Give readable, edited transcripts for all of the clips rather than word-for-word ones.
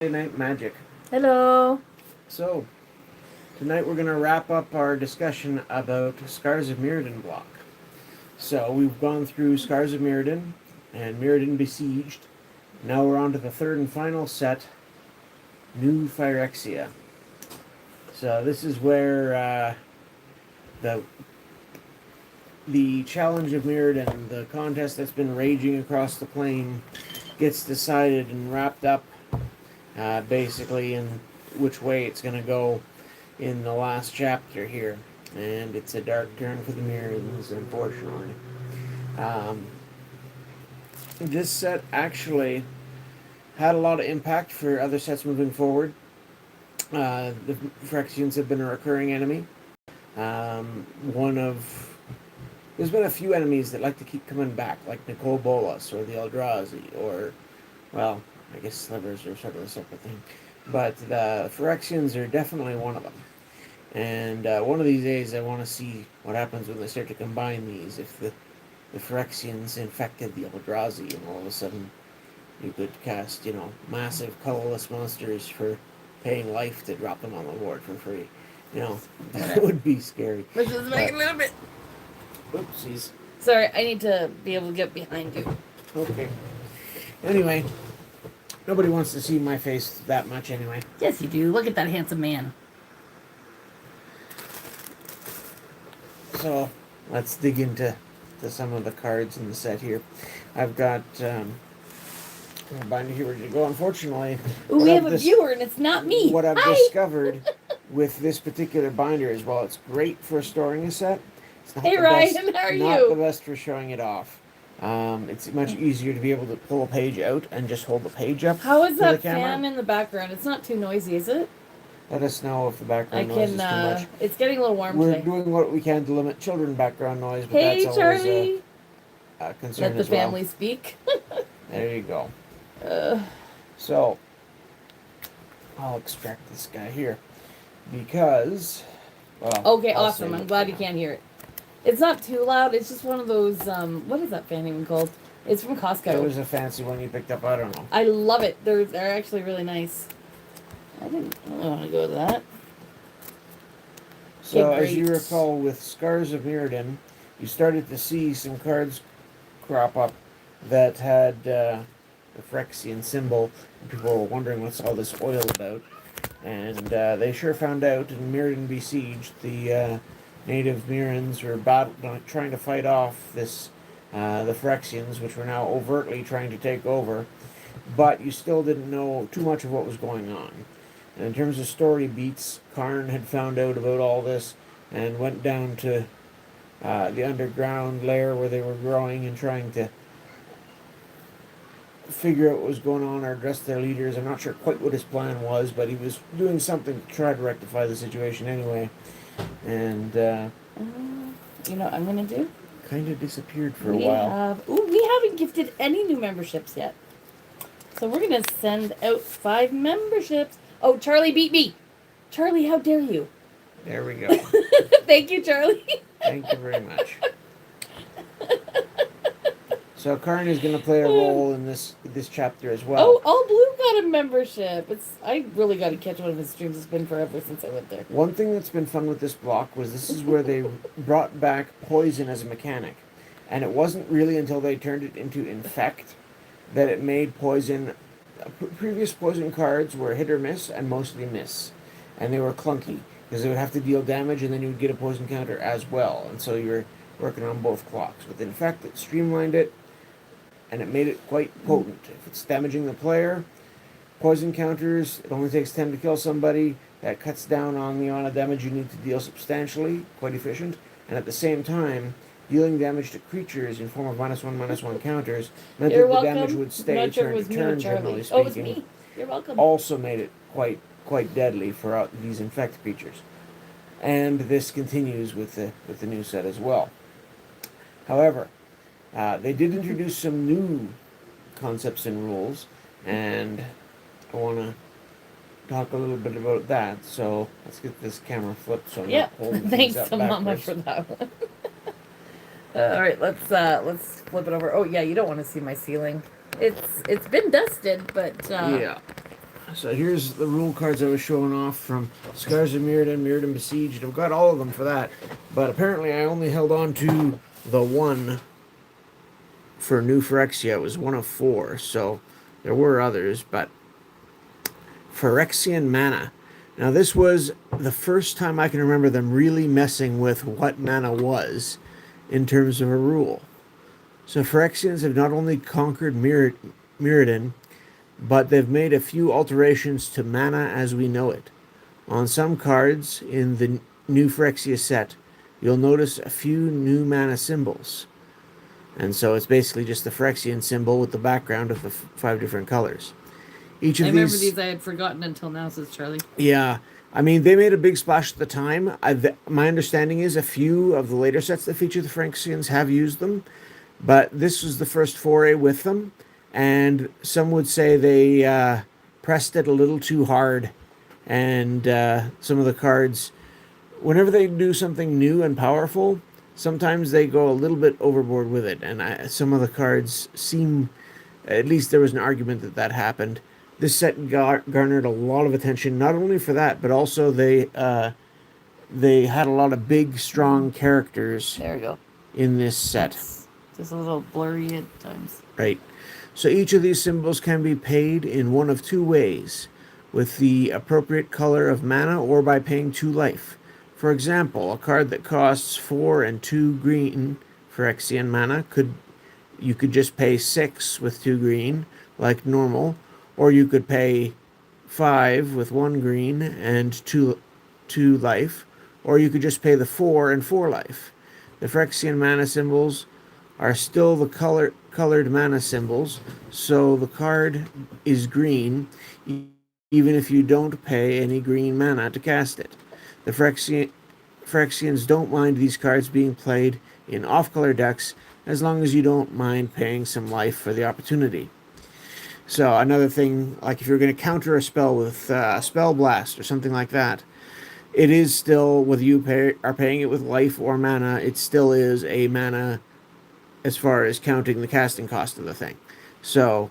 Night Magic. Hello. So, tonight we're going to wrap up our discussion about Scars of Mirrodin block. So, we've gone through Scars of Mirrodin and Mirrodin Besieged. Now we're on to the third and final set, New Phyrexia. So, this is where the challenge of Mirrodin, the contest that's been raging across the plane, gets decided and wrapped up basically in which way it's going to go in the last chapter here. And it's a dark turn for the Mirrodins, unfortunately. This set actually had a lot of impact for other sets moving forward. The Phyrexians have been a recurring enemy. There's been a few enemies that like to keep coming back, like Nicole Bolas or the Eldrazi, or, well, I guess slivers are sort of a separate thing. But the Phyrexians are definitely one of them. And one of these days I want to see what happens when they start to combine these. If the Phyrexians infected the Eldrazi and all of a sudden you could cast, massive colorless monsters for paying life to drop them on the board for free. That would be scary. Let's just make it a little bit. Oopsies. Sorry, I need to be able to get behind you. Okay. Anyway, nobody wants to see my face that much anyway. Yes, you do. Look at that handsome man. So, let's dig into some of the cards in the set here. I've got a binder here ready to go. Unfortunately, ooh, we have a viewer and it's not me. What I've Hi. discovered with this particular binder is, while it's great for storing a set, it's not hey, the Ryan, best, how are not you? the best for showing it off. It's much easier to be able to pull a page out and just hold the page up. How is to the that camera. fan in the background? It's not too noisy, is it? Let us know if the I background noise can. is too much. It's getting a little warm We're today. doing what we can to limit children background noise, but Hey, that's Charlie. always a concern Let the as well. family speak. There you go. So, I'll extract this guy here because, well... Okay, awesome. I'm glad you can't hear it. It's not too loud. It's just one of those, what is that fan even called? It's from Costco. It was a fancy one you picked up. I don't know. I love it. They're actually really nice. I don't want to go with that. So, Okay, as you great. recall, with Scars of Mirrodin, you started to see some cards crop up that had the Phyrexian symbol. And people were wondering what's all this oil about. And they sure found out in Mirrodin Besieged. The native Mirrans were trying to fight off the Phyrexians, which were now overtly trying to take over. But you still didn't know too much of what was going on. And in terms of story beats, Karn had found out about all this and went down to the underground lair where they were growing and trying to figure out what was going on or address their leaders. I'm not sure quite what his plan was, but he was doing something to try to rectify the situation anyway. And you know what I'm going to do? kind of disappeared for a while. We haven't gifted any new memberships yet. So we're going to send out 5 memberships. Oh, Charlie beat me. Charlie, how dare you? There we go. Thank you, Charlie. Thank you very much. So Karn is going to play a role in this chapter as well. Oh, All Blue got a membership. I really got to catch one of his streams. It's been forever since I went there. One thing that's been fun with this block was this is where they brought back poison as a mechanic. And it wasn't really until they turned it into infect that it made poison... Previous poison cards were hit or miss and mostly miss. And they were clunky because they would have to deal damage and then you would get a poison counter as well. And so you were working on both clocks. With infect, it streamlined it and it made it quite potent. If it's damaging the player, poison counters, it only takes 10 to kill somebody. That cuts down on the amount of damage you need to deal substantially, quite efficient. And at the same time, dealing damage to creatures in form of -1/-1 counters meant You're that welcome. the damage would stay Not sure if turn it was to me or turn, Charlie. generally Oh, it was speaking. me. You're welcome. Also made it quite deadly for these infect creatures. And this continues with the new set as well. However, they did introduce some new concepts and rules, and I want to talk a little bit about that. So let's get this camera flipped so I'm not holding Thanks things up to Mama backwards. for that one. All right, let's flip it over. Oh yeah, you don't want to see my ceiling. It's been dusted, but Yeah. So here's the rule cards I was showing off from Scars of Mirrodin, Mirrodin Besieged. I've got all of them for that. But apparently I only held on to the one for New Phyrexia. It was one of 4, so there were others, but Phyrexian mana. Now this was the first time I can remember them really messing with what mana was in terms of a rule. So Phyrexians have not only conquered Mirrodin, but they've made a few alterations to mana as we know it. On some cards in the new Phyrexia set, you'll notice a few new mana symbols. And so it's basically just the Phyrexian symbol with the background of the 5 different colors. Each of I remember these I had forgotten until now, says Charlie. Yeah. I mean, they made a big splash at the time. My understanding is a few of the later sets that feature the Phyrexians have used them, but this was the first foray with them, and some would say they pressed it a little too hard, and some of the cards, whenever they do something new and powerful, sometimes they go a little bit overboard with it, and some of the cards seem, at least there was an argument that that happened. This set garnered a lot of attention, not only for that, but also they had a lot of big, strong characters. There we go. In this set. It's just a little blurry at times. Right. So each of these symbols can be paid in one of 2 ways, with the appropriate color of mana or by paying 2 life. For example, a card that costs 4 and 2 green Phyrexian mana you could just pay 6 with 2 green, like normal, or you could pay 5 with 1 green and 2 life, or you could just pay the 4 and 4 life. The Phyrexian mana symbols are still the colored mana symbols, so the card is green even if you don't pay any green mana to cast it. The Phyrexians don't mind these cards being played in off-color decks as long as you don't mind paying some life for the opportunity. So another thing, like if you're going to counter a spell with Spell Blast or something like that, it is still, whether you are paying it with life or mana, it still is a mana as far as counting the casting cost of the thing. So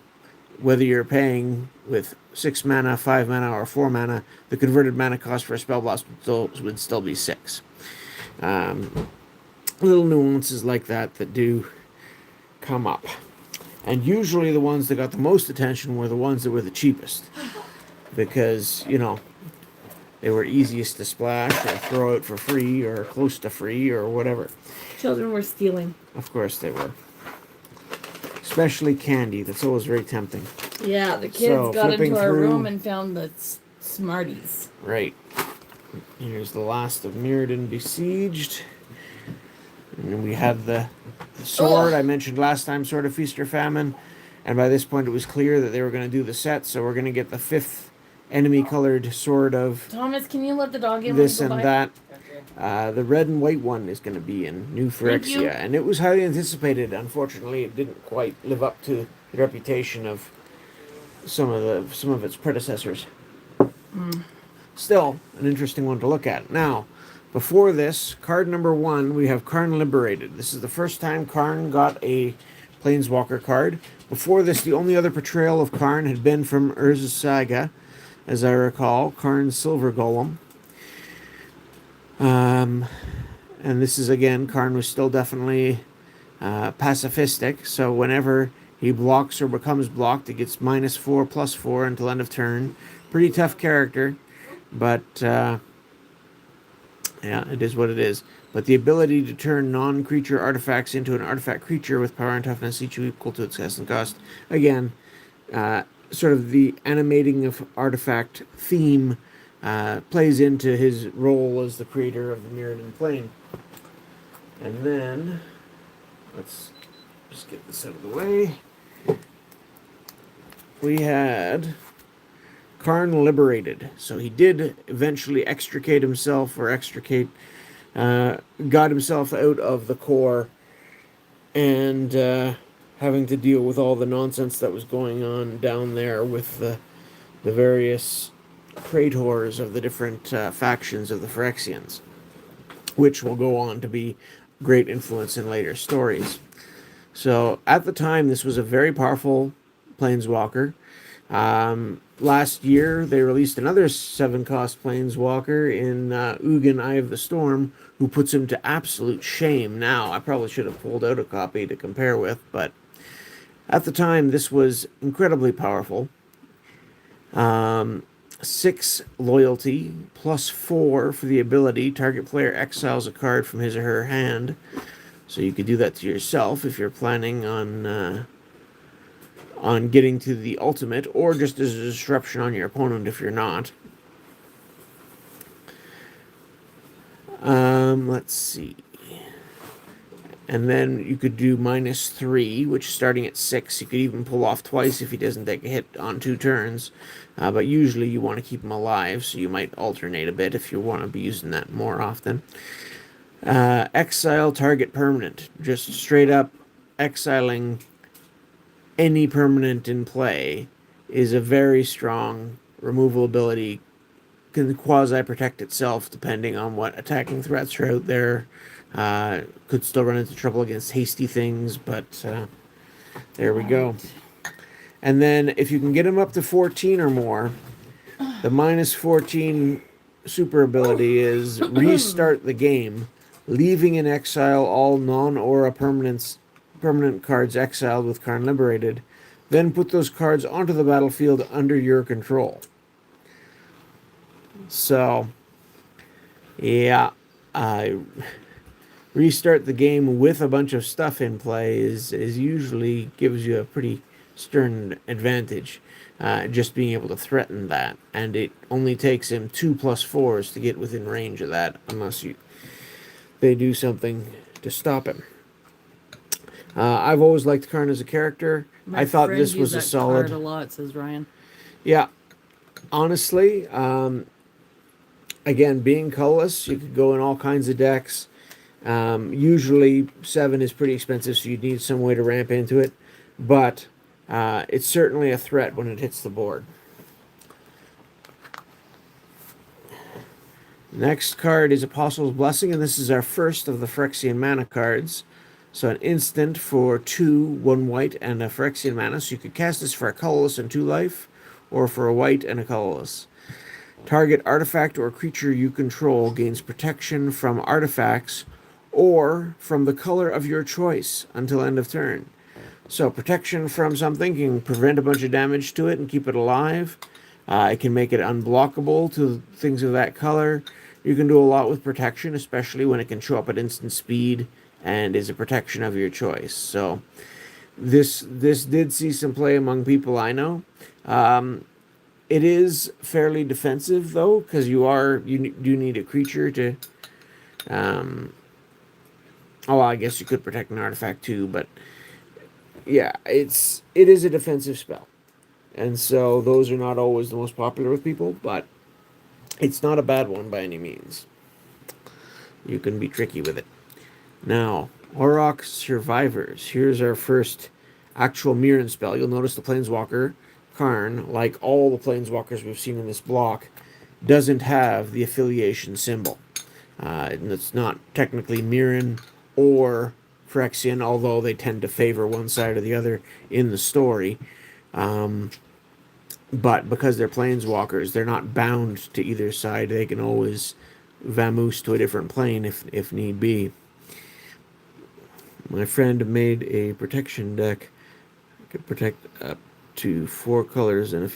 whether you're paying with 6 mana, 5 mana, or 4 mana, the converted mana cost for a Spell Blast would still be 6. Little nuances like that do come up. And usually the ones that got the most attention were the ones that were the cheapest. Because, you know, they were easiest to splash or throw out for free or close to free or whatever. Children were stealing. Of course they were. Especially candy. That's always very tempting. Yeah, the kids got into our room and found the Smarties. Right. Here's the last of Mirrodin Besieged. And then we had the sword I mentioned last time, Sword of Feast or Famine. And by this point it was clear that they were going to do the set, so we're going to get the 5th enemy-colored sword of Thomas, can you let the dog in? this and that. The red and white one is going to be in New Phyrexia, and it was highly anticipated. Unfortunately, it didn't quite live up to the reputation of some of its predecessors. Still, an interesting one to look at. Now, before this, card number 1, we have Karn Liberated. This is the first time Karn got a Planeswalker card. Before this, the only other portrayal of Karn had been from Urza's Saga, as I recall, Karn's Silver Golem. And this is, again, Karn was still definitely pacifistic, so whenever he blocks or becomes blocked, it gets -4/+4 until end of turn. Pretty tough character, but yeah, it is what it is. But the ability to turn non-creature artifacts into an artifact creature with power and toughness each equal to its casting cost. Again, sort of the animating of artifact theme plays into his role as the creator of the Mirrodin plane. And then, let's just get this out of the way. We had Karn Liberated. So he did eventually extricate himself, or got himself out of the core and having to deal with all the nonsense that was going on down there with the various praetors of the different factions of the Phyrexians, which will go on to be great influence in later stories. So at the time, this was a very powerful planeswalker. last year, they released another 7-cost Planeswalker in Ugin, Eye of the Storm, who puts him to absolute shame now. I probably should have pulled out a copy to compare with, but at the time, this was incredibly powerful. 6 loyalty, plus 4 for the ability. Target player exiles a card from his or her hand. So you could do that to yourself if you're planning on getting to the ultimate, or just as a disruption on your opponent if you're not. Let's see. And then you could do -3, which starting at 6, you could even pull off twice if he doesn't take a hit on 2 turns. But usually you want to keep him alive, so you might alternate a bit if you want to be using that more often. Exile target permanent. Just straight up exiling any permanent in play is a very strong removal ability. Can quasi-protect itself depending on what attacking threats are out there. Could still run into trouble against hasty things, but there we go. And then if you can get him up to 14 or more, the -14 super ability is restart the game, leaving in exile all non-aura permanent cards exiled with Karn liberated. Then put those cards onto the battlefield under your control. So, yeah, restart the game with a bunch of stuff in play is usually gives you a pretty stern advantage. Just being able to threaten that, and it only takes him 2+4s to get within range of that, unless they do something to stop him. I've always liked Karn as a character. I thought this was a solid. Card a lot, says Ryan. Yeah, honestly, again, being colorless, you could go in all kinds of decks. Usually 7 is pretty expensive, so you need some way to ramp into it. But it's certainly a threat when it hits the board. Next card is Apostle's Blessing, and this is our first of the Phyrexian mana cards. So an instant for 2, 1 white, and a Phyrexian mana. So you could cast this for a colorless and 2 life, or for a white and a colorless. Target artifact or creature you control gains protection from artifacts or from the color of your choice until end of turn. So protection from something can prevent a bunch of damage to it and keep it alive. It can make it unblockable to things of that color. You can do a lot with protection, especially when it can show up at instant speed and is a protection of your choice. So this did see some play among people I know. It is fairly defensive though, because you do need a creature to. I guess you could protect an artifact too, but yeah, it is a defensive spell, and so those are not always the most popular with people, but it's not a bad one by any means. You can be tricky with it. Now, Auroch Survivors. Here's our first actual Mirrodin spell. You'll notice the Planeswalker, Karn, like all the Planeswalkers we've seen in this block, doesn't have the affiliation symbol. And it's not technically Mirrodin or Phyrexian, although they tend to favor one side or the other in the story. But because they're Planeswalkers, they're not bound to either side. They can always vamoose to a different plane if need be. My friend made a protection deck. I could protect up to 4 colors, and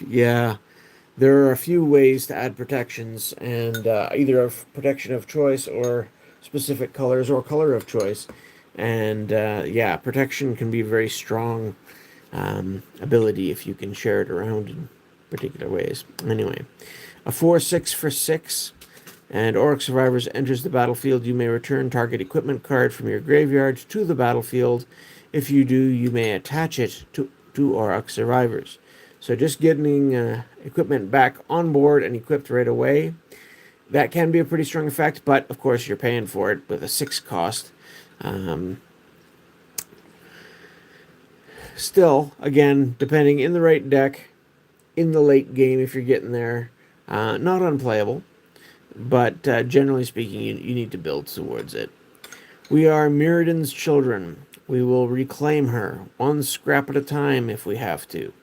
there are a few ways to add protections, and either of protection of choice or specific colors or color of choice. And protection can be a very strong ability if you can share it around in particular ways. Anyway, a 4/6 for 6. And Auroch Survivors enters the battlefield. You may return target equipment card from your graveyard to the battlefield. If you do, you may attach it to Auroch Survivors. So just getting equipment back on board and equipped right away, that can be a pretty strong effect, but of course you're paying for it with a 6 cost. Still, again, depending in the right deck, in the late game if you're getting there, not unplayable. But generally speaking, you need to build towards it. We are Mirrodin's children. We will reclaim her, one scrap at a time if we have to.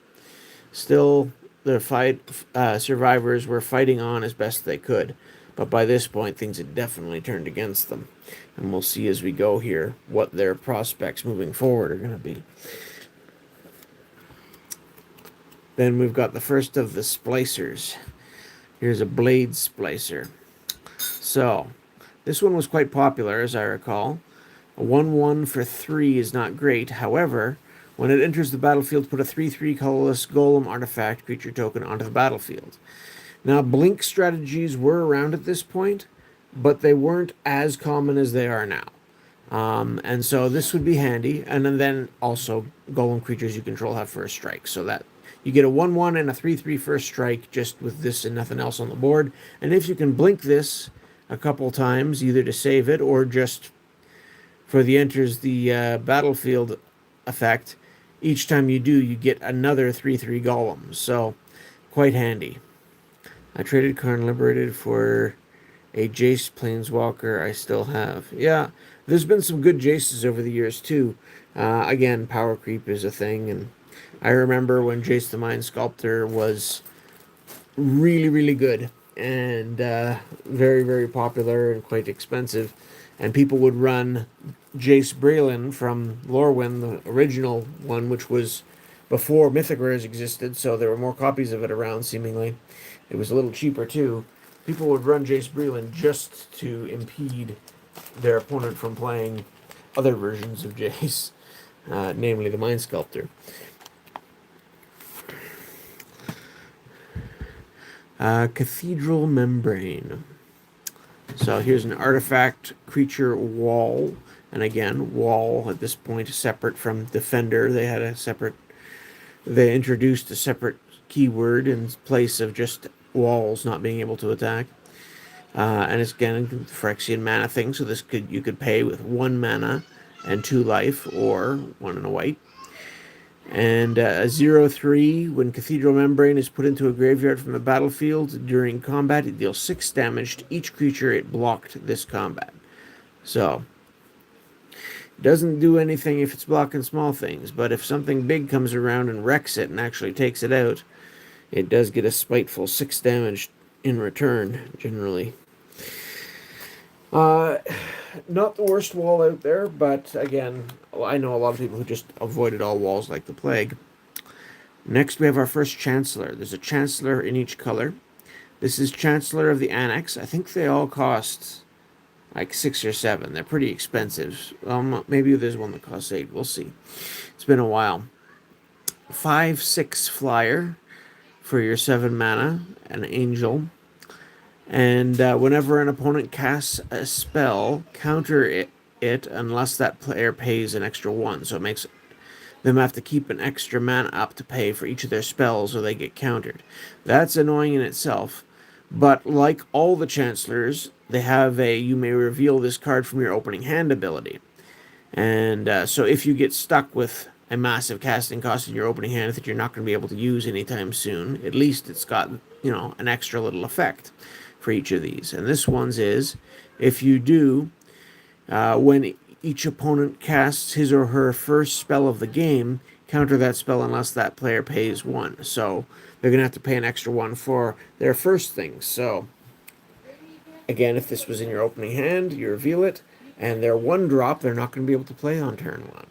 Still, survivors were fighting on as best they could. But by this point, things had definitely turned against them. And we'll see as we go here what their prospects moving forward are going to be. Then we've got the first of the splicers. Here's a blade splicer. So, this one was quite popular, as I recall. A 1/1 for 3 is not great. However, when it enters the battlefield, put a 3/3 colorless golem artifact creature token onto the battlefield. Now, blink strategies were around at this point, but they weren't as common as they are now. And so this would be handy. And then also, golem creatures you control have first strike. So that you get a 1/1 and a 3/3 first strike just with this and nothing else on the board. And if you can blink this a couple times, either to save it or just for the enters the battlefield effect, each time you do, you get another 3/3 golem. So, quite handy. I traded Karn Liberated for a Jace Planeswalker I still have. Yeah, there's been some good Jaces over the years, too. Again, power creep is a thing, and I remember when Jace the Mind Sculptor was really, really good, and very, very popular and quite expensive. And people would run Jace Braylon from Lorwyn, the original one, which was before Mythic Rares existed, so there were more copies of it around, seemingly. It was a little cheaper, too. People would run Jace Braylon just to impede their opponent from playing other versions of Jace, namely the Mind Sculptor. Cathedral Membrane. So here's an artifact creature wall. And again, wall at this point is separate from defender. They introduced a separate keyword in place of just walls not being able to attack. And it's again a Phyrexian mana thing, so you could pay with 1 mana and 2 life, or 1 and a white. And a 0/3, when Cathedral Membrane is put into a graveyard from the battlefield during combat, it deals 6 damage to each creature it blocked this combat. So, it doesn't do anything if it's blocking small things, but if something big comes around and wrecks it and actually takes it out, it does get a spiteful 6 damage in return, generally. Not the worst wall out there, but again, I know a lot of people who just avoided all walls like the plague. Next, we have our first Chancellor. There's a Chancellor in each color. This is Chancellor of the Annex. I think they all cost like 6 or 7. They're pretty expensive. Maybe there's one that costs 8. We'll see. It's been a while. 5/6 flyer for your 7 mana, an angel. And whenever an opponent casts a spell, counter it unless that player pays an extra 1. So it makes them have to keep an extra mana up to pay for each of their spells or they get countered. That's annoying in itself. But like all the Chancellors, they have a you may reveal this card from your opening hand ability. And so if you get stuck with a massive casting cost in your opening hand that you're not going to be able to use anytime soon, at least it's got, an extra little effect for each of these. And this one's is, if you do, when each opponent casts his or her first spell of the game, counter that spell unless that player pays 1. So they're going to have to pay an extra 1 for their first things. So again, if this was in your opening hand, you reveal it, and they're 1-drop, they're not going to be able to play on turn 1,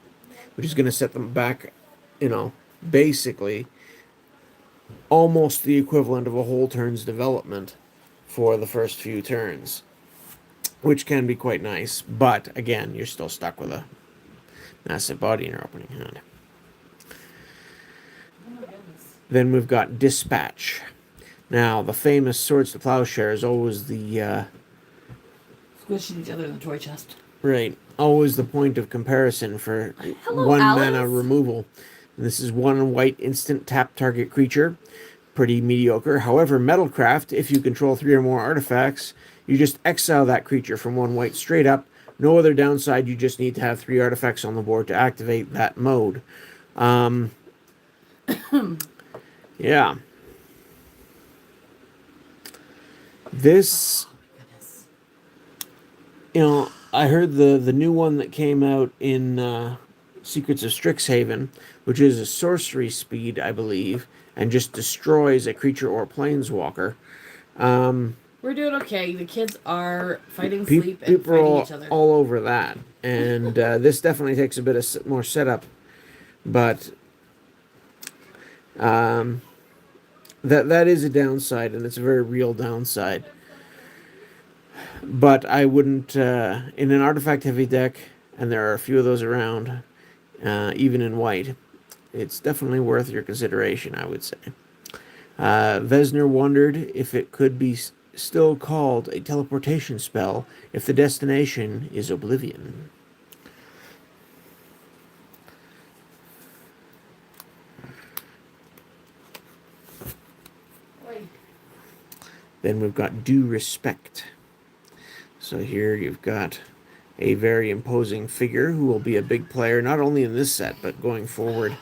which is going to set them back, basically almost the equivalent of a whole turn's development for the first few turns, which can be quite nice. But again, you're still stuck with a massive body in your opening hand. Then we've got Dispatch. Now, the famous Swords to Plowshare is always the squishing each other in the toy chest. Right, always the point of comparison for Hello, 1 Alice. mana removal. And this is 1 white instant tap target creature. Pretty mediocre. However, Metalcraft, if you control 3 or more artifacts, you just exile that creature from 1 white straight up. No other downside, you just need to have 3 artifacts on the board to activate that mode. Yeah. This, I heard the new one that came out in Secrets of Strixhaven, which is a sorcery speed, I believe, and just destroys a creature or planeswalker. We're doing okay. The kids are fighting sleep and People fighting are each other. all over that, and this definitely takes a bit of more setup, but that is a downside, and it's a very real downside. But I wouldn't in an artifact heavy deck, and there are a few of those around, even in white. It's definitely worth your consideration, I would say. Vesner wondered if it could be still called a teleportation spell if the destination is Oblivion. Then we've got Due Respect. So here you've got a very imposing figure who will be a big player, not only in this set, but going forward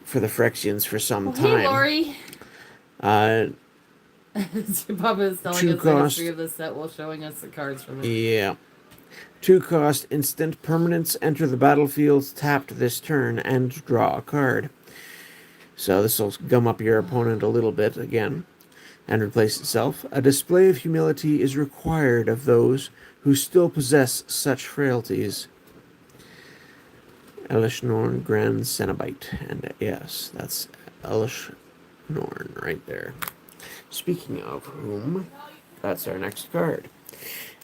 for the Phyrexians for some time. Hey, Lori. Papa is telling us the history of the set while showing us the cards from it. Yeah. 2-cost instant permanents enter the battlefield tapped this turn and draw a card. So this will gum up your opponent a little bit again and replace itself. A display of humility is required of those who still possess such frailties. Elish Norn Grand Cenobite. And yes, that's Elish Norn right there. Speaking of whom, that's our next card.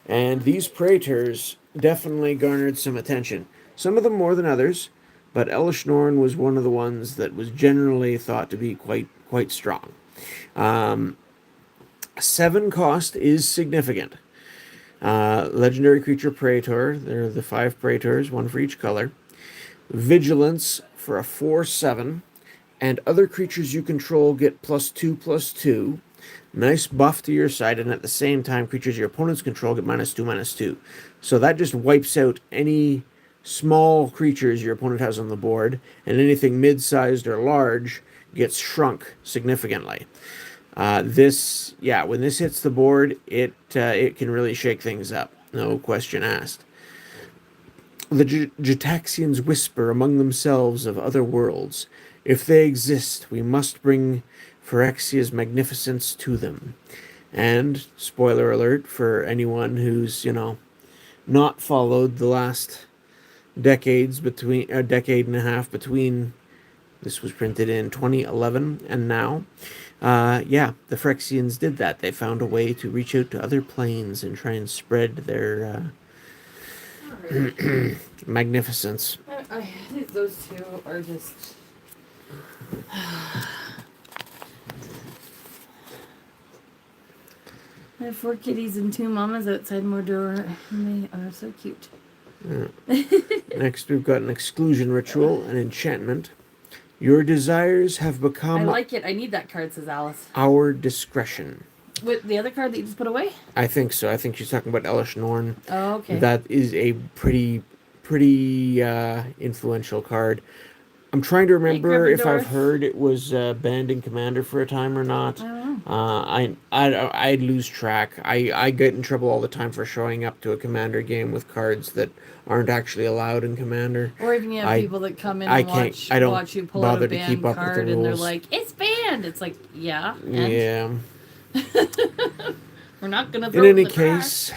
And these Praetors definitely garnered some attention. Some of them more than others, but Elish Norn was one of the ones that was generally thought to be quite strong. 7 cost is significant. Legendary creature Praetor. There are the 5 Praetors, 1 for each color. Vigilance for a 4/7. And other creatures you control get +2/+2. Nice buff to your side, and at the same time, creatures your opponents control get -2/-2. So that just wipes out any small creatures your opponent has on the board, and anything mid-sized or large gets shrunk significantly. When this hits the board, it can really shake things up. No question asked. The Gitaxians whisper among themselves of other worlds. If they exist, we must bring Phyrexia's magnificence to them. And, spoiler alert for anyone who's, not followed the last decade and a half between, this was printed in 2011 and now. The Phyrexians did that. They found a way to reach out to other planes and try and spread their magnificence. I think those two are just... I have 4 kitties and 2 mamas outside Mordor, and they are so cute. Next, we've got an exclusion ritual, an enchantment. Your desires have become... I like it. I need that card, says Alice. Our discretion. With the other card that you just put away? I think so. I think she's talking about Elish Norn. Oh, okay. That is a pretty influential card. I'm trying to remember if I've heard it was banned in Commander for a time or not. I don't know. I'd lose track. I get in trouble all the time for showing up to a Commander game with cards that aren't actually allowed in Commander. Or even you have people that come in and watch you pull out a banned card and they're like, it's banned. It's like, yeah. Yeah. We're not going to throw it in the case,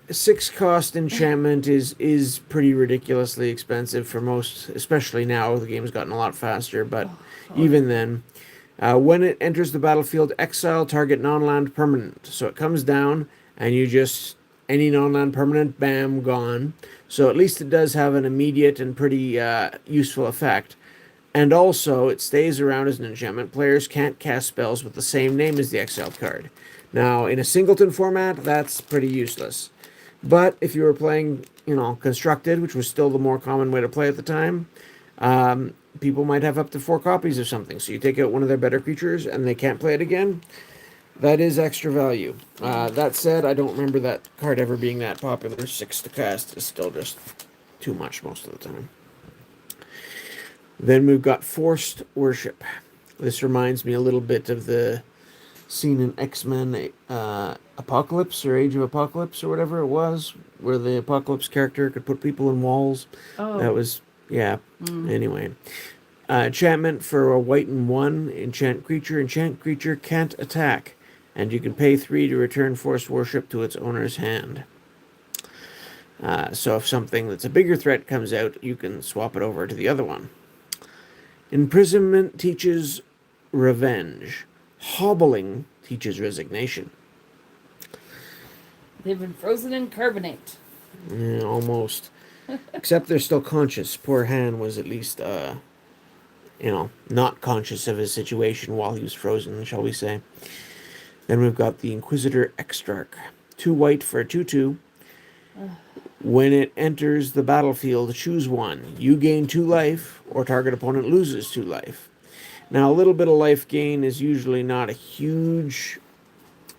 6-cost enchantment is pretty ridiculously expensive for most, especially now. The game's gotten a lot faster, but even then. When it enters the battlefield, exile target non-land permanent. So it comes down, and you just, any non-land permanent, bam, gone. So at least it does have an immediate and pretty useful effect. And also, it stays around as an enchantment. Players can't cast spells with the same name as the exiled card. Now, in a singleton format, that's pretty useless. But if you were playing, constructed, which was still the more common way to play at the time, people might have up to 4 copies of something. So you take out one of their better creatures and they can't play it again. That is extra value. That said, I don't remember that card ever being that popular. 6 to cast is still just too much most of the time. Then we've got Forced Worship. This reminds me a little bit of the scene in X-Men Apocalypse or Age of Apocalypse or whatever it was, where the Apocalypse character could put people in walls. Oh. That was, yeah. Anyway. Enchantment for a white and 1. Enchant creature. Enchant creature can't attack. And you can pay 3 to return force worship to its owner's hand. So if something that's a bigger threat comes out, you can swap it over to the other one. Imprisonment teaches revenge. Hobbling teaches resignation. They've been frozen in carbonate. Yeah, almost. Except they're still conscious. Poor Han was at least, not conscious of his situation while he was frozen, shall we say. Then we've got the Inquisitor Exarch. 2 white for a 2/2. When it enters the battlefield, choose one. You gain 2 life, or target opponent loses 2 life. Now, a little bit of life gain is usually not a huge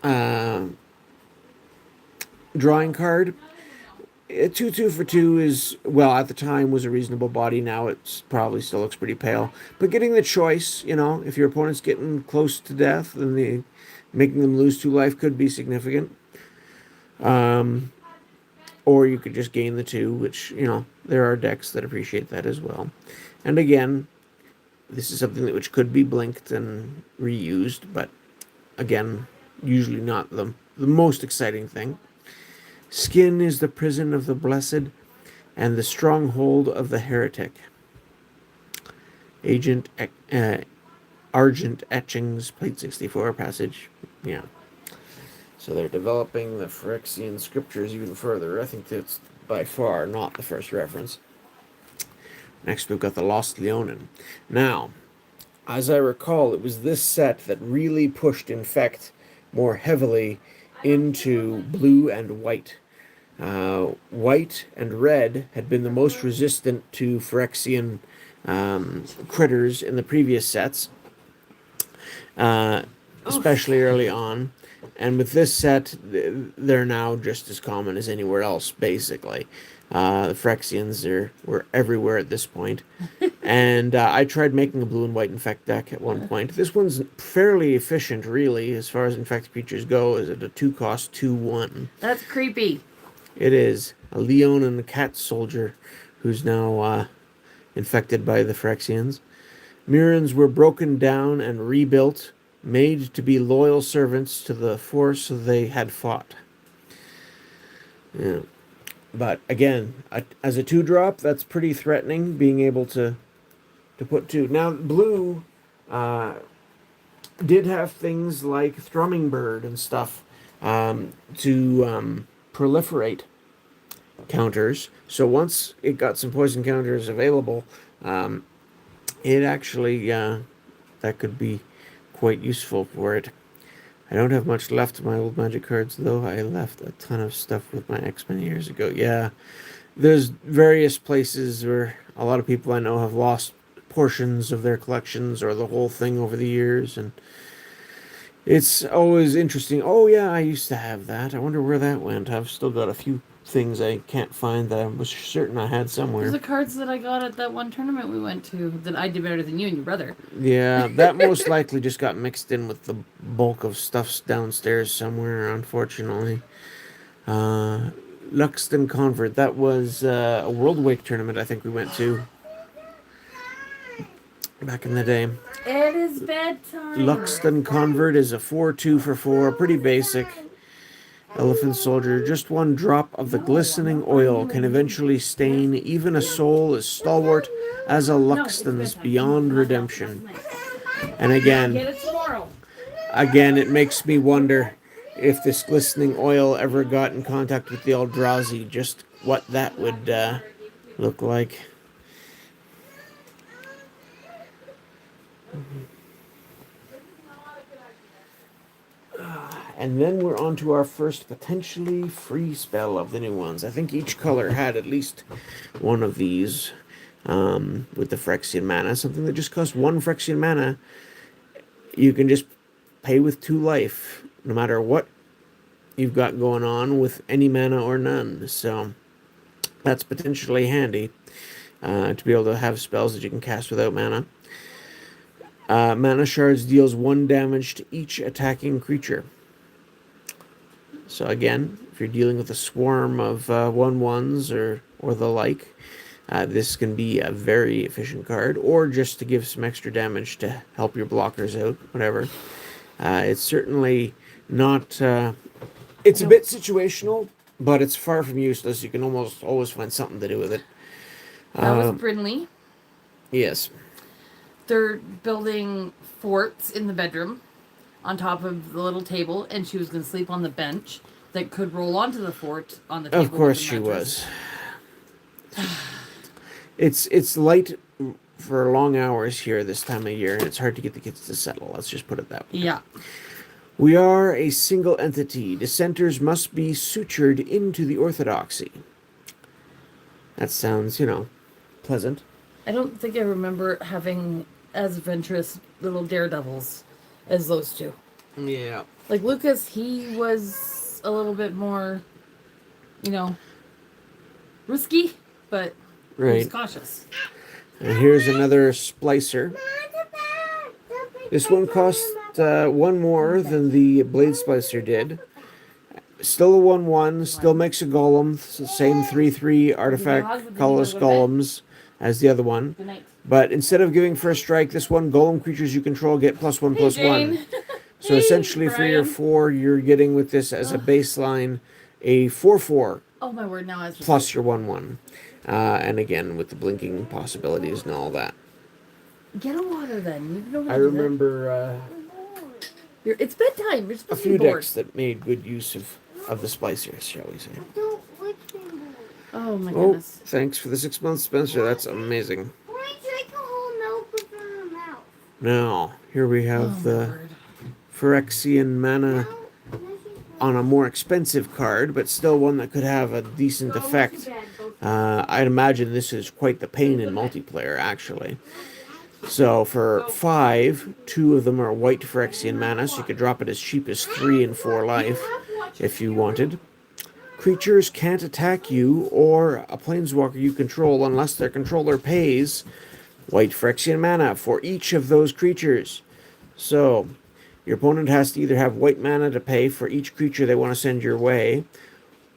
drawing card. A 2/2 for 2 is, well, at the time was a reasonable body. Now it probably still looks pretty pale. But getting the choice, if your opponent's getting close to death, then making them lose 2 life could be significant. Or you could just gain the 2, which, there are decks that appreciate that as well. And again, this is something which could be blinked and reused, but again, usually not the most exciting thing. Skin is the prison of the blessed and the stronghold of the heretic. Argent Etchings, Plate 64 passage. Yeah. So they're developing the Phyrexian scriptures even further. I think that's by far not the first reference. Next we've got the Lost Leonin. Now, as I recall, it was this set that really pushed Infect more heavily into blue and white. White and red had been the most resistant to Phyrexian critters in the previous sets, especially early on. And with this set, they're now just as common as anywhere else, basically. The Phyrexians were everywhere at this point. And I tried making a blue and white Infect deck at one point. This one's fairly efficient, really, as far as Infect creatures go. Is it a 2-cost 2/1? That's creepy. It is. A Leon and a cat soldier who's now infected by the Phyrexians. Mirrodins were broken down and rebuilt, made to be loyal servants to the force they had fought. Yeah. But again, as a 2-drop, that's pretty threatening, being able to put 2. Now, blue did have things like Thrumming Bird and stuff to proliferate counters. So once it got some poison counters available, it actually, that could be quite useful for it. I don't have much left of my old Magic cards, though. I left a ton of stuff with my X-Men years ago. Yeah, there's various places where a lot of people I know have lost portions of their collections or the whole thing over the years, and it's always interesting. Oh, yeah, I used to have that. I wonder where that went. I've still got a few things I can't find that I was certain I had somewhere. Those are the cards that I got at that one tournament we went to that I did better than you and your brother. Yeah, that most likely just got mixed in with the bulk of stuff downstairs somewhere, unfortunately. Luxton Convert, that was a World Wake tournament I think we went to back in the day. It is bedtime. Luxton Convert is a 4/2 for 4, pretty basic. Elephant Soldier, just 1 drop of the glistening oil can eventually stain even a soul as stalwart as a Luxton's beyond redemption. And again, it makes me wonder if this glistening oil ever got in contact with the Eldrazi, just what that would look like. And then we're on to our first potentially free spell of the new ones. I think each color had at least one of these with the Phyrexian mana. Something that just costs 1 Phyrexian mana. You can just pay with 2 life, no matter what you've got going on with any mana or none. So that's potentially handy to be able to have spells that you can cast without mana. Mana Shards deals 1 damage to each attacking creature. So again, if you're dealing with a swarm of 1/1s or the like, This can be a very efficient card, or just to give some extra damage to help your blockers out, whatever. It's certainly not... it's a bit situational, but it's far from useless. You can almost always find something to do with it. That was Brinley. Yes. They're building forts in the bedroom on top of the little table, and she was going to sleep on the bench that could roll onto the fort on the table. Of course she was. It's light for long hours here this time of year, and it's hard to get the kids to settle. Let's just put it that way. Yeah. We are a single entity. Dissenters must be sutured into the orthodoxy. That sounds, pleasant. I don't think I remember having as adventurous little daredevils as those two. Yeah. Like Lucas, he was a little bit more, risky, but he was cautious. And here's another splicer. This one cost one more than the blade splicer did. Still a 1/1, still makes a golem, same 3/3 artifact colorless golems as the other one. But instead of giving first strike, this one golem creatures you control get +1/+1. So essentially for your 4, you're getting with this as a baseline a 4/4. Oh my word! Now plus your 1/1, and again with the blinking possibilities and all that. Get a water then. You I remember it's bedtime. You're a few decks that made good use of the splicers, shall we say. Oh my goodness. Thanks for the 6 months, Spencer. That's amazing. Now, here we have the Phyrexian mana on a more expensive card, but still one that could have a decent effect. I'd imagine this is quite the pain in multiplayer, actually. So for 5, 2 of them are white Phyrexian mana, so you could drop it as cheap as 3 and 4 life if you wanted. Creatures can't attack you or a planeswalker you control unless their controller pays white Phyrexian mana for each of those creatures. So your opponent has to either have white mana to pay for each creature they want to send your way,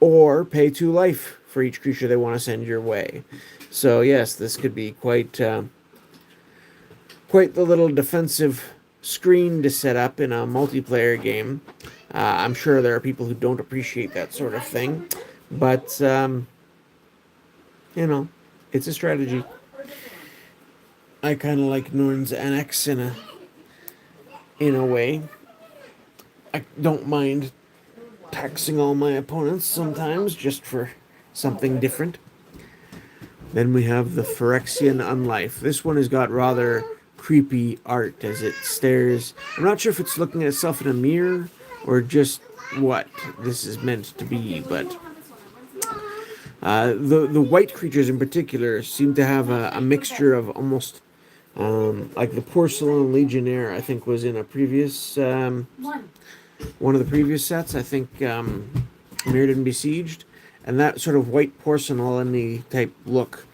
or pay 2 life for each creature they want to send your way. So yes, this could be quite the little defensive screen to set up in a multiplayer game. I'm sure there are people who don't appreciate that sort of thing, but it's a strategy. I kind of like Norn's Annex in a way. I don't mind taxing all my opponents sometimes just for something different. Then we have the Phyrexian Unlife. This one has got rather creepy art as it stares. I'm not sure if it's looking at itself in a mirror or just what this is meant to be, but the white creatures in particular seem to have a mixture of almost like the Porcelain Legionnaire, I think, was in a previous one of the previous sets. I think Mirrodin Besieged, and that sort of white porcelain-y type look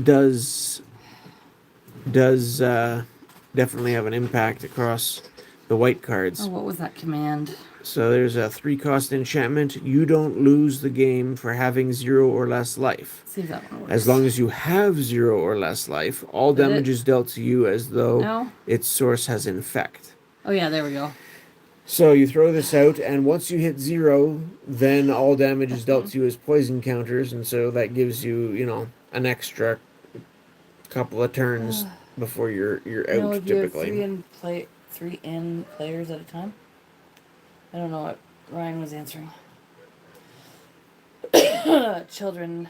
does definitely have an impact across the white cards. Oh, what was that command? So there's a 3-cost enchantment. You don't lose the game for having 0 or less life. See if that one works. As long as you have 0 or less life, all damage is dealt to you as though its source has infect. Oh yeah, there we go. So you throw this out, and once you hit 0, then all damage is dealt to you as poison counters, and so that gives you, an extra couple of turns before you're out, typically. You have 3 in players at a time? I don't know what Ryan was answering. Children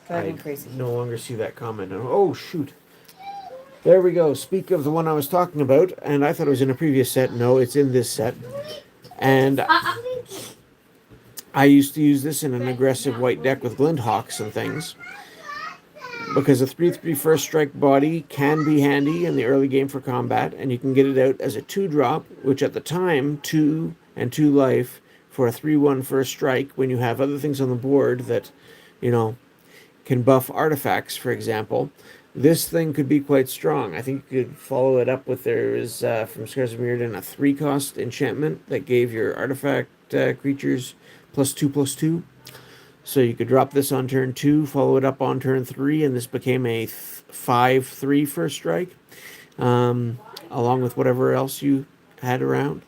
driving crazy. No longer see that comment. Oh, shoot. There we go. Speak of the one I was talking about, and I thought it was in a previous set. No, it's in this set. And I used to use this in an aggressive white deck with Glinthawks and things, because a 3/3 first strike body can be handy in the early game for combat, and you can get it out as a 2-drop, which at the time, 2 and 2 life for a 3/1 first strike when you have other things on the board that, can buff artifacts, for example. This thing could be quite strong. I think you could follow it up with, there is, from Scars of Mirrodin, a 3-cost enchantment that gave your artifact creatures +2/+2. So you could drop this on turn 2, follow it up on turn 3, and this became a 5/3 first strike, along with whatever else you had around.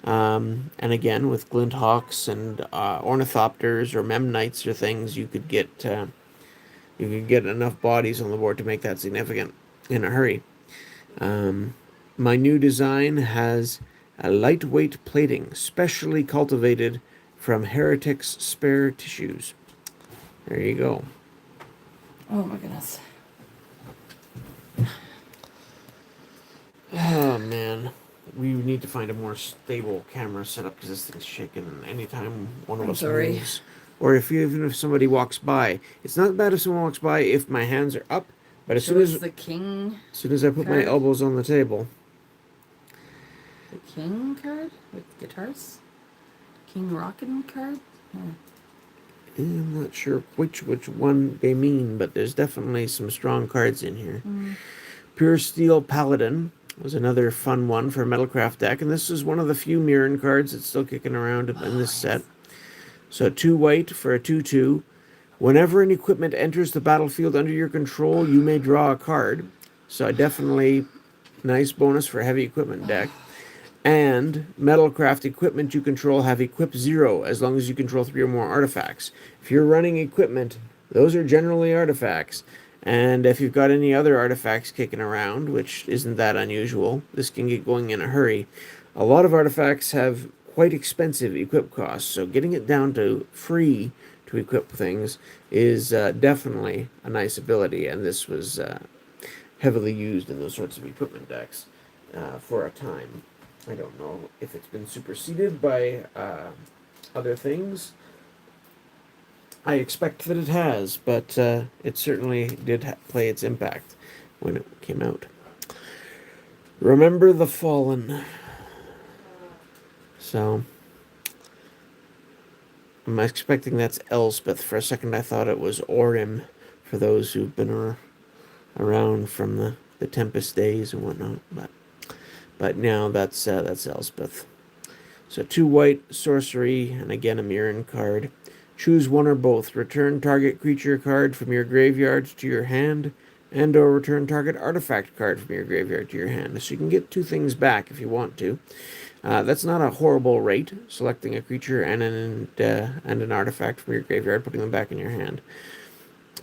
And again, with glint hawks and ornithopters or memnites or things, you could get enough bodies on the board to make that significant in a hurry. My new design has a lightweight plating, specially cultivated from heretics' spare tissues. There you go. Oh my goodness. Oh man, we need to find a more stable camera setup because this thing's shaking anytime one of us moves. Or even if somebody walks by. It's not bad if someone walks by if my hands are up, but as soon as the king, as soon as I put my elbows on the table. the king card with guitars, King Rockin' card. I'm not sure which one they mean, but there's definitely some strong cards in here. Pure Steel Paladin was another fun one for a Metalcraft deck, and this is one of the few Mirrodin cards that's still kicking around in this set. So 2 white for a 2/2. Whenever an equipment enters the battlefield under your control, you may draw a card. So definitely nice bonus for a heavy equipment deck. And Metalcraft equipment you control have equip 0 as long as you control 3 or more artifacts. If you're running equipment, those are generally artifacts. And if you've got any other artifacts kicking around, which isn't that unusual, this can get going in a hurry. A lot of artifacts have quite expensive equip costs, so getting it down to free to equip things is definitely a nice ability, and this was heavily used in those sorts of equipment decks for a time. I don't know if it's been superseded by other things. I expect that it has, but it certainly did play its impact when it came out. Remember the Fallen. So, I'm expecting that's Elspeth. For a second I thought it was Orim, for those who've been around from the Tempest days and whatnot, but now that's Elspeth. So 2 white, sorcery, and again a Mirrodin card. Choose one or both. Return target creature card from your graveyard to your hand, and or return target artifact card from your graveyard to your hand. So you can get 2 things back if you want to. That's not a horrible rate, selecting a creature and an artifact from your graveyard, putting them back in your hand.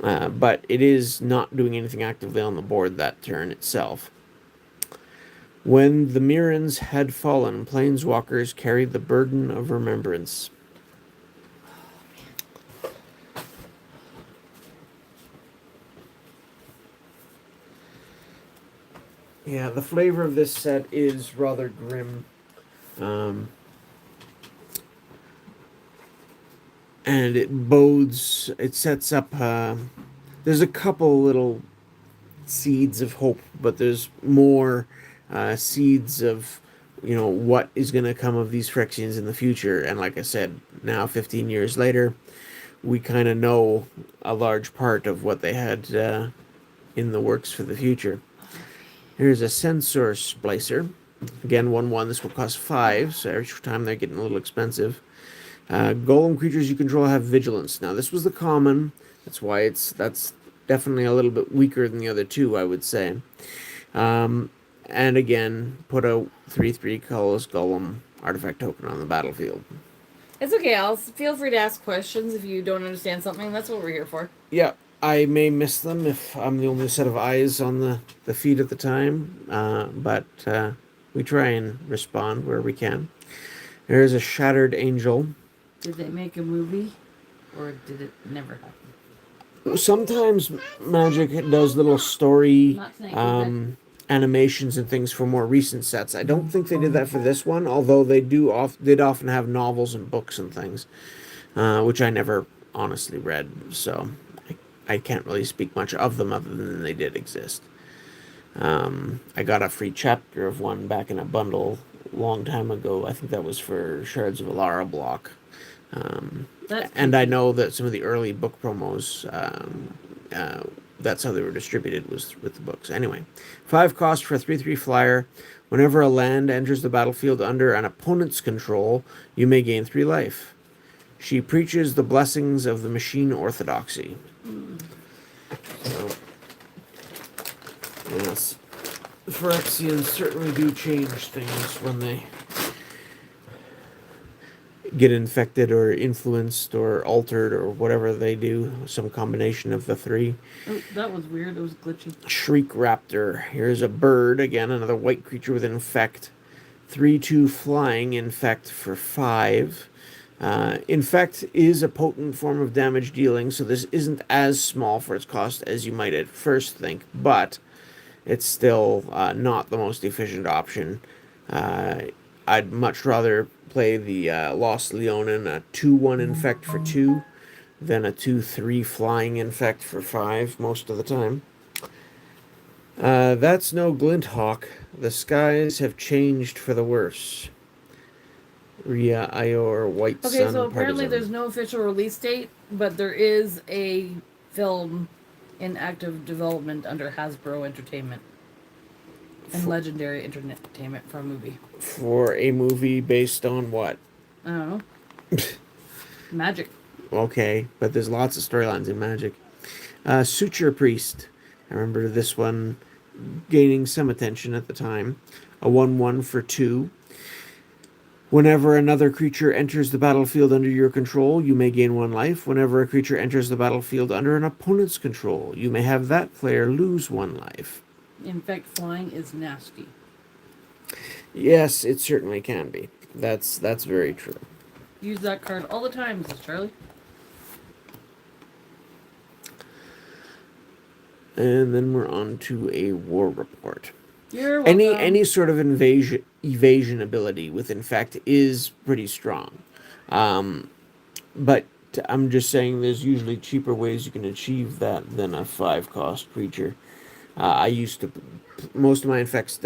But it is not doing anything actively on the board that turn itself. When the Mirrans had fallen, planeswalkers carried the burden of remembrance. Yeah, the flavor of this set is rather grim. And it sets up, there's a couple little seeds of hope, but there's more seeds of, what is going to come of these Phyrexians in the future. And like I said, now 15 years later, we kind of know a large part of what they had in the works for the future. Here's a Sensor Splicer. Again, 1/1. This will cost 5, so every time they're getting a little expensive. Golem creatures you control have vigilance. Now, this was the common. That's why that's definitely a little bit weaker than the other 2, I would say. And again, put a 3/3 colorless golem artifact token on the battlefield. It's okay, Alice. Feel free to ask questions if you don't understand something. That's what we're here for. Yeah, I may miss them if I'm the only set of eyes on the feed at the time, but we try and respond where we can. There's a Shattered Angel. Did they make a movie, or did it never happen? Sometimes Magic does little story animations and things for more recent sets. I don't think they did that for this one, although they did often have novels and books and things, which I never honestly read, so I can't really speak much of them other than they did exist. I got a free chapter of one back in a bundle a long time ago. I think that was for Shards of Alara block. And I know that some of the early book promos, that's how they were distributed, was with the books. Anyway, 5 cost for a 3/3 flyer. Whenever a land enters the battlefield under an opponent's control, you may gain 3 life. She preaches the blessings of the machine orthodoxy. So, yes. The Phyrexians certainly do change things when they get infected or influenced or altered or whatever they do. Some combination of the three. Oh, that was weird. It was glitchy. Shriek Raptor. Here's a bird. Again, another white creature with infect. 3/2 flying infect for 5. Infect is a potent form of damage dealing, so this isn't as small for its cost as you might at first think, but it's still not the most efficient option. I'd much rather play the Lost Leonin, a 2/1 infect for 2, than a 2/3 flying infect for 5 most of the time. That's no Glinthawk. The skies have changed for the worse. Ria Ior White Okay, Sun so apparently Partisan. there's no official release date, but there is a film in active development under Hasbro Entertainment and Legendary Entertainment for a movie. For a movie based on what? I don't know. Magic. Okay, but there's lots of storylines in Magic. Suture Priest. I remember this one gaining some attention at the time. A 1/1 for 2. Whenever another creature enters the battlefield under your control, you may gain 1 life. Whenever a creature enters the battlefield under an opponent's control, you may have that player lose 1 life. In fact, flying is nasty. Yes, it certainly can be. That's very true. Use that card all the time, says Charlie. And then we're on to a war report. You're welcome. Any sort of evasion ability with infect is pretty strong, but I'm just saying there's usually cheaper ways you can achieve that than a 5-cost creature. I used to most of my infect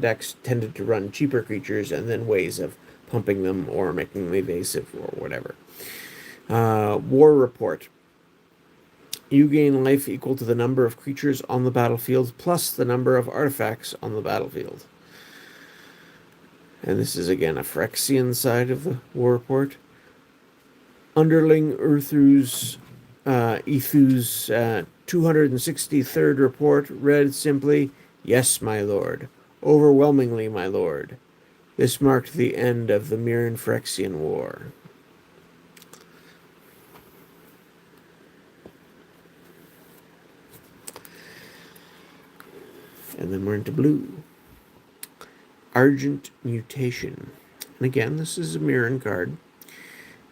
decks tended to run cheaper creatures and then ways of pumping them or making them evasive or whatever. War report. You gain life equal to the number of creatures on the battlefield plus the number of artifacts on the battlefield. And this is again a Phyrexian side of the war report. Underling Ethu's 263rd report read simply, "Yes, my lord. Overwhelmingly, my lord." This marked the end of the Mirrodin Phyrexian War. And then we're into blue. Argent Mutation. And again, this is a Mirrodin card.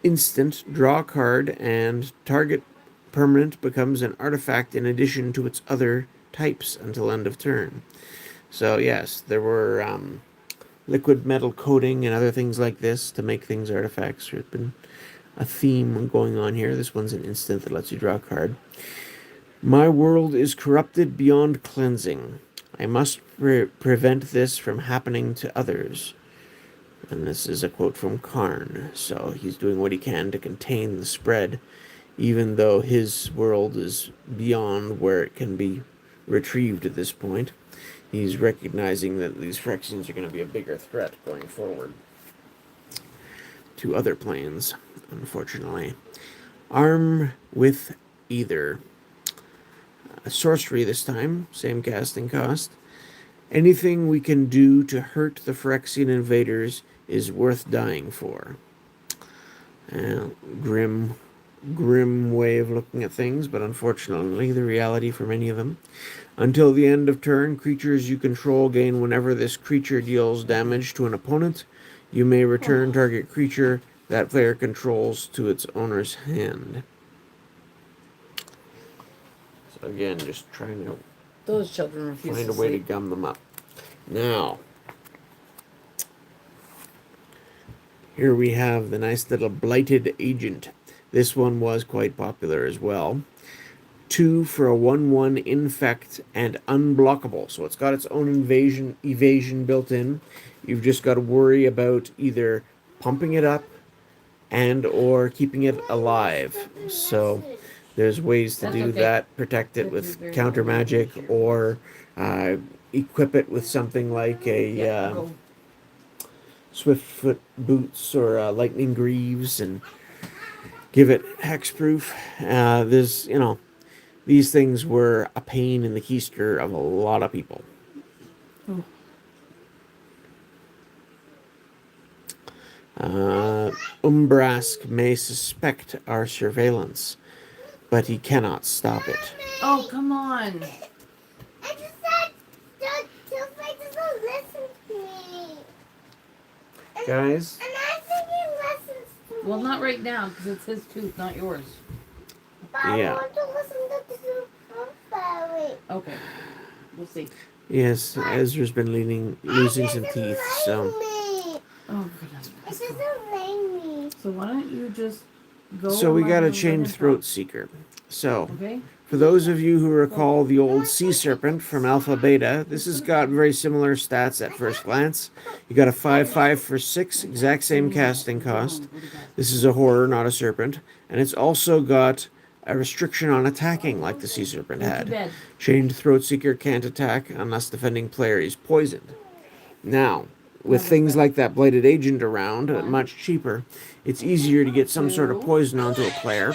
Instant, draw a card, and target permanent becomes an artifact in addition to its other types until end of turn. So yes, there were liquid metal coating and other things like this to make things artifacts. There's been a theme going on here. This one's an instant that lets you draw a card. My world is corrupted beyond cleansing. I must prevent this from happening to others. And this is a quote from Karn. So he's doing what he can to contain the spread, even though his world is beyond where it can be retrieved at this point. He's recognizing that these Phyrexians are going to be a bigger threat going forward to other planes, unfortunately. Arm with either. Sorcery this time, same casting cost. Anything we can do to hurt the Phyrexian invaders is worth dying for. Grim way of looking at things, but unfortunately the reality for many of them. Until the end of turn, creatures you control gain whenever this creature deals damage to an opponent. You may return target creature that player controls to its owner's hand. So again, just trying to Those children refuse find to a way to sleep. gum them up. Now, here we have the nice little Blighted Agent. This one was quite popular as well. 2 for a 1/1 infect and unblockable. So it's got its own evasion built in. You've just got to worry about either pumping it up and or keeping it alive. So there's ways to do that. Protect it with counter magic or equip it with something like a Swiftfoot boots or lightning greaves and give it hexproof. There's, these things were a pain in the keister of a lot of people. Oh. Umbrask may suspect our surveillance, but he cannot stop it. Oh, come on. I just said Toothpick doesn't listen to me. Guys? And I think he listens to me. Well, not right now, because it's his tooth, not yours. But I Yeah. want to listen to the Super Fairy. Okay. We'll see. Yes, Ezra's been losing some teeth, so... Me. Oh, goodness. It doesn't blame me. So why don't you just go... So we on got my a chained little throat seeker. So, Okay? for those of you who recall the old sea serpent from Alpha Beta, this has got very similar stats at first glance. You got a 5/5 for 6, exact same casting cost. This is a horror, not a serpent. And it's also got a restriction on attacking like the sea serpent Go to had. bed. Chained throat seeker can't attack unless defending player is poisoned. Now, with things like that blighted agent around, much cheaper, it's easier to get some sort of poison onto a player.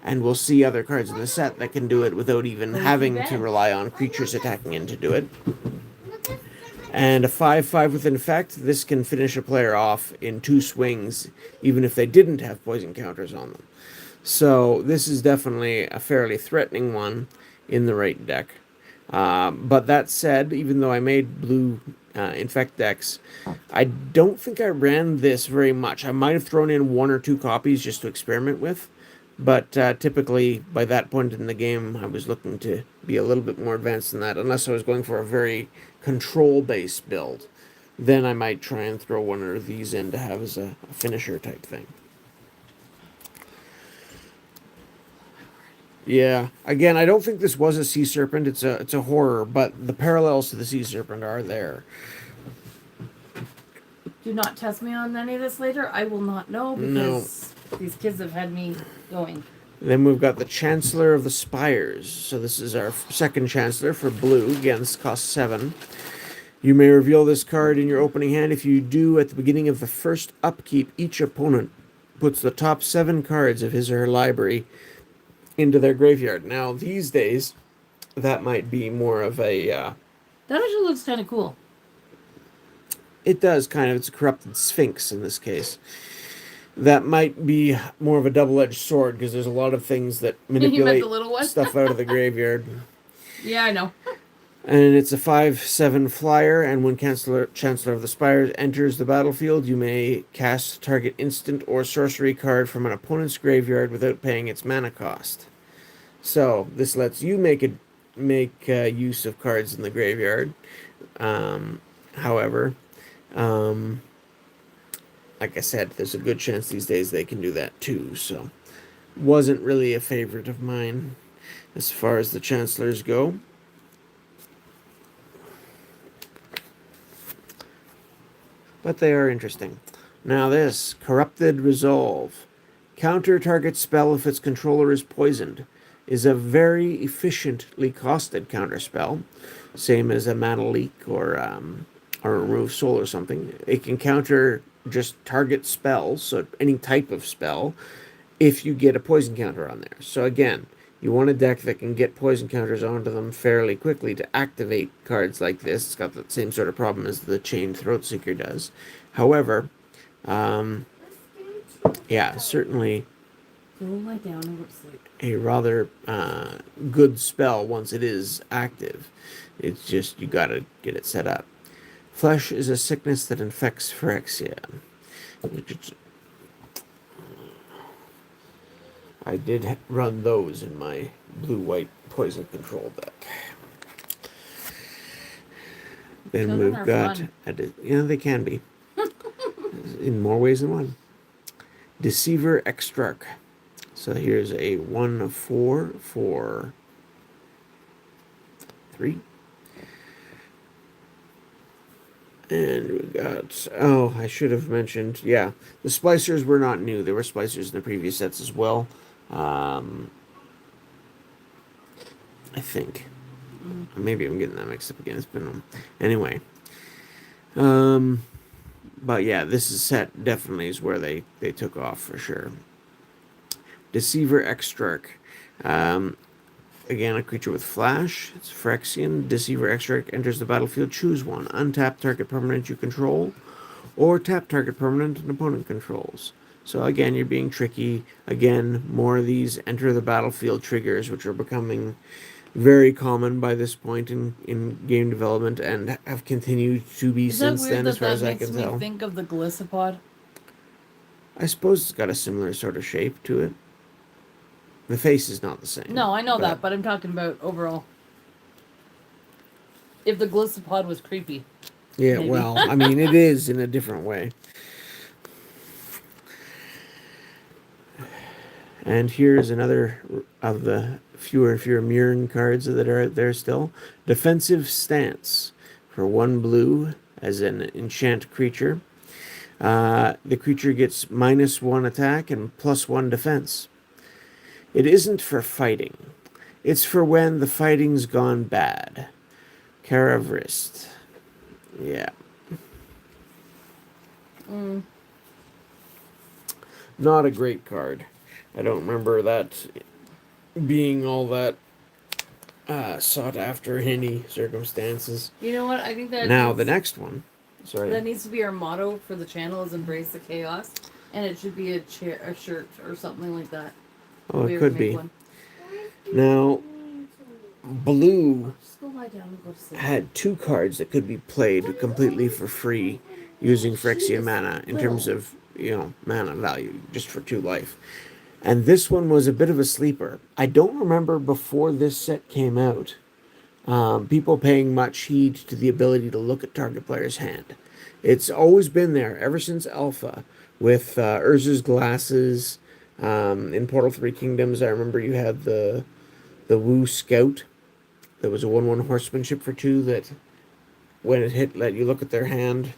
And we'll see other cards in the set that can do it without even having to rely on creatures attacking in to do it. And a 5/5 with Infect, this can finish a player off in 2 swings, even if they didn't have poison counters on them. So this is definitely a fairly threatening one in the right deck. But that said, even though I made blue Infect decks, I don't think I ran this very much. I might have thrown in 1 or 2 copies just to experiment with. But typically, by that point in the game, I was looking to be a little bit more advanced than that, unless I was going for a very control-based build. Then I might try and throw 1 of these in to have as a finisher type thing. Yeah, again, I don't think this was a sea serpent. It's a horror, but the parallels to the sea serpent are there. Do not test me on any of this later. I will not know because these kids have had me going. Then we've got the Chancellor of the Spires. So this is our second Chancellor for blue. Again, this costs 7. You may reveal this card in your opening hand. If you do, at the beginning of the first upkeep, each opponent puts the top 7 cards of his or her library into their graveyard. Now, these days, that might be more of a... That actually looks kind of cool. It does, kind of. It's a corrupted Sphinx in this case. That might be more of a double-edged sword, because there's a lot of things that manipulate the little one? stuff out of the graveyard. Yeah, I know. And it's a 5/7 flyer, and when Chancellor of the Spires enters the battlefield, you may cast target instant or sorcery card from an opponent's graveyard without paying its mana cost. So, this lets you make use of cards in the graveyard. However, like I said, there's a good chance these days they can do that too, so wasn't really a favorite of mine as far as the Chancellors go. But they are interesting. Now this, Corrupted Resolve. Counter target spell if its controller is poisoned. Is a very efficiently costed counter spell. Same as a Mana Leak or Remove Soul or something. It can counter just target spells, so any type of spell, if you get a poison counter on there. So again, you want a deck that can get poison counters onto them fairly quickly to activate cards like this. It's got the same sort of problem as the Chained Throatseeker does. However, yeah, certainly Go lie down and go to sleep. a rather good spell once it is active. It's just, you gotta get it set up. Flesh is a sickness that infects Phyrexia. I did run those in my blue-white poison control deck. Then Children we've are got... fun. They can be. In more ways than one. Deceiver Extrarch. So here's a 1/4 for 3. And we got... Oh, I should have mentioned... Yeah, the Splicers were not new. There were Splicers in the previous sets as well. I think. Maybe I'm getting that mixed up again. It's been... Anyway. But yeah, this is set definitely is where they took off for sure. Deceiver Exarch. Again, a creature with flash. It's Phyrexian. Deceiver Exarch enters the battlefield. Choose one. Untap target permanent you control, or tap target permanent an opponent controls. So again, you're being tricky. Again, more of these enter the battlefield triggers, which are becoming very common by this point in game development and have continued to be Is that since weird then, as far that as I makes can me tell. think of the Glycipod? I suppose it's got a similar sort of shape to it. The face is not the same. No, I know that, but I'm talking about overall. If the Glycipod was creepy. Yeah, maybe. well, I mean, it is in a different way. And here's another of the fewer and fewer Mirrodin cards that are out there still. Defensive Stance for 1 blue as an enchant creature. The creature gets -1 attack and +1 defense. It isn't for fighting. It's for when the fighting's gone bad. Caravrist. Yeah. Not a great card. I don't remember that being all that sought after in any circumstances. You know what? I think that Now, the next one. Sorry. that needs to be our motto for the channel is embrace the chaos. And it should be a shirt or something like that. Oh, We it ever could make be. one. Now, blue Just go lie down and go to sleep. had 2 cards that could be played completely for free using Phyrexia mana in terms of, mana value, just for 2 life. And this one was a bit of a sleeper. I don't remember before this set came out, people paying much heed to the ability to look at target player's hand. It's always been there ever since Alpha with Urza's Glasses. In Portal 3 Kingdoms, I remember you had the Wu Scout. There was a 1/1 horsemanship for 2 that, when it hit, let you look at their hand.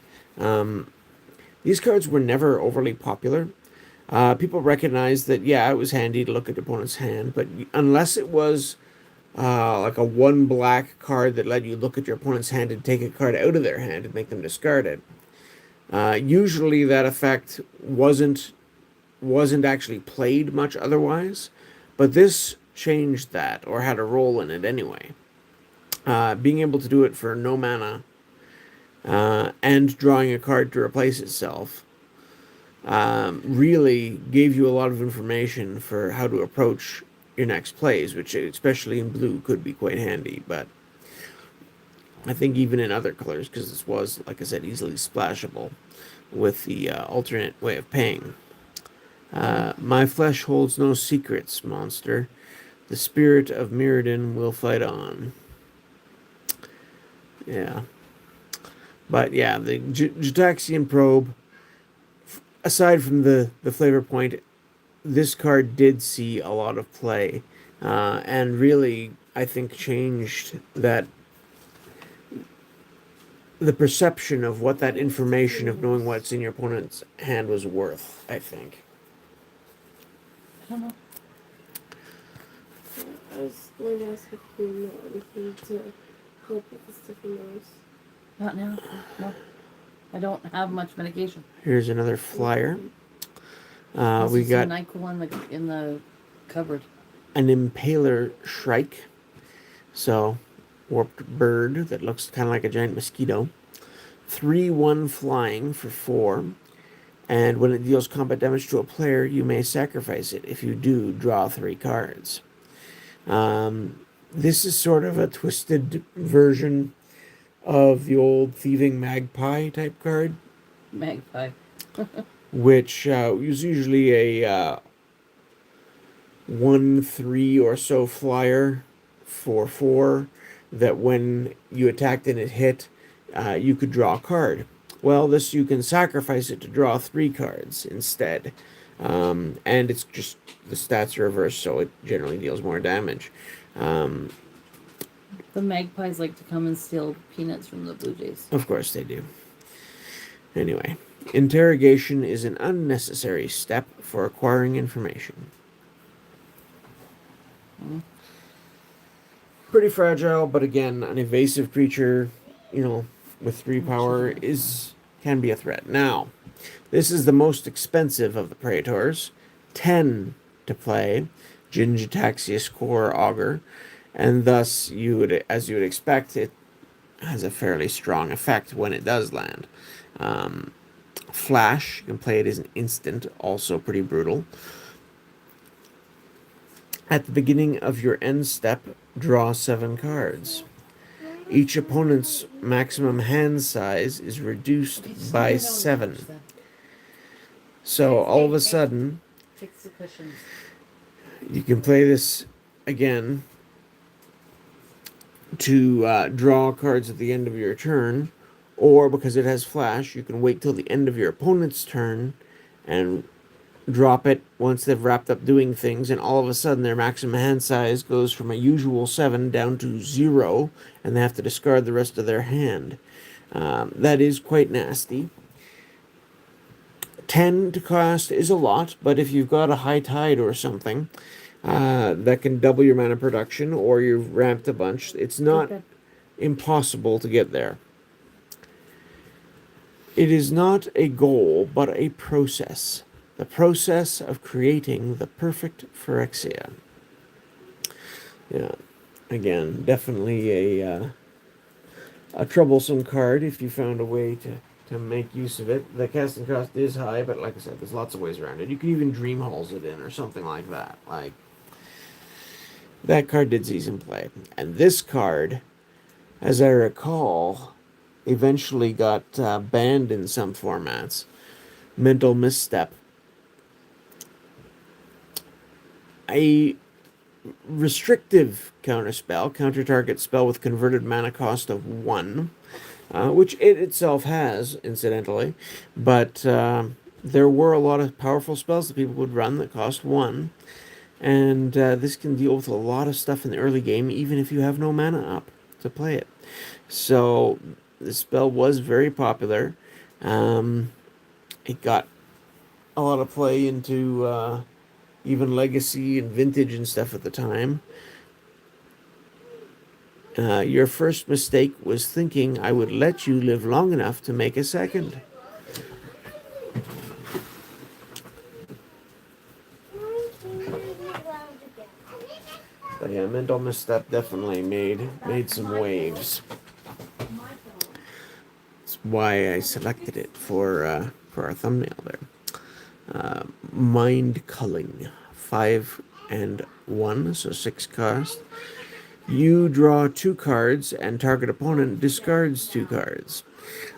These cards were never overly popular. People recognized that, it was handy to look at the opponent's hand, but unless it was like a 1 black card that let you look at your opponent's hand and take a card out of their hand and make them discard it, usually that effect wasn't actually played much otherwise, but this changed that, or had a role in it anyway. Being able to do it for no mana and drawing a card to replace itself really gave you a lot of information for how to approach your next plays, which especially in blue could be quite handy, but I think even in other colors, because this was, like I said, easily splashable with the alternate way of paying. My flesh holds no secrets, monster. The spirit of Mirrodin will fight on. Yeah. But yeah, the Jataxian Probe, aside from the flavor point, this card did see a lot of play. And really, I think, changed the perception of what that information of knowing what's in your opponent's hand was worth, I think. I don't know. I was going to ask if you know anything to help with the stuffy nose. Not now. No. I don't have much medication. Here's another flyer. We There's got some NyQuil in the cupboard. an Impaler Shrike. So, warped bird that looks kind of like a giant mosquito. 3/1 flying for 4. And when it deals combat damage to a player, you may sacrifice it. If you do, draw 3 cards. This is sort of a twisted version of the old Thieving Magpie type card, Magpie. which was usually a 1/3 or so flyer for 4, that when you attacked and it hit, you could draw a card. Well, this, you can sacrifice it to draw 3 cards instead. And it's just, the stats are reversed, so it generally deals more damage. The magpies like to come and steal peanuts from the Blue Jays. Of course they do. Anyway, interrogation is an unnecessary step for acquiring information. Pretty fragile, but again, an evasive creature, with 3 power can be a threat. Now, this is the most expensive of the Praetors. 10 to play, Gingitaxia Score Augur, and thus as you would expect, it has a fairly strong effect when it does land. Flash, you can play it as an instant, also pretty brutal. At the beginning of your end step, draw 7 cards. Each opponent's maximum hand size is reduced by 7. So all of a sudden, Fix the cushions. you can play this again to draw cards at the end of your turn, or because it has flash, you can wait till the end of your opponent's turn and drop it once they've wrapped up doing things, and all of a sudden their maximum hand size goes from a usual 7 down to 0, and they have to discard the rest of their hand. That is quite nasty. 10 to cost is a lot, but if you've got a high tide or something, that can double your mana production, or you've ramped a bunch, it's not impossible to get there. It is not a goal, but a process. The process of creating the perfect Phyrexia. Yeah, again, definitely a troublesome card if you found a way to make use of it. The casting cost is high, but like I said, there's lots of ways around it. You can even Dream Halls it in or something like that. Like, that card did see some play. And this card, as I recall, eventually got banned in some formats. Mental Misstep. A restrictive counterspell, counter target spell with converted mana cost of 1, which it itself has, incidentally, but there were a lot of powerful spells that people would run that cost 1, and this can deal with a lot of stuff in the early game, even if you have no mana up to play it. So the spell was very popular. It got a lot of play into even Legacy and Vintage and stuff at the time. Your first mistake was thinking I would let you live long enough to make a second. But yeah, Mental Misstep definitely made some waves. That's why I selected it for our thumbnail there. Mind Culling, 5 and 1, so 6 cost. You draw 2 cards, and target opponent discards 2 cards.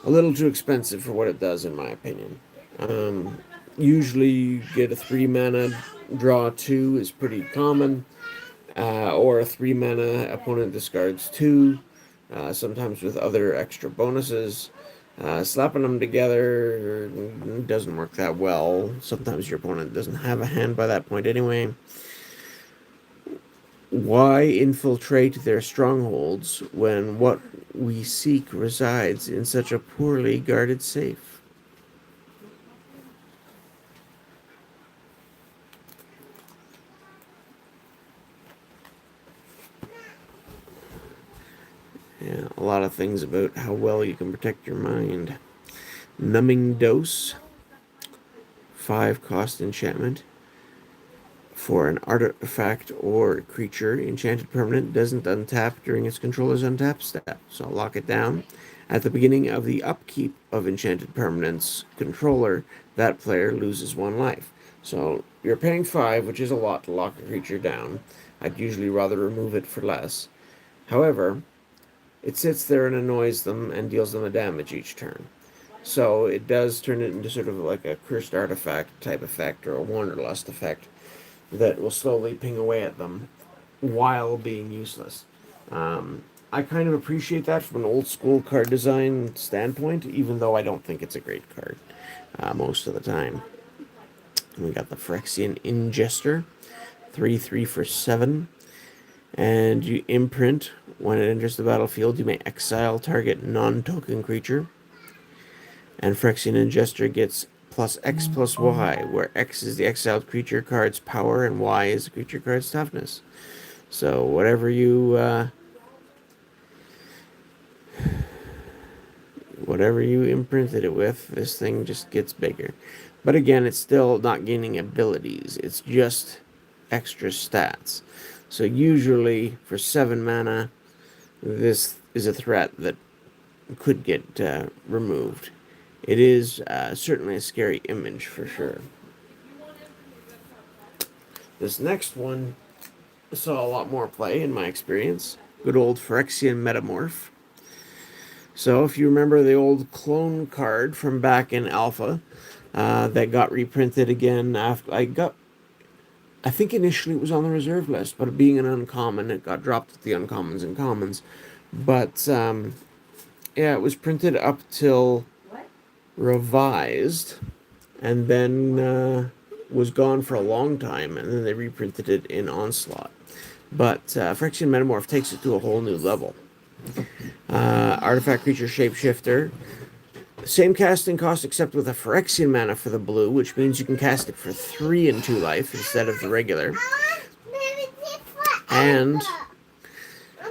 A little too expensive for what it does, in my opinion. Usually, you get a 3 mana, draw 2 is pretty common, or a 3 mana, opponent discards 2, sometimes with other extra bonuses. Slapping them together doesn't work that well. Sometimes your opponent doesn't have a hand by that point anyway. Why infiltrate their strongholds when what we seek resides in such a poorly guarded safe? Yeah, a lot of things about how well you can protect your mind. Numbing Dose, 5 cost enchantment. For an artifact or creature, enchanted permanent doesn't untap during its controller's untap step. So I'll lock it down. At the beginning of the upkeep of enchanted permanent's controller, that player loses 1 life. So you're paying 5, which is a lot to lock a creature down. I'd usually rather remove it for less. However, it sits there and annoys them and deals them a damage each turn. So it does turn it into sort of like a cursed artifact type effect or a wanderlust effect that will slowly ping away at them while being useless. I kind of appreciate that from an old school card design standpoint, even though I don't think it's a great card most of the time. We got the Phyrexian Ingester, 3/3 for 7. And you imprint. When it enters the battlefield, you may exile target non-token creature. And Phyrexian Ingester gets plus X plus Y, where X is the exiled creature card's power and Y is the creature card's toughness. So whatever you imprinted it with, this thing just gets bigger. But again, it's still not gaining abilities. It's just extra stats. So usually for 7 mana, this is a threat that could get removed. It is certainly a scary image for sure. This next one saw a lot more play in my experience. Good old Phyrexian Metamorph. So if you remember the old clone card from back in Alpha that got reprinted again after I think initially it was on the reserve list, but being an uncommon, it got dropped with the uncommons and commons. But yeah, it was printed up till revised, and then was gone for a long time, and then they reprinted it in Onslaught. But Phyrexian Metamorph takes it to a whole new level. Artifact creature shapeshifter. Same casting cost except with a Phyrexian mana for the blue, which means you can cast it for 3 and 2 life instead of the regular. And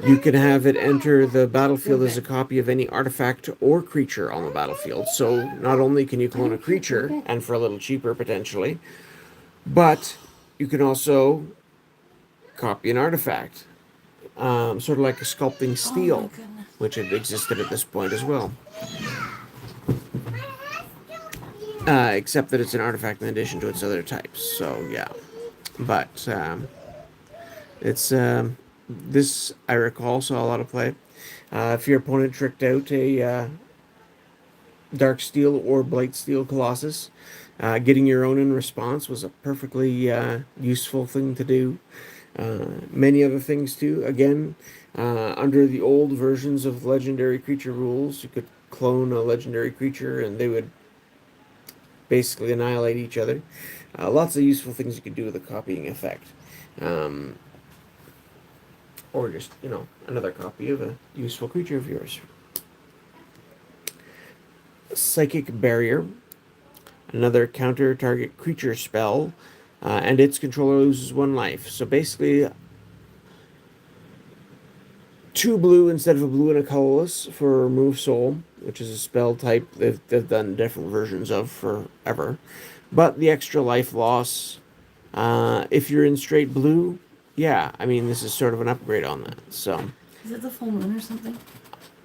you can have it enter the battlefield as a copy of any artifact or creature on the battlefield. So not only can you clone a creature, and for a little cheaper potentially, but you can also copy an artifact. Sort of like a sculpting steel, which had existed at this point as well. Except that it's an artifact in addition to its other types. So yeah, but it's this I recall saw a lot of play. If your opponent tricked out a Dark Steel or Blight Steel Colossus, getting your own in response was a perfectly useful thing to do. Many other things too. Again, under the old versions of legendary creature rules, you could clone a legendary creature and they would basically annihilate each other. Lots of useful things you could do with a copying effect. Or just, another copy of a useful creature of yours. Psychic Barrier. Another counter target creature spell. And its controller loses 1 life. So basically, 2 blue instead of a blue and a colorless for Remove Soul, which is a spell type they've done different versions of forever. But the extra life loss, if you're in straight blue, yeah, I mean, this is sort of an upgrade on that. So Is it the full moon or something?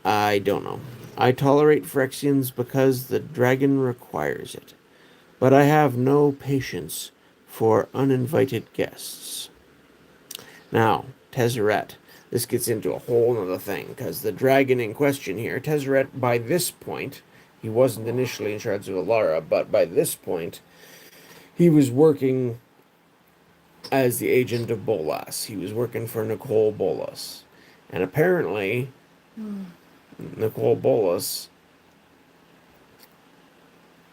I don't know. I tolerate Phyrexians because the dragon requires it. But I have no patience for uninvited guests. Now, Tezzeret. This gets into a whole other thing, because the dragon in question here, Tezzeret, by this point, he wasn't initially in charge of Alara, but by this point, he was working as the agent of Bolas. He was working for Nicole Bolas. And apparently, Nicole Bolas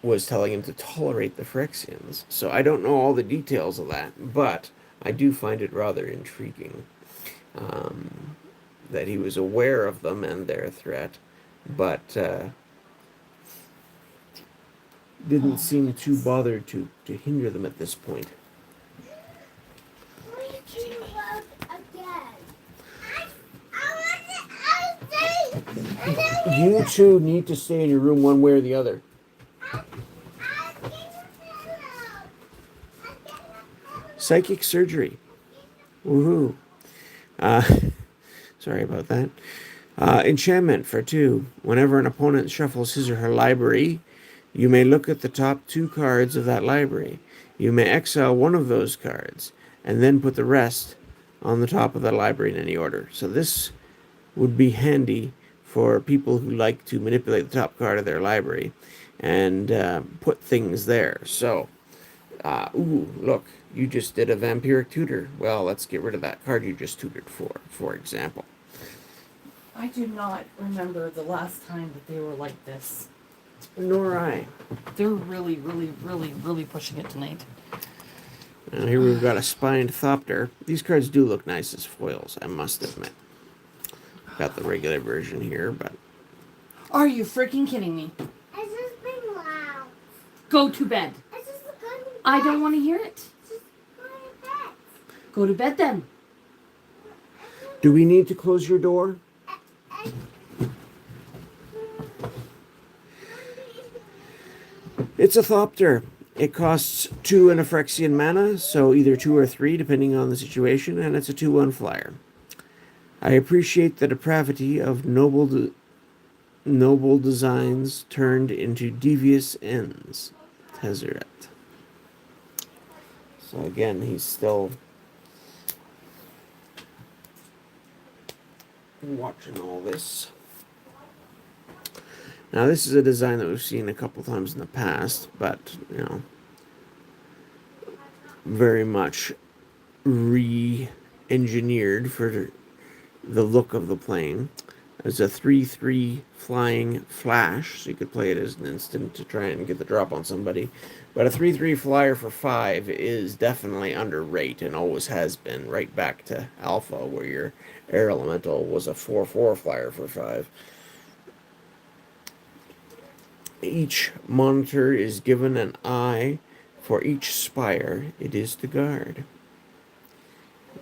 was telling him to tolerate the Phyrexians. So I don't know all the details of that, but I do find it rather intriguing. That he was aware of them and their threat, but didn't seem too bothered to hinder them at this point. You two need to stay in your room one way or the other. Psychic surgery. Woohoo. Sorry about that. Enchantment for 2. Whenever an opponent shuffles his or her library, you may look at the top 2 cards of that library. You may exile one of those cards, and then put the rest on the top of the library in any order. So this would be handy for people who like to manipulate the top card of their library and put things there. So, ooh, look, you just did a Vampiric Tutor. Well, let's get rid of that card you just tutored for example. I do not remember the last time that they were like this. Nor I. They're really, really, really, really pushing it tonight. And here we've got a Spined Thopter. These cards do look nice as foils, I must admit. Got the regular version here, but... Are you freaking kidding me? It's just being loud. Go to bed. It's just going to bed. I don't want to hear it. It's just going to bed. Go to bed then. Do we need to close your door? It's a Thopter. It costs 2 and a Phyrexian mana, so either 2 or 3, depending on the situation, and it's a 2/1 flyer. I appreciate the depravity of noble designs turned into devious ends. Tezzeret. So again, he's still watching all this. Now, this is a design that we've seen a couple times in the past, but, you know, very much re-engineered for the look of the plane. It's a 3/3 flying flash, so you could play it as an instant to try and get the drop on somebody. But a 3/3 flyer for 5 is definitely under rate and always has been, right back to Alpha, where your Air Elemental was a 4/4 flyer for 5. Each monitor is given an eye for each spire it is to guard.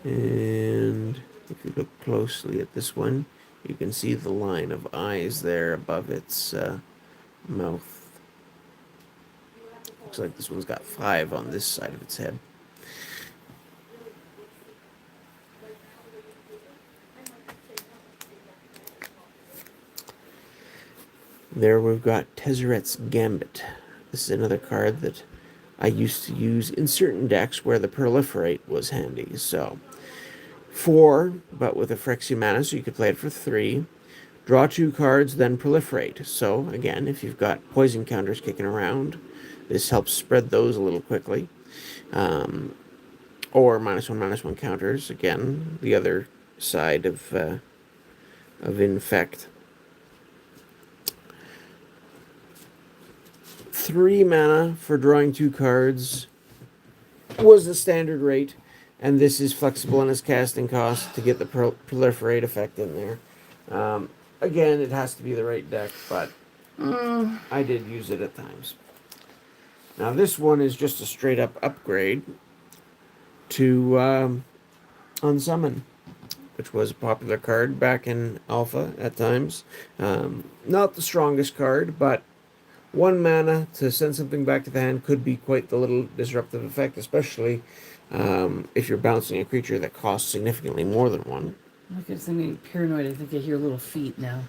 And if you look closely at this one, you can see the line of eyes there above its mouth. Looks like this one's got 5 on this side of its head. There we've got Tezzeret's Gambit. This is another card that I used to use in certain decks where the Proliferate was handy. So 4, but with a Phyrexia mana, so you could play it for 3. Draw 2 cards, then Proliferate. So again, if you've got poison counters kicking around, this helps spread those a little quickly. Or -1/-1 counters. Again, the other side of Infect. 3 mana for drawing 2 cards was the standard rate, and this is flexible in its casting cost to get the Proliferate effect in there. Again, it has to be the right deck, but I did use it at times. Now this one is just a straight up upgrade to Unsummon, which was a popular card back in Alpha at times. Not the strongest card, but 1 mana to send something back to the hand could be quite the little disruptive effect, especially if you're bouncing a creature that costs significantly more than 1. Look, it's getting paranoid. I think I hear little feet now.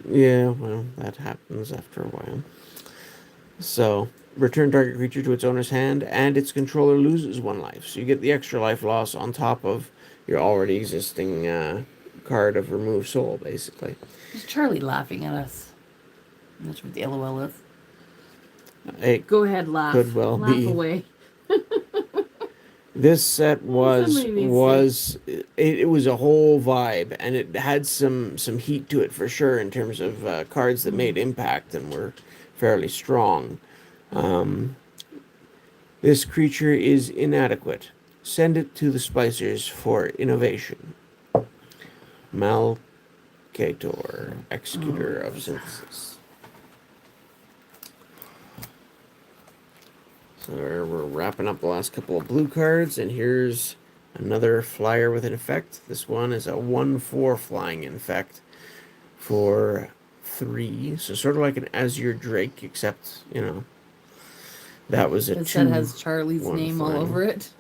Yeah, well, that happens after a while. So, return target creature to its owner's hand, and its controller loses 1 life. So you get the extra life loss on top of your already existing card of Remove Soul, basically. Is Charlie laughing at us? That's what the LOL is. It Go ahead, laugh. could well laugh be. away. This set was Somebody it was a whole vibe, and it had some heat to it for sure in terms of cards that made impact and were fairly strong. This creature is inadequate. Send it to the splicers for innovation. Malcator, Executor of Synthesis. So we're wrapping up the last couple of blue cards, and here's another flyer with an effect. This one is a 1/4 flying infect for 3. So sort of like an Azure Drake, except, you know, that was a 2. This set has Charlie's name all over it.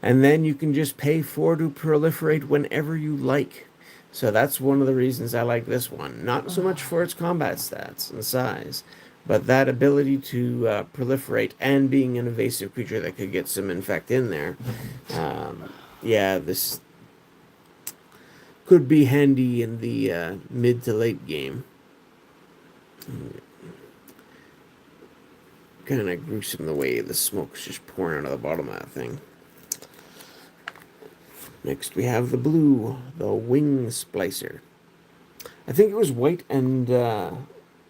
And then you can just pay 4 to proliferate whenever you like. So that's one of the reasons I like this one. Not so much for its combat stats and size, but that ability to proliferate and being an evasive creature that could get some infect in there. Yeah, this could be handy in the mid to late game. Kind of gruesome the way the smoke's just pouring out of the bottom of that thing. Next we have the blue, the Wing Splicer. I think it was white and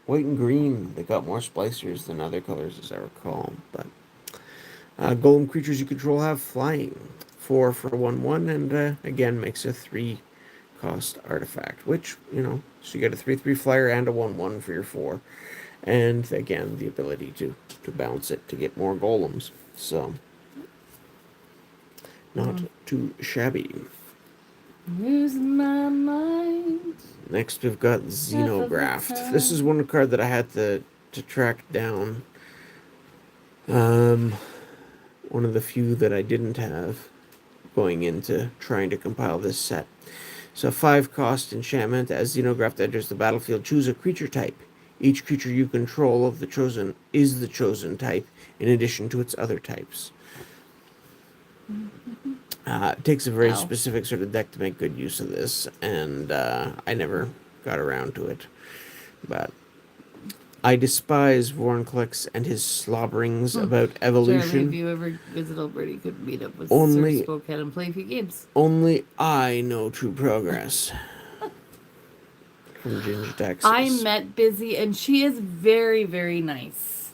green that got more splicers than other colors, as I recall. But golem creatures you control have flying. 4 for 1/1, and again makes a 3 cost artifact, which, you know, so you get a 3/3 flyer and a 1/1 for your 4. And again, the ability to bounce it to get more golems. So, not too shabby. Losing my mind. Next, we've got Xenographed. This is one card that I had to track down One of the few that I didn't have going into trying to compile this set. So 5 cost enchantment. As Xenograph enters the battlefield, choose a creature type. Each creature you control of the chosen is the chosen type, in addition to its other types. It takes a very Ow. specific sort of deck to make good use of this, and I never got around to it. But I despise Vorinclex and his slobberings about Jeremy, if evolution. you ever visit Alberta, you could meet up with Only- Sir Spokane and play a few games. Only I know true progress. From Ginger, Texas. I met Busy, and she is very, very nice.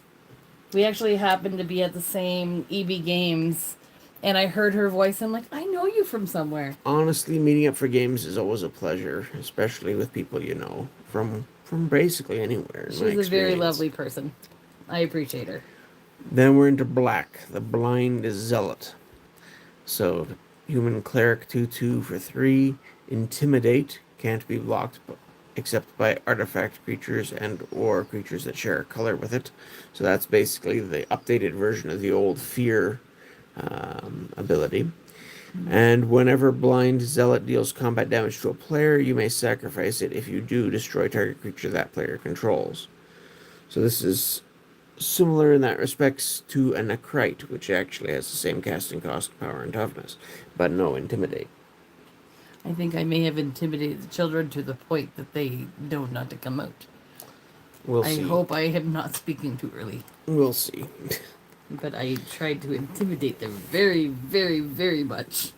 We actually happened to be at the same EB Games, and I heard her voice. I'm like, I know you from somewhere. Honestly, meeting up for games is always a pleasure, especially with people you know from basically anywhere. in my She's a very experience. lovely person. I appreciate her. Then we're into black, the blind zealot. So, human cleric 2/2 for 3, intimidate, can't be blocked except by artifact creatures and or creatures that share a color with it. So that's basically the updated version of the old fear ability. And whenever blind zealot deals combat damage to a player, you may sacrifice it. If you do, destroy target creature that player controls. So this is similar in that respects to a Necrite, which actually has the same casting cost, power, and toughness, but no intimidate. I think I may have intimidated the children to the point that they know not to come out. We'll I see. hope I am not speaking too early. We'll see. But I tried to intimidate them very, very, very much.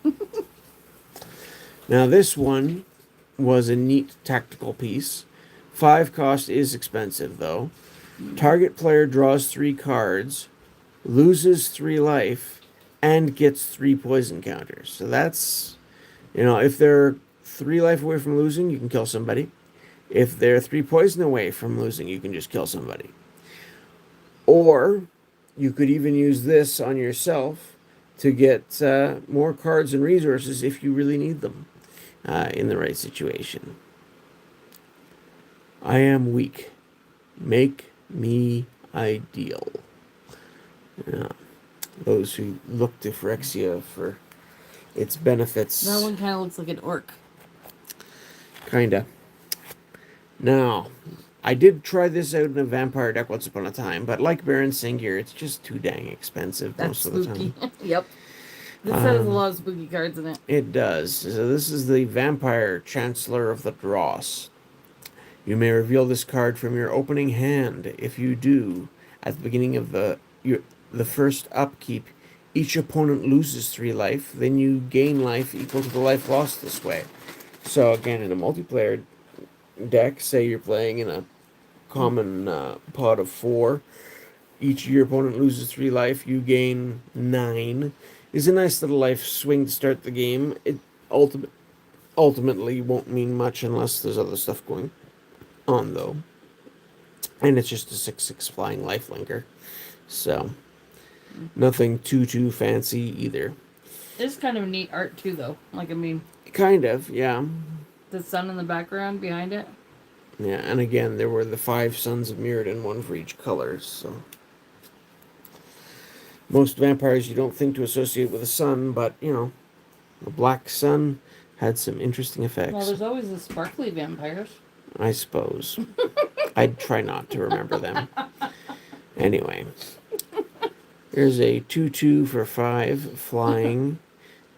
Now this one was a neat tactical piece. 5 cost is expensive though. Target player draws 3 cards, loses 3 life, and gets 3 poison counters. So that's, if they're 3 life away from losing, you can kill somebody. If they're 3 poison away from losing, you can just kill somebody. Or you could even use this on yourself to get more cards and resources if you really need them in the right situation. I am weak. Make me ideal. Yeah. Those who look to Phyrexia for its benefits. That one kind of looks like an orc. Kinda. Now, I did try this out in a vampire deck once upon a time, but like Baron Singir, it's just too dang expensive That's most of the spooky. time. Yep. This set has a lot of spooky cards in it. It does. So this is the Vampire Chancellor of the Dross. You may reveal this card from your opening hand. If you do, at the beginning of the first upkeep, each opponent loses 3 life. Then you gain life equal to the life lost this way. So again, in a multiplayer deck, say you're playing in a common pot of 4, each of your opponent loses 3 life, you gain 9. Is a nice little life swing to start the game. It ultimately won't mean much unless there's other stuff going on, though. And it's just a 6/6 flying lifelinker. So, nothing too fancy either. It's kind of neat art too, though. Kind of, yeah. The sun in the background behind it. Yeah, and again, there were the 5 Sons of Mirrodin, one for each color, so... Most vampires you don't think to associate with the sun, but, the black sun had some interesting effects. Well, there's always the sparkly vampires. I suppose. I'd try not to remember them. Anyway. Here's a 2/2 for 5 flying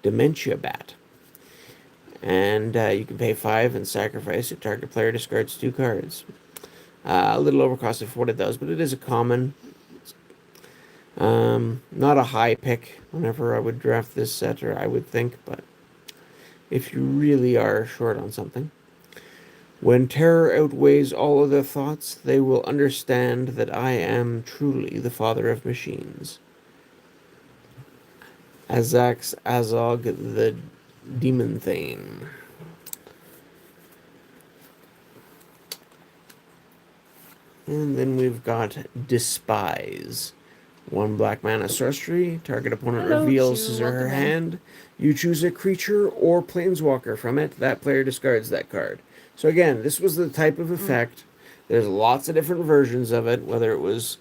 Dementia Bat. And you can pay 5 and sacrifice it. Target player discards 2 cards. A little overcosted for what it does, but it is a common. Not a high pick whenever I would draft this set, or I would think, but if you really are short on something. When terror outweighs all other thoughts, they will understand that I am truly the father of machines. Azax Azog the Demon Thane. And then we've got Despise. 1 black mana sorcery. Target opponent Hello, reveals Chu. his or her Welcome in. hand. You choose a creature or planeswalker from it. That player discards that card. So again, this was the type of effect. There's lots of different versions of it, whether it was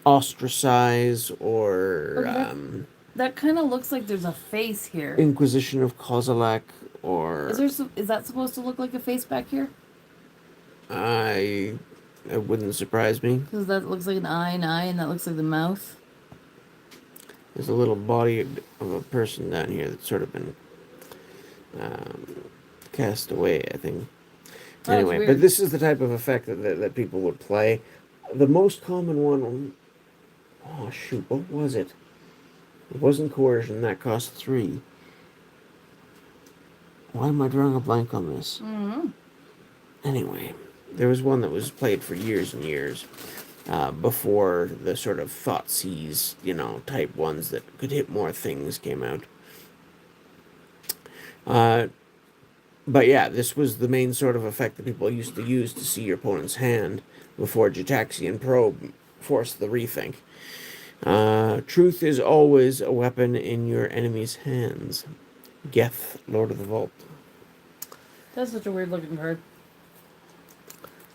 Ostracize or Okay, that kind of looks like there's a face here. Inquisition of Kozilek or Is that supposed to look like a face back here? I it wouldn't surprise me. Because that looks like an eye, and that looks like the mouth. There's a little body of a person down here that's sort of been cast away, I think. Oh, Anyway, that's but weird. this is the type of effect that people would play. The most common one, oh shoot, what was it? It wasn't coercion, that cost 3. Why am I drawing a blank on this? Mm-hmm. Anyway, there was one that was played for years and years before the sort of Thoughtseize, type ones that could hit more things came out. But yeah, this was the main sort of effect that people used to use to see your opponent's hand before Jataxian Probe forced the rethink. Truth is always a weapon in your enemy's hands. Geth, Lord of the Vault. That's such a weird looking card.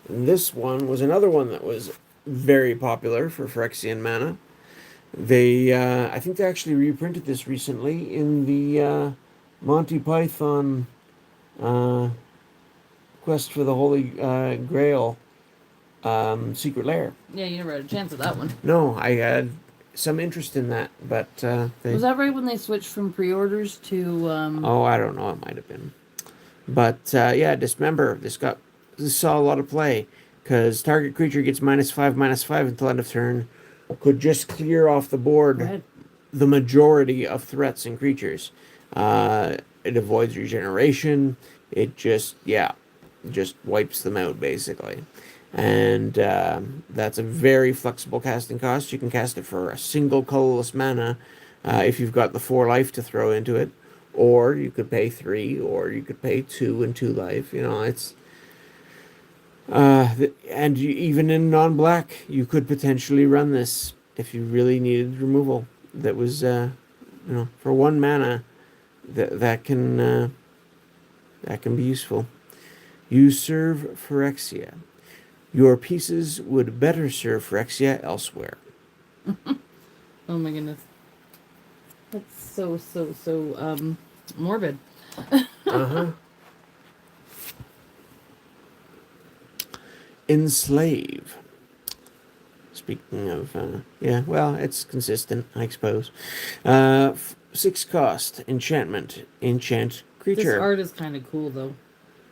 And this one was another one that was very popular for Phyrexian mana. I think they actually reprinted this recently in the Monty Python Quest for the Holy Grail Secret Lair. Yeah, you never had a chance at that one. No, I had some interest in that, but Was that right when they switched from pre-orders to? Oh, I don't know. It might have been, but yeah, Dismember. This saw a lot of play because target creature gets -5/-5 until end of turn. Could just clear off the board Go ahead. the majority of threats and creatures. It avoids regeneration. It just wipes them out basically. And that's a very flexible casting cost. You can cast it for a single colorless mana if you've got the 4 life to throw into it. Or you could pay 3, or you could pay 2 and 2 life. It's... and even in non-black, you could potentially run this if you really needed removal. That was, for 1 mana, that can be useful. You serve Phyrexia. Your pieces would better serve Phyrexia elsewhere. Oh my goodness. That's so morbid. Uh-huh. Enslave. Speaking of, it's consistent, I suppose. 6 cost, enchantment, enchant creature. This art is kind of cool though.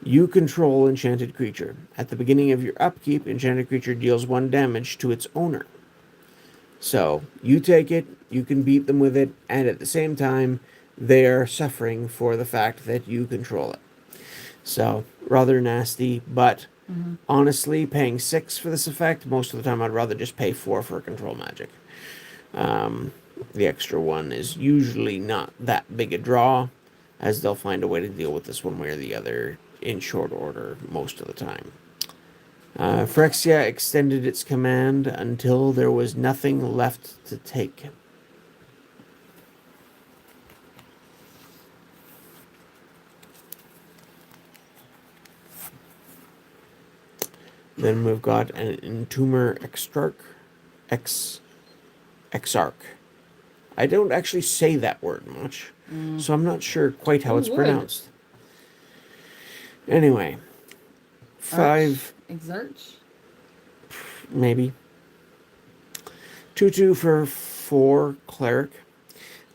You control enchanted creature. At the beginning of your upkeep, enchanted creature deals 1 damage to its owner. So, you take it, you can beat them with it, and at the same time, they are suffering for the fact that you control it. So, rather nasty, but honestly, paying 6 for this effect, most of the time I'd rather just pay 4 for a control magic. The extra 1 is usually not that big a draw, as they'll find a way to deal with this one way or the other in short order most of the time. Phyrexia extended its command until there was nothing left to take. Then we've got an Entomber Exarch. I don't actually say that word much, so I'm not sure quite how Who it's would? pronounced. Anyway, 5, Exarch? maybe. 2/2 for 4 cleric.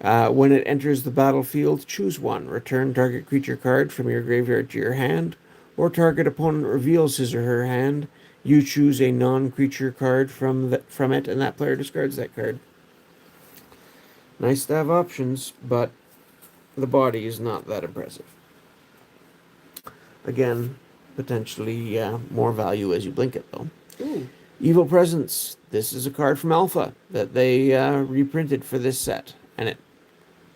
When it enters the battlefield, choose 1. Return target creature card from your graveyard to your hand, or target opponent reveals his or her hand. You choose a non-creature card from it, and that player discards that card. Nice to have options, but the body is not that impressive. Again, potentially more value as you blink it, though. Ooh. Evil Presence. This is a card from Alpha that they reprinted for this set, and it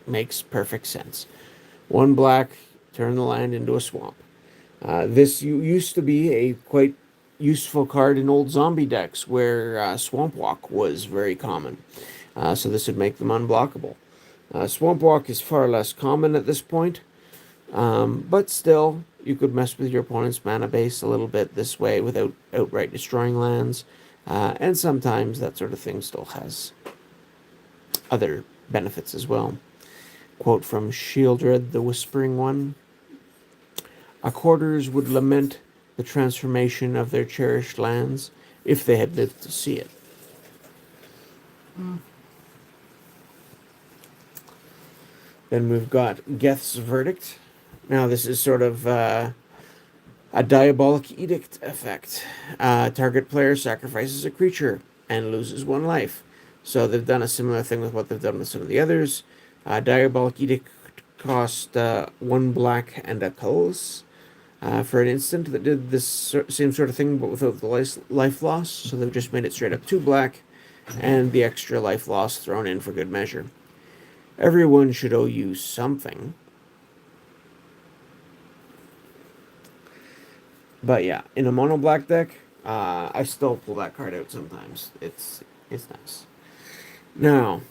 makes perfect sense. 1 black, turn the land into a swamp. This used to be a quite useful card in old zombie decks where Swamp Walk was very common. So this would make them unblockable. Swamp Walk is far less common at this point, but still, you could mess with your opponent's mana base a little bit this way without outright destroying lands. And sometimes that sort of thing still has other benefits as well. Quote from Shieldred, the Whispering One. Our quarters would lament the transformation of their cherished lands if they had lived to see it. Then we've got Geth's Verdict. Now this is sort of a diabolic edict effect. Target player sacrifices a creature and loses 1 life. So they've done a similar thing with what they've done with some of the others. Diabolic edict cost 1 black and a colorless for an instant that did this same sort of thing but without the life loss. So they've just made it straight up 2 black and the extra life loss thrown in for good measure. Everyone should owe you something. But yeah, in a mono black deck, I still pull that card out sometimes. It's nice. Now,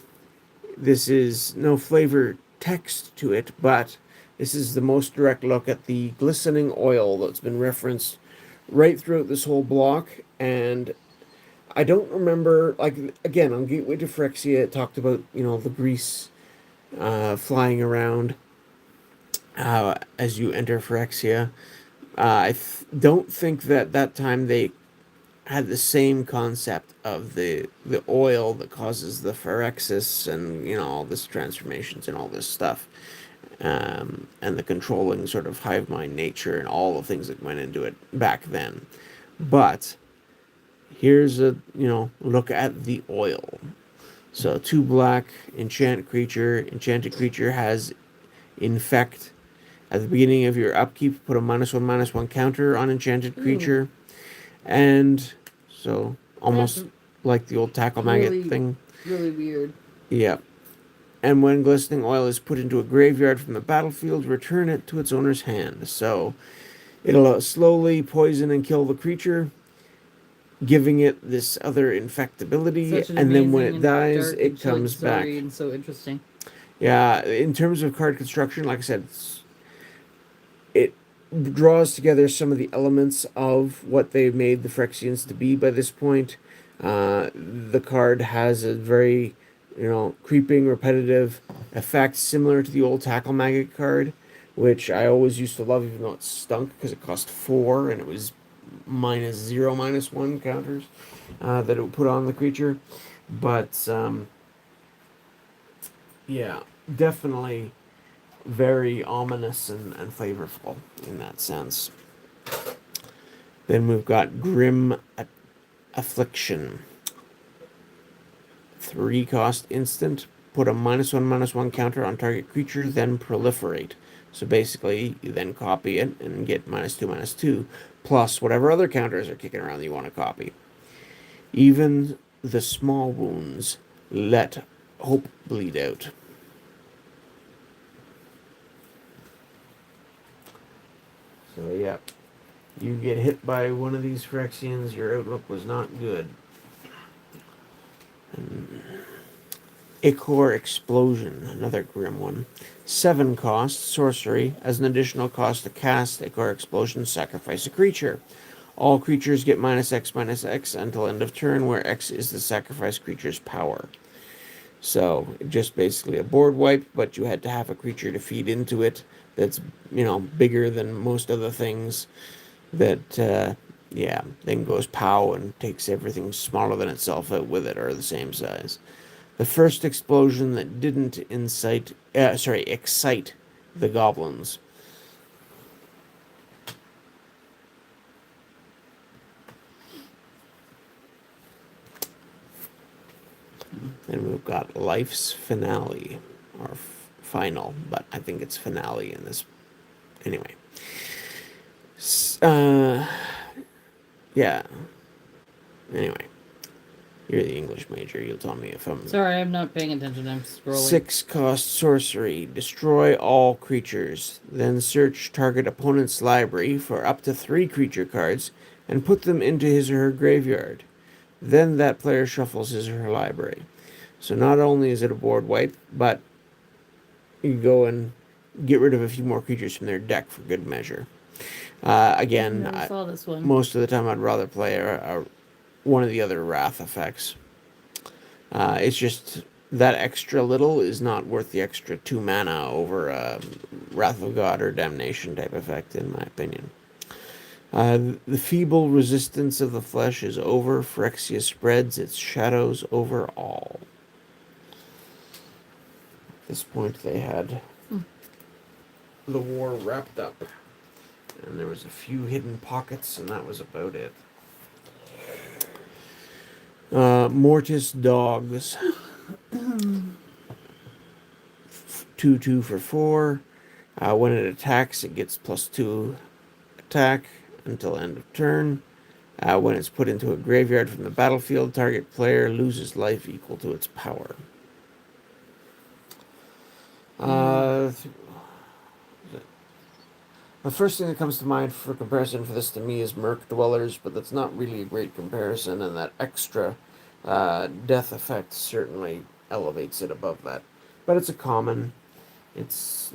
this is no flavor text to it, but this is the most direct look at the glistening oil that's been referenced right throughout this whole block. And I don't remember, like, again, on Gateway to Phyrexia, it talked about, the grease flying around as you enter Phyrexia. I don't think that time they had the same concept of the oil that causes the Phyrexis and all this transformations and all this stuff, and the controlling sort of hive mind nature and all the things that went into it back then. But here's a look at the oil. So 2 black, enchant creature. Enchanted creature has infect. At the beginning of your upkeep, put a -1/-1 counter on enchanted creature. And so almost like the old tackle maggot thing. Really weird. Yeah. And when glistening oil is put into a graveyard from the battlefield, return it to its owner's hand. So it'll slowly poison and kill the creature, giving it this other infectability, and then when it dies, it comes back. And so interesting. Yeah, in terms of card construction, like I said, it draws together some of the elements of what they made the Phyrexians to be by this point. The card has a very, creeping, repetitive effect similar to the old Tackle Maggot card, which I always used to love, even though it stunk because it cost 4 and it was -0, -1 counters that it would put on the creature. But yeah, definitely very ominous and flavorful in that sense. Then we've got Grim Affliction. 3 cost instant. Put a -1/-1 counter on target creature, then proliferate. So basically, you then copy it and get -2/-2, plus whatever other counters are kicking around that you want to copy. Even the small wounds let hope bleed out. So yeah, you get hit by one of these Phyrexians, your outlook was not good. Ichor Explosion, another grim one. 7 cost, sorcery. As an additional cost to cast Ichor Explosion, sacrifice a creature. All creatures get -X/-X until end of turn, where X is the sacrificed creature's power. So, just basically a board wipe, but you had to have a creature to feed into it that's, bigger than most other things. That, then goes pow and takes everything smaller than itself out with it, or the same size. The first explosion that didn't excite the goblins. Then we've got Life's Finale, or Final, but I think it's Finale in this. Anyway. Yeah. Anyway. You're the English major. You'll tell me if I'm... Sorry, I'm not paying attention. I'm scrolling. 6 cost sorcery. Destroy all creatures. Then search target opponent's library for up to 3 creature cards and put them into his or her graveyard. Then that player shuffles his or her library. So not only is it a board wipe, but you go and get rid of a few more creatures from their deck for good measure. Again, I saw this one. most of the time I'd rather play a one of the other Wrath effects. It's just that extra little is not worth the extra 2 mana over a Wrath of God or Damnation type effect, in my opinion. The feeble resistance of the flesh is over. Phyrexia spreads its shadows over all. At this point, they had the war wrapped up. And there was a few hidden pockets, and that was about it. Mortis Dogs. 2/2 for 4. When it attacks, it gets +2 attack until end of turn. When it's put into a graveyard from the battlefield, target player loses life equal to its power. The first thing that comes to mind for comparison for this to me is Merc Dwellers, but that's not really a great comparison, and that extra death effect certainly elevates it above that. But it's a common. It's,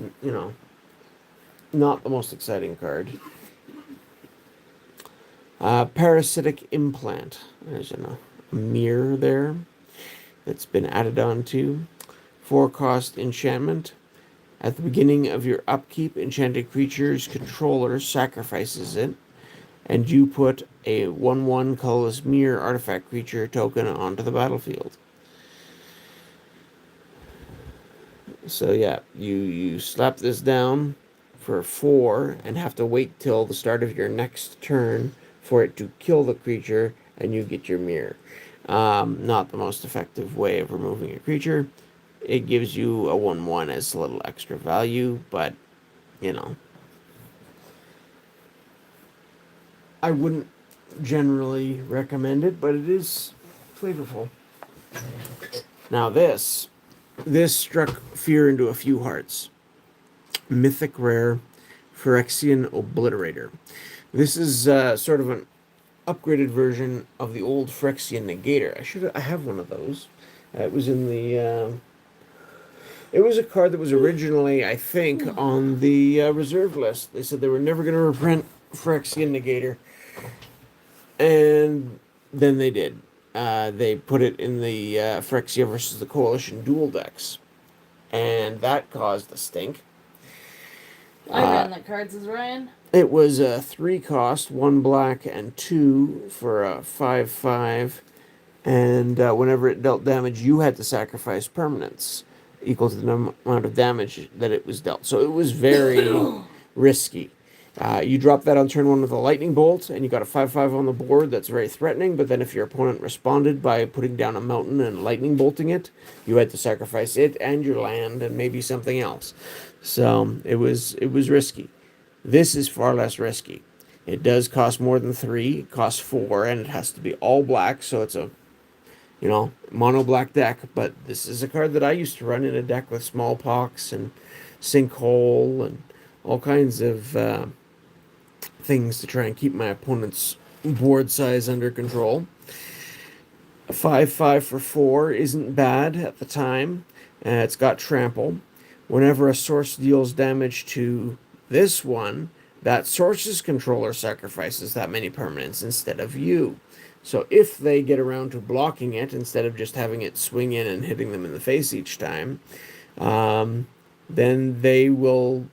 not the most exciting card. Parasitic Implant. There's a mirror there that's been added on to. 4-cost enchantment. At the beginning of your upkeep, enchanted creature's controller sacrifices it, and you put a 1/1 colorless mirror artifact creature token onto the battlefield. So yeah, you slap this down for 4 and have to wait till the start of your next turn for it to kill the creature, and you get your mirror. Not the most effective way of removing a creature. It gives you a 1/1 as a little extra value, but, I wouldn't generally recommend it, but it is flavorful. Now this struck fear into a few hearts. Mythic Rare Phyrexian Obliterator. This is sort of an upgraded version of the old Phyrexian Negator. I have one of those. It was in the... it was a card that was originally, I think, on the reserve list. They said they were never going to reprint Phyrexian Negator. And then they did. They put it in the Phyrexia versus the Coalition dual decks. And that caused a stink. I ran that card, says Ryan. It was a 3-cost, 1 black and 2 for a 5/5. And whenever it dealt damage, you had to sacrifice permanents equal to the amount of damage that it was dealt. So it was very risky. You drop that on turn 1 with a lightning bolt, and you got a 5/5 on the board. That's very threatening. But then if your opponent responded by putting down a mountain and lightning bolting it, you had to sacrifice it and your land and maybe something else. So it was risky. This is far less risky. It does cost more than 3. It costs 4, and it has to be all black. So it's a mono black deck. But this is a card that I used to run in a deck with Smallpox and Sinkhole and all kinds of things to try and keep my opponent's board size under control. A 5/5 for 4 isn't bad at the time. It's got trample. Whenever a source deals damage to this one, that source's controller sacrifices that many permanents instead of you. So if they get around to blocking it instead of just having it swing in and hitting them in the face each time, then they will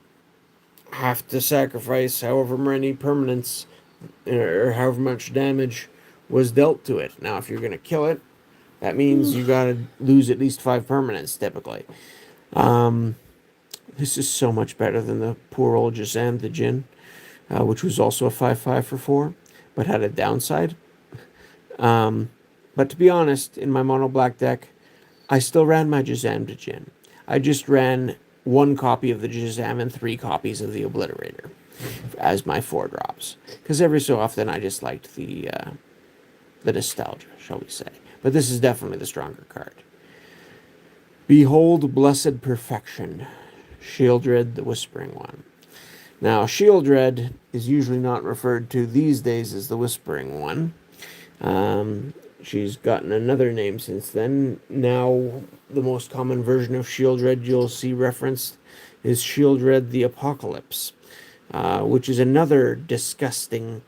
have to sacrifice however many permanents or however much damage was dealt to it. Now, if you're going to kill it, that means you got to lose at least 5 permanents typically. This is so much better than the poor old Jazam the Djinn, which was also a 5/5 for 4, but had a downside. But to be honest, in my mono black deck, I still ran my Jazam the Djinn. I just ran 1 copy of the Jazam and 3 copies of the Obliterator as my 4 drops. Because every so often I just liked the nostalgia, shall we say. But this is definitely the stronger card. Behold Blessed Perfection. Shieldred, the Whispering One. Now, Shieldred is usually not referred to these days as the Whispering One. She's gotten another name since then. Now, the most common version of Shieldred you'll see referenced is Shieldred the Apocalypse, which is another disgusting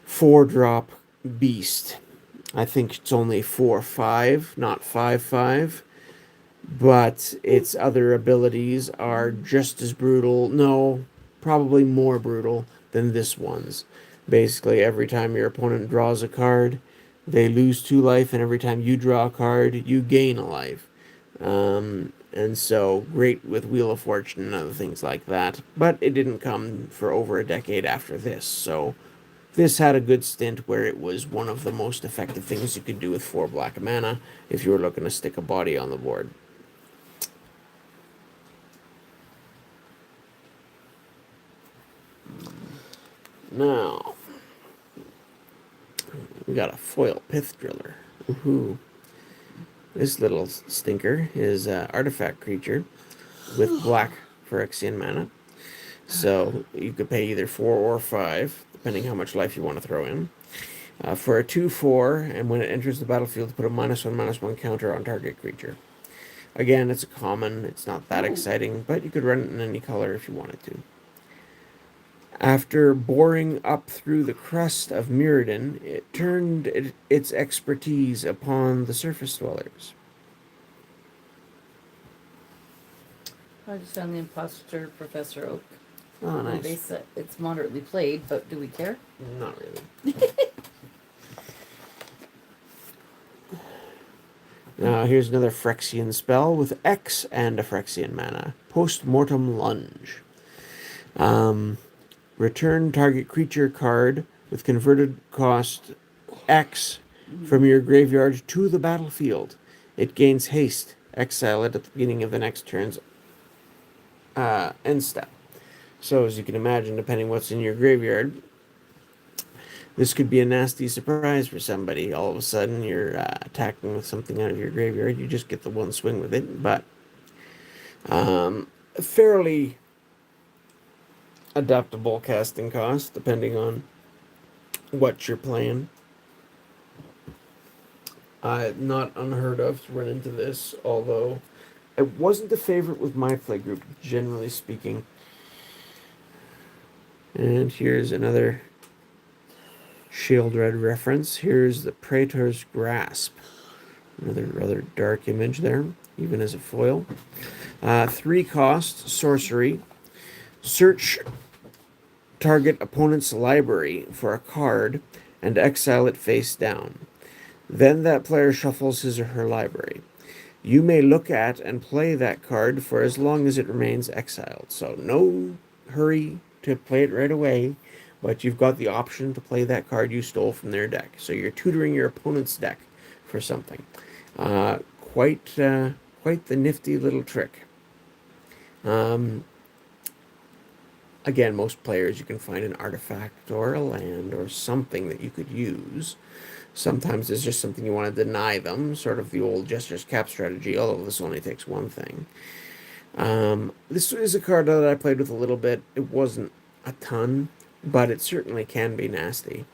4-drop beast. I think it's only 4/5, not 5/5. But its other abilities are just as brutal. No, probably more brutal than this one's. Basically, every time your opponent draws a card, they lose 2 life, and every time you draw a card, you gain a life. And so, great with Wheel of Fortune and other things like that. But it didn't come for over a decade after this, so this had a good stint where it was one of the most effective things you could do with 4 black mana if you were looking to stick a body on the board. Now, we got a foil pith driller. Woohoo. This little stinker is an artifact creature with black Phyrexian mana. So you could pay either 4 or 5, depending how much life you want to throw in. For a 2/4, and when it enters the battlefield, put a -1/-1 counter on target creature. Again, it's a common, it's not that exciting, but you could run it in any color if you wanted to. After boring up through the crust of Mirrodin, it turned its expertise upon the surface dwellers. I just found the imposter Professor Oak. Oh, They nice. said it's moderately played, but do we care? Not really. Now, here's another Phyrexian spell with X and a Phyrexian mana. Post-mortem lunge. Return target creature card with converted cost X from your graveyard to the battlefield. It gains haste. Exile it at the beginning of the next turn's end step. So, as you can imagine, depending what's in your graveyard, this could be a nasty surprise for somebody. All of a sudden, you're attacking with something out of your graveyard. You just get the one swing with it, but fairly adaptable casting cost, depending on what you're playing. Not unheard of to run into this, although it wasn't a favorite with my playgroup, generally speaking. And here's another Shieldred reference. Here's the Praetor's Grasp. Another rather dark image there, even as a foil. 3 cost, sorcery. Search target opponent's library for a card and exile it face down. Then that player shuffles his or her library. You may look at and play that card for as long as it remains exiled. So no hurry to play it right away, but you've got the option to play that card you stole from their deck. So you're tutoring your opponent's deck for something. Quite the nifty little trick. Again, most players, you can find an artifact or a land or something that you could use. Sometimes it's just something you want to deny them, sort of the old Jester's Cap strategy, although this only takes one thing. This is a card that I played with a little bit. It wasn't a ton, but it certainly can be nasty.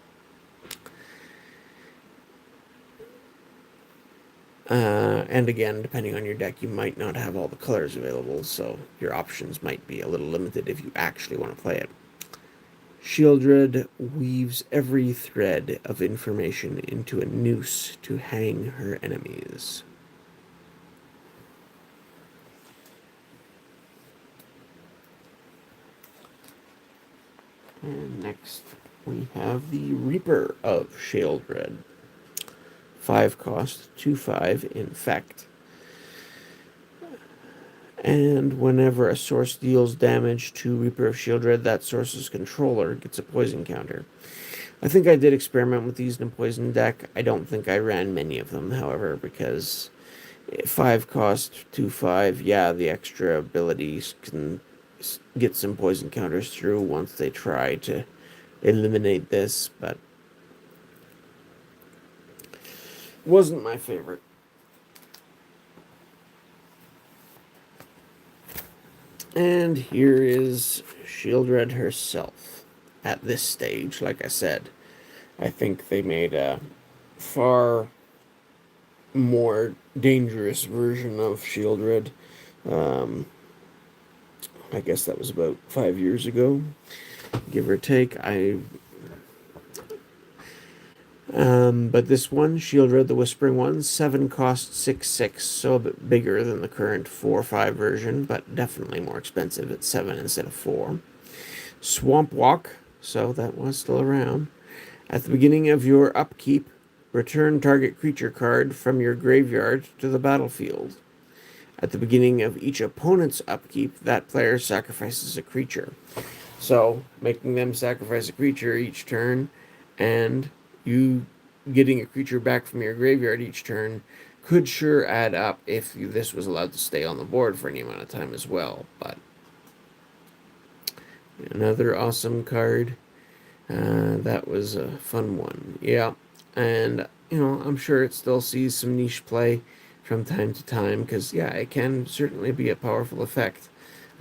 And again, depending on your deck, you might not have all the colors available, so your options might be a little limited if you actually want to play it. Shieldred weaves every thread of information into a noose to hang her enemies. And next we have the Reaper of Shieldred. 5 cost, 2/5 infect. And whenever a source deals damage to Reaper of Shieldred, that source's controller gets a poison counter. I think I did experiment with these in a poison deck. I don't think I ran many of them, however, because 5 cost, 2/5, yeah, the extra abilities can get some poison counters through once they try to eliminate this, but wasn't my favorite. And here is Shieldred herself at this stage. Like I said, I think they made a far more dangerous version of Shieldred. I guess that was about 5 years ago, give or take. But this one, Shield Red, the Whispering One, 7 cost 6/6, so a bit bigger than the current 4/5 version, but definitely more expensive at 7 instead of 4. Swamp Walk, so that was still around. At the beginning of your upkeep, return target creature card from your graveyard to the battlefield. At the beginning of each opponent's upkeep, that player sacrifices a creature. So, making them sacrifice a creature each turn, and you getting a creature back from your graveyard each turn could sure add up if this was allowed to stay on the board for any amount of time as well. But another awesome card. That was a fun one. Yeah, and I'm sure it still sees some niche play from time to time because yeah, it can certainly be a powerful effect.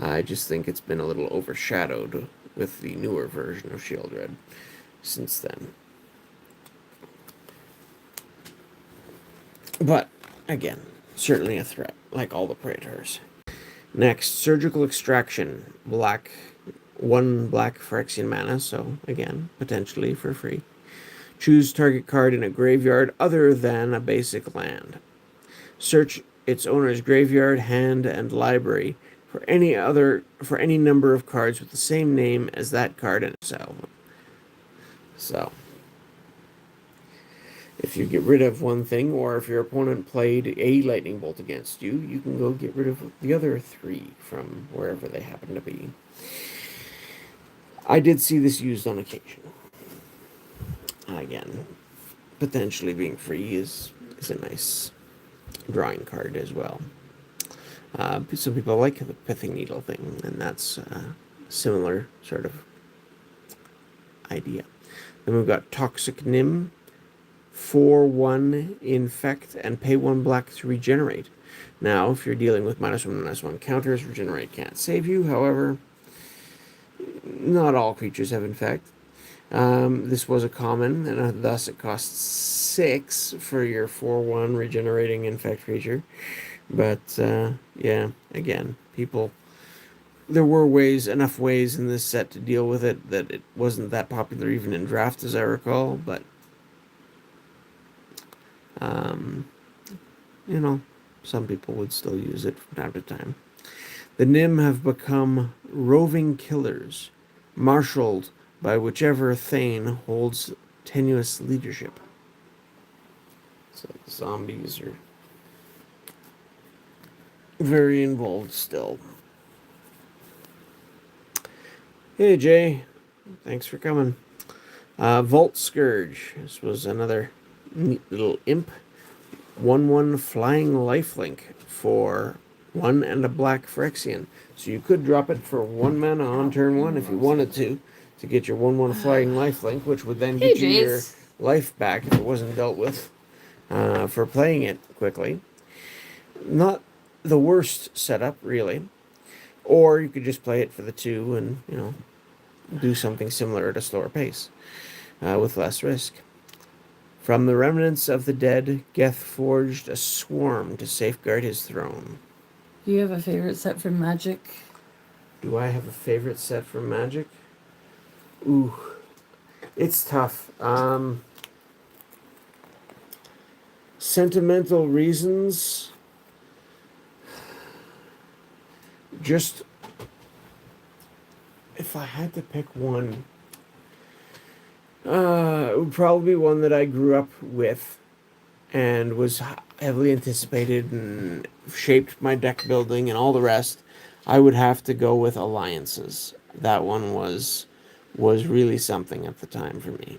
I just think it's been a little overshadowed with the newer version of Shield Red since then. But again, certainly a threat, like all the Praetors. Next, Surgical Extraction, black, 1 black Phyrexian mana, so again, potentially for free. Choose target card in a graveyard other than a basic land. Search its owner's graveyard, hand, and library for any number of cards with the same name as that card and exile them. So, if you get rid of one thing, or if your opponent played a lightning bolt against you, you can go get rid of the other 3 from wherever they happen to be. I did see this used on occasion. Again, potentially being free is a nice drawing card as well. Some people like the Pithing Needle thing, and that's a similar sort of idea. Then we've got Toxic Nim, 4/1 infect, and pay 1 black to regenerate. Now, if you're dealing with -1/-1 counters, regenerate can't save you. However, not all creatures have infect. This was a common, and thus it costs 6 for your 4/1 regenerating infect creature. But yeah, again, there were enough ways in this set to deal with it that it wasn't that popular even in draft, as I recall. But some people would still use it from time to time. The Nim have become roving killers, marshaled by whichever Thane holds tenuous leadership. So the zombies are very involved still. Hey Jay, thanks for coming. Vault Scourge. This was another neat little imp. 1/1 flying lifelink for 1 and a black Phyrexian. So you could drop it for 1 mana on turn 1 if you wanted to get your 1/1 flying lifelink, which would then get you your life back if it wasn't dealt with for playing it quickly. Not the worst setup, really. Or you could just play it for the 2 and, do something similar at a slower pace with less risk. From the remnants of the dead, Geth forged a swarm to safeguard his throne. Do you have a favorite set from Magic? Do I have a favorite set from Magic? Ooh, it's tough. Sentimental reasons. Just, if I had to pick one, it would probably be one that I grew up with and was heavily anticipated and shaped my deck building and all the rest. I would have to go with Alliances. That one was really something at the time for me.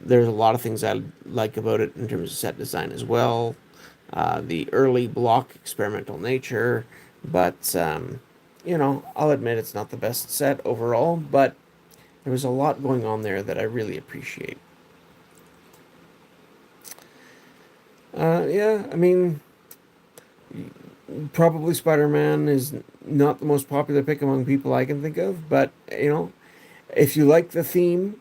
There's a lot of things I like about it in terms of set design as well. The early block experimental nature, but I'll admit it's not the best set overall, but there was a lot going on there that I really appreciate. Yeah, I mean, probably Spider-Man is not the most popular pick among people I can think of, but if you like the theme,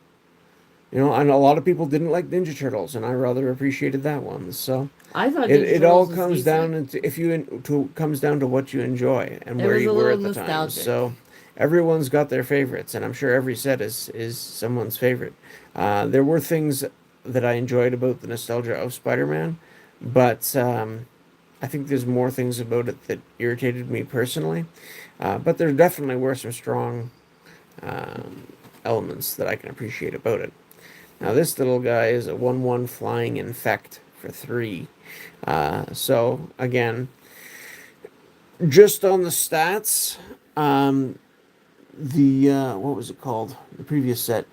and a lot of people didn't like Ninja Turtles, and I rather appreciated that one. So I thought it all comes down to comes down to what you enjoy and where you were at the time. nostalgic. So everyone's got their favorites, and I'm sure every set is someone's favorite. There were things that I enjoyed about the nostalgia of Spider-Man, but I think there's more things about it that irritated me personally. But there definitely were some strong elements that I can appreciate about it. Now this little guy is a 1/1 flying infect for 3. So again, just on the stats, the what was it called? The previous set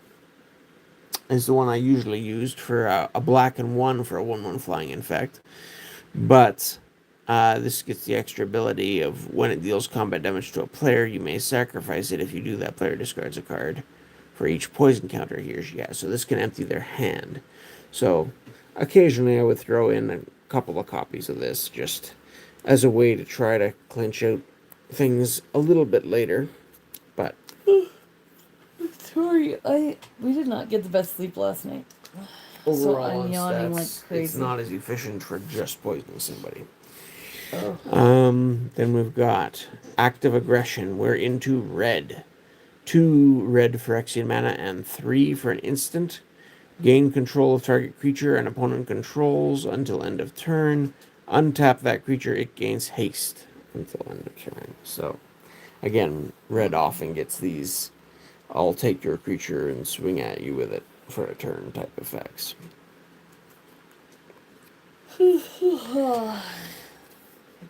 is the one I usually used for a black and 1 for a 1/1 flying infect. But this gets the extra ability of when it deals combat damage to a player, you may sacrifice it. If you do, that player discards a card for each poison counter he or she has. So this can empty their hand. So occasionally I would throw in a couple of copies of this just as a way to try to clinch out things a little bit later. But Sorry, we did not get the best sleep last night. overall, I'm on yawning stats, like it's crazy. not as efficient for just poisoning somebody. Oh. Then we've got active aggression. We're into red. 2 red Phyrexian mana and 3 for an instant. Gain control of target creature and opponent controls until end of turn. Untap that creature, it gains haste until end of turn. So, again, red often gets these I'll take your creature and swing at you with it for a turn type effects. My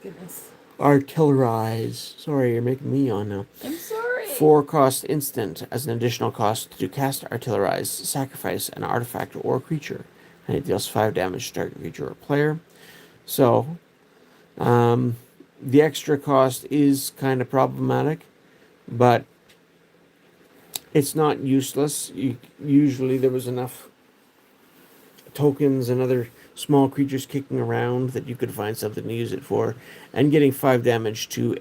goodness. Artillerize. Sorry, you're making me yawn now. I'm sorry. 4 cost instant. As an additional cost to cast Artillerize, sacrifice an artifact or creature, and it deals 5 damage to target creature or player. So, the extra cost is kind of problematic, but it's not useless. Usually there was enough tokens and other small creatures kicking around that you could find something to use it for, and getting 5 damage to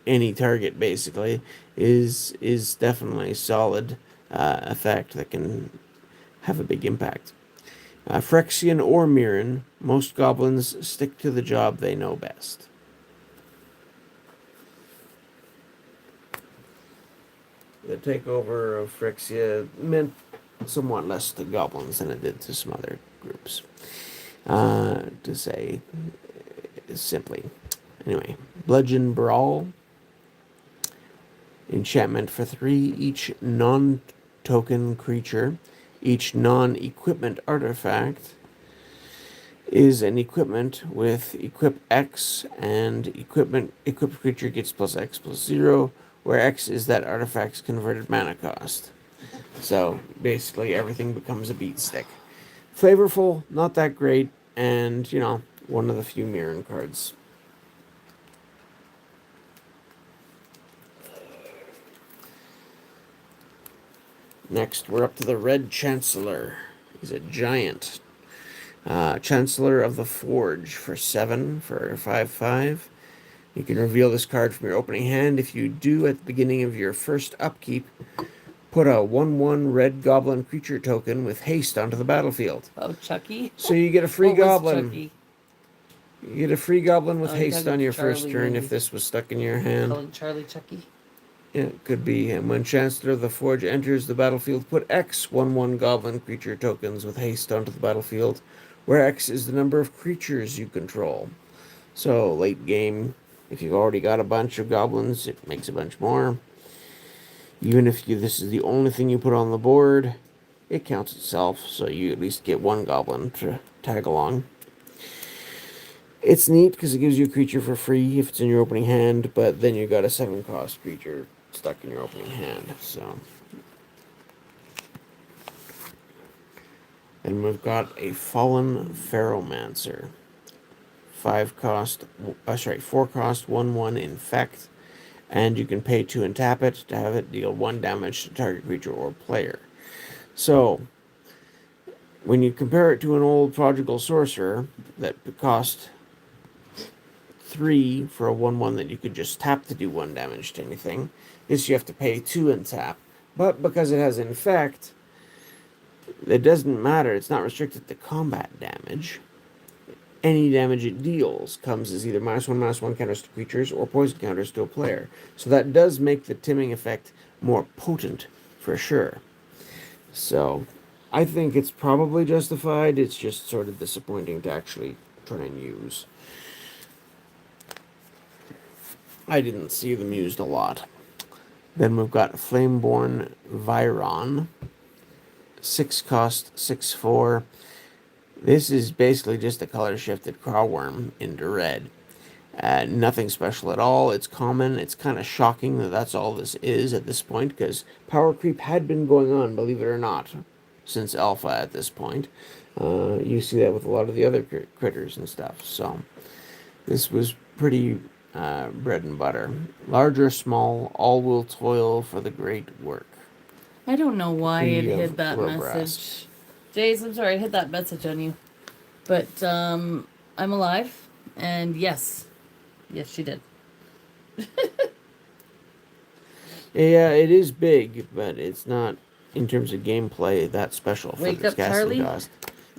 any target basically is definitely a solid effect that can have a big impact. Phyrexian or Mirrodin, most goblins stick to the job they know best. The takeover of Phyrexia meant somewhat less to goblins than it did to some other groups. To say simply. Anyway, Bludgeon Brawl. Enchantment for 3. Each non-token creature, each non-equipment artifact is an equipment with equip X, and equipped creature gets plus X plus 0, where X is that artifact's converted mana cost. So basically everything becomes a beat stick. Flavorful, not that great, and one of the few Mirrodin cards. Next, we're up to the Red Chancellor. He's a giant. Chancellor of the Forge for 7 for 5/5. You can reveal this card from your opening hand. If you do, at the beginning of your first upkeep, put a 1/1 red goblin creature token with haste onto the battlefield. Oh, Chucky. So you get a free What was goblin. Chucky? You get a free goblin with Oh, you're haste talking on your Charlie first turn maybe. if this was stuck in your hand. Calling Charlie Chucky. Yeah, it could be. And when Chancellor of the Forge enters the battlefield, put X 1/1 goblin creature tokens with haste onto the battlefield, where X is the number of creatures you control. So late game, if you've already got a bunch of goblins, it makes a bunch more. Even if this is the only thing you put on the board, it counts itself, so you at least get 1 goblin to tag along. It's neat because it gives you a creature for free if it's in your opening hand, but then you got a 7 cost creature stuck in your opening hand. So, and we've got a Fallen Ferromancer. 4 cost 1/1 infect, and you can pay 2 and tap it to have it deal 1 damage to target creature or player. So, when you compare it to an old prodigal sorcerer that cost 3 for a 1/1 that you could just tap to do 1 damage to anything, this you have to pay 2 and tap. But because it has infect, it doesn't matter. It's not restricted to combat damage. any damage it deals comes as either -1/-1 counters to creatures or poison counters to a player. So that does make the Timming effect more potent for sure. So I think it's probably justified. It's just sort of disappointing to actually try and use. I didn't see them used a lot. Then we've got Flameborn Viron. 6 cost, 6/4. This is basically just a color shifted Crawworm into red. Nothing special at all. It's common. It's kind of shocking that that's all this is at this point, because power creep had been going on, believe it or not, since alpha at this point. You see that with a lot of the other critters and stuff. So this was pretty bread and butter. Large or small, all will toil for the great work. I don't know why it The, hid that Robrass. message. Jace, I'm sorry, I hid that message on you. But I'm alive, and yes, she did. Yeah, it is big, but it's not, in terms of gameplay, that special for Wake this up, casting Charlie. cost.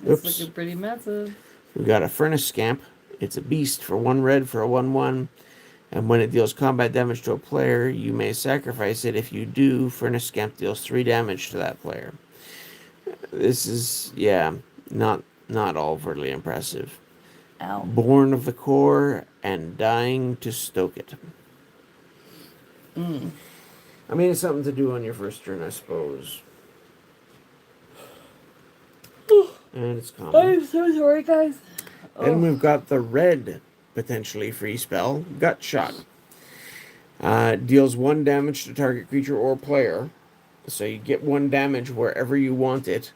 It's Oops. looking pretty massive. We've got a Furnace Scamp. It's a beast for 1 red for a 1/1. And when it deals combat damage to a player, you may sacrifice it. If you do, Furnace Scamp deals 3 damage to that player. This is, yeah, not overly impressive. Ow. Born of the Core and dying to stoke it. I mean, it's something to do on your first turn, I suppose. And it's common. I'm so sorry, guys. Then we've got the red, potentially free spell, Gut Shot. Deals 1 damage to target creature or player. So you get 1 damage wherever you want it,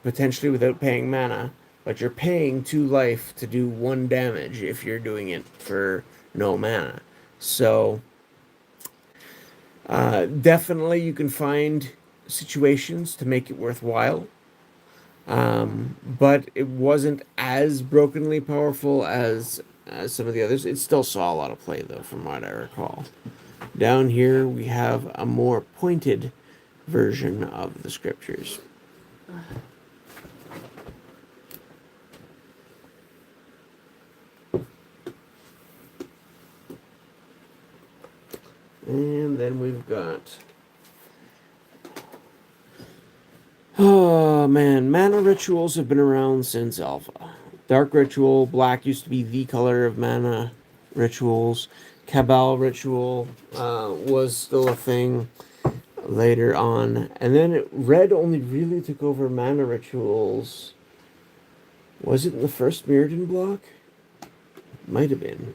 potentially without paying mana. But you're paying 2 life to do 1 damage if you're doing it for no mana. So definitely you can find situations to make it worthwhile. But it wasn't as brokenly powerful as some of the others. It still saw a lot of play, though, from what I recall. Down here, we have a more pointed version of the scriptures. And then we've got... Oh man, mana rituals have been around since alpha. Dark ritual, black used to be the color of mana rituals. Cabal ritual was still a thing later on. And then red only really took over mana rituals. Was it in the first Mirrodin block? Might have been.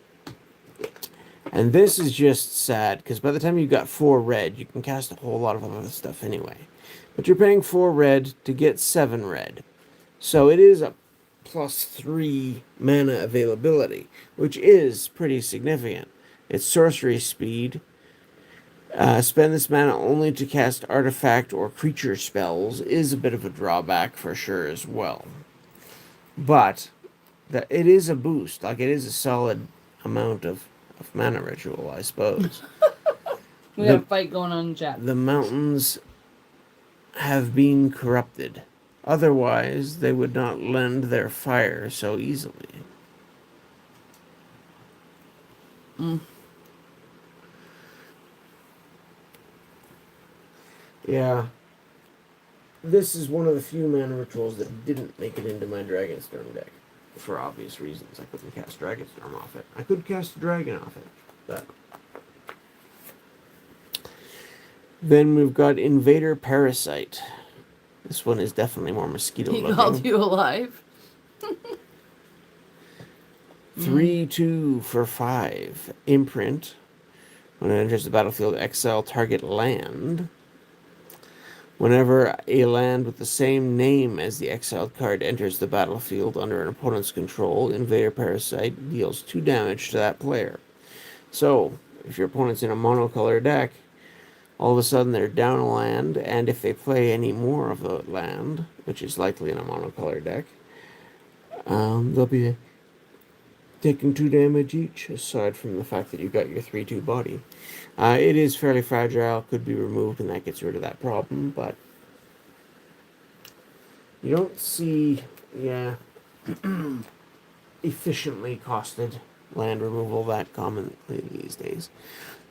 And this is just sad, because by the time you got 4 red, you can cast a whole lot of other stuff anyway. But you're paying 4 red to get 7 red. So it is a +3 mana availability, which is pretty significant. It's sorcery speed. Spend this mana only to cast artifact or creature spells is a bit of a drawback for sure as well. But it is a boost. Like, it is a solid amount of mana ritual, I suppose. We got a fight going on in chat. The mountains have been corrupted. Otherwise, they would not lend their fire so easily. Yeah. This is one of the few mana rituals that didn't make it into my Dragonstorm deck. For obvious reasons. I couldn't cast Dragonstorm off it. I could cast a dragon off it. But then we've got Invader Parasite. This one is definitely more mosquito He looking. called you alive. 3/2 for 5. Imprint. When it enters the battlefield, exile target land. Whenever a land with the same name as the exiled card enters the battlefield under an opponent's control, Invader Parasite deals 2 damage to that player. So, if your opponent's in a monocolor deck, all of a sudden they're down a land, and if they play any more of the land, which is likely in a monocolor deck, they'll be taking 2 damage each, aside from the fact that you got your 3/2 body. It is fairly fragile, could be removed, and that gets rid of that problem, but you don't see, yeah. efficiently costed land removal that commonly these days.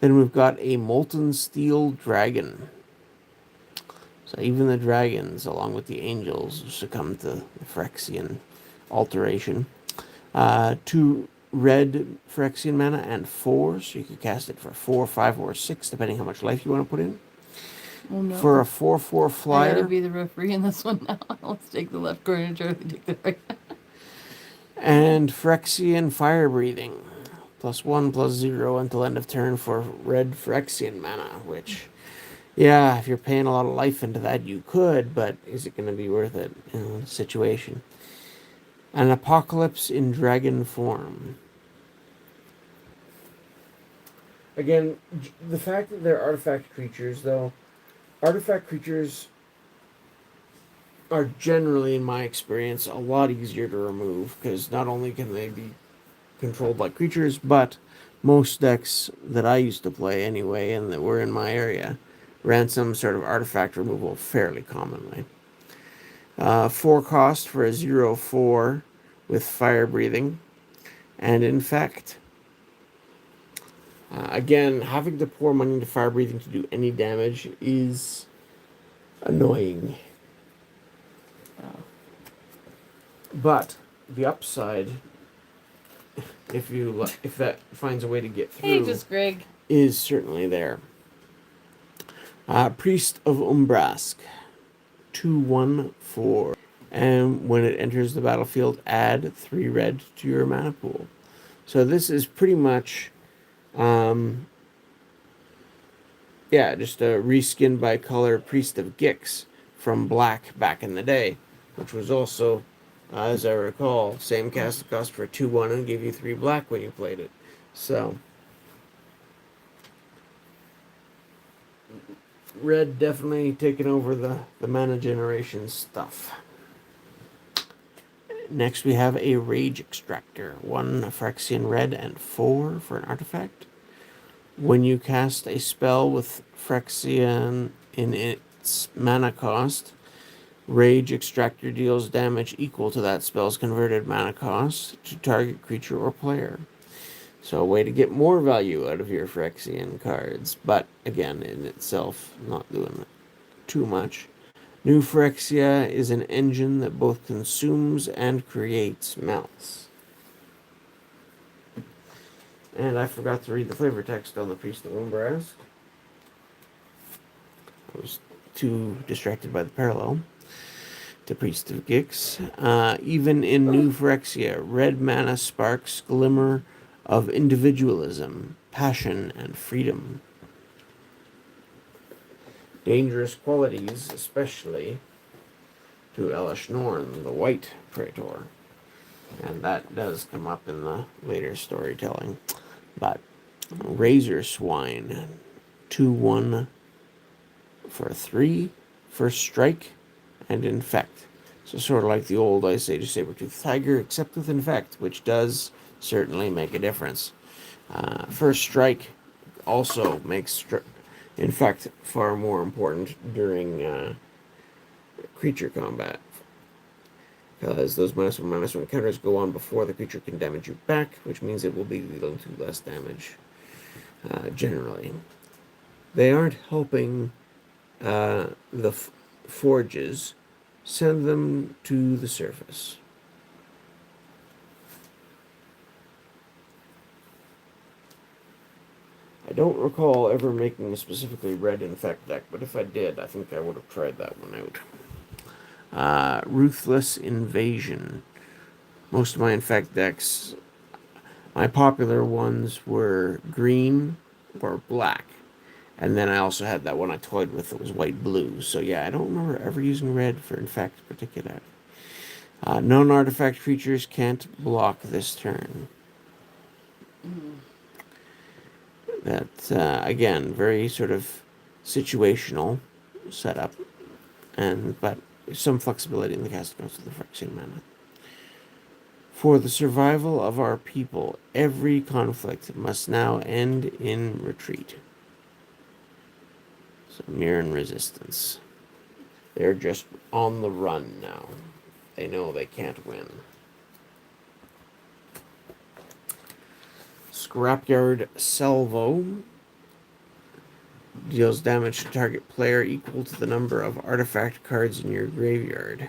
Then we've got a Molten Steel Dragon. So even the dragons, along with the angels, succumb to the Phyrexian alteration. 2 red Phyrexian mana and 4, so you could cast it for 4, 5, or 6, depending how much life you want to put in. Oh no. For a 4/4 I flyer. gotta be the referee in this one now. Let's take the left corner and Charlie take the right. And Phyrexian Fire Breathing. +1/+0 until end of turn for red Phyrexian mana, which, yeah, if you're paying a lot of life into that, you could, but is it going to be worth it in the situation? An Apocalypse in Dragon form. Again, the fact that they're artifact creatures, though, artifact creatures are generally, in my experience, a lot easier to remove, because not only can they be controlled like creatures, but most decks that I used to play anyway, and that were in my area, ran some sort of artifact removal fairly commonly. 4 cost for a 0/4 with Fire Breathing and Infect. Again, having to pour money into Fire Breathing to do any damage is annoying. But the upside, if that finds a way to get through, Hey, just Greg. is certainly there. Priest of Umbrask, 2/1/4, and when it enters the battlefield, add 3 red to your mana pool. So this is pretty much, just a reskin by color Priest of Gix from Black back in the day, which was also, as I recall, same cast cost for 2/1 and gave you 3 black when you played it. So red definitely taking over the mana generation stuff. Next we have a Rage Extractor. 1 Phyrexian red and 4 for an artifact. When you cast a spell with Phyrexian in its mana cost, Rage Extractor deals damage equal to that spell's converted mana cost to target creature or player. So a way to get more value out of your Phyrexian cards, but again, in itself, not doing too much. New Phyrexia is an engine that both consumes and creates melts. And I forgot to read the flavor text on the Priest of Umbrask. I was too distracted by the parallel to Priest of Gix. Even in New Phyrexia, red mana sparks glimmer of individualism, passion, and freedom. Dangerous qualities, especially to Elish Norn, the White Praetor. And that does come up in the later storytelling. But Razor Swine, 2/1 for 3, first strike, and infect. So sort of like the old Ice Age Saber-Tooth Tiger, except with infect, which does certainly make a difference. First strike also makes infect far more important during creature combat, because those -1/-1 counters go on before the creature can damage you back, which means it will be dealing to less damage generally. They aren't helping the forges. Send them to the surface. I don't recall ever making a specifically red infect deck, but if I did, I think I would have tried that one out. Ruthless Invasion. Most of my infect decks, my popular ones were green or black. And then I also had that one I toyed with that was white-blue. So yeah, I don't remember ever using red for infect particularly. Non-artifact creatures can't block this turn. That, again, very sort of situational setup, but some flexibility in the casting of the Phyrexian mana. For the survival of our people, every conflict must now end in retreat. So Mirrodin resistance. They're just on the run now. They know they can't win. Scrapyard Salvo. Deals damage to target player equal to the number of artifact cards in your graveyard.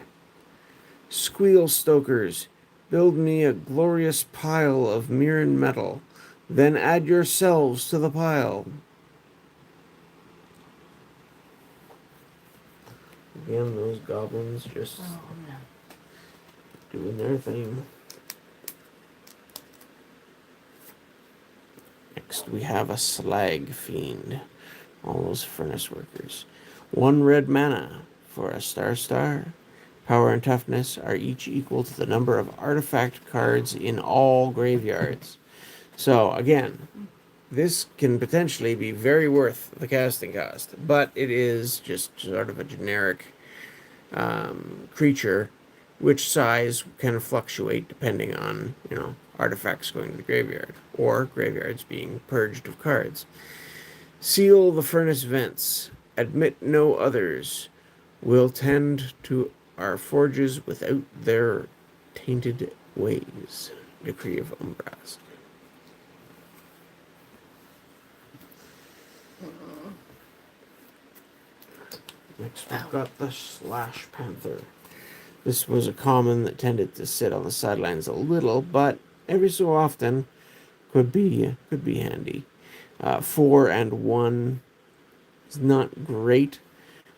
Squeal Stokers. Build me a glorious pile of Mirrodin metal. Then add yourselves to the pile. Again, those goblins just doing their thing. Next, we have a Slag Fiend. All those furnace workers. 1 red mana for a star. Power and toughness are each equal to the number of artifact cards in all graveyards. So, again, this can potentially be very worth the casting cost, but it is just sort of a generic creature, which size can fluctuate depending on, artifacts going to the graveyard, or graveyards being purged of cards. Seal the furnace vents. Admit no others. Will tend to our forges without their tainted ways. Decree of Umbras. Next, we've got the Slash Panther. This was a common that tended to sit on the sidelines a little, but every so often could be handy. 4 and 1 is not great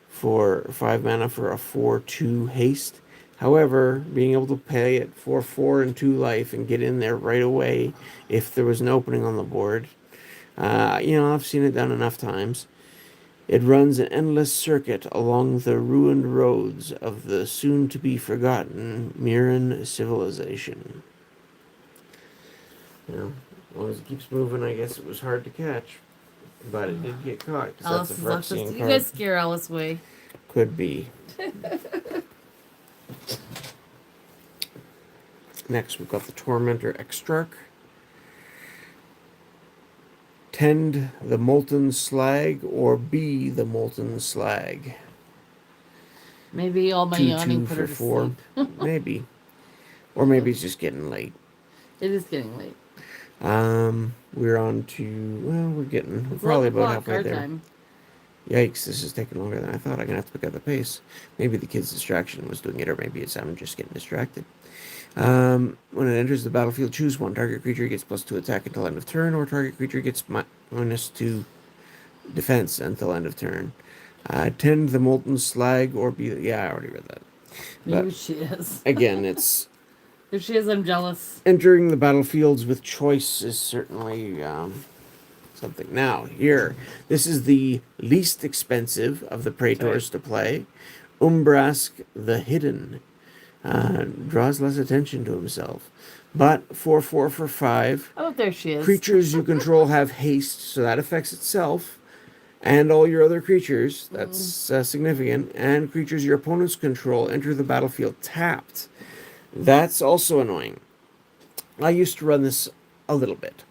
for 5 mana for a 4/2 haste. However, being able to pay it for 4 and 2 life and get in there right away if there was an opening on the board, I've seen it done enough times. It runs an endless circuit along the ruined roads of the soon-to-be-forgotten Mirrodin civilization. As long as it keeps moving, I guess it was hard to catch. But it did get caught. Alice That's is a left us. Phyrexian You card. guys scare Alice away. Could be. Next, we've got the Tormentor Extrarch. Tend the molten slag or be the molten slag. Maybe all my 2/2 yawning put her for to 4. sleep. Maybe. Or maybe it's just getting late. It is getting late. We're on to, we're It's probably 11 about o'clock halfway our there. time. Yikes, this is taking longer than I thought. I'm going to have to pick up the pace. Maybe the kid's distraction was doing it, or maybe it's I'm just getting distracted. When it enters the battlefield, choose one. Target creature gets +2 attack until end of turn, or target creature gets -2 defense until end of turn. Tend the molten slag, or be... Yeah, I already read that. Maybe But she is. again, it's... If she is, I'm jealous. Entering the battlefields with choice is certainly something. Now, here, this is the least expensive of the Praetors to play. Umbrask the Hidden. Draws less attention to himself. But 4/4 for 5. Oh, there she is. Creatures you control have haste, so that affects itself. And all your other creatures, that's significant. And creatures your opponents control enter the battlefield tapped. That's also annoying. I used to run this a little bit.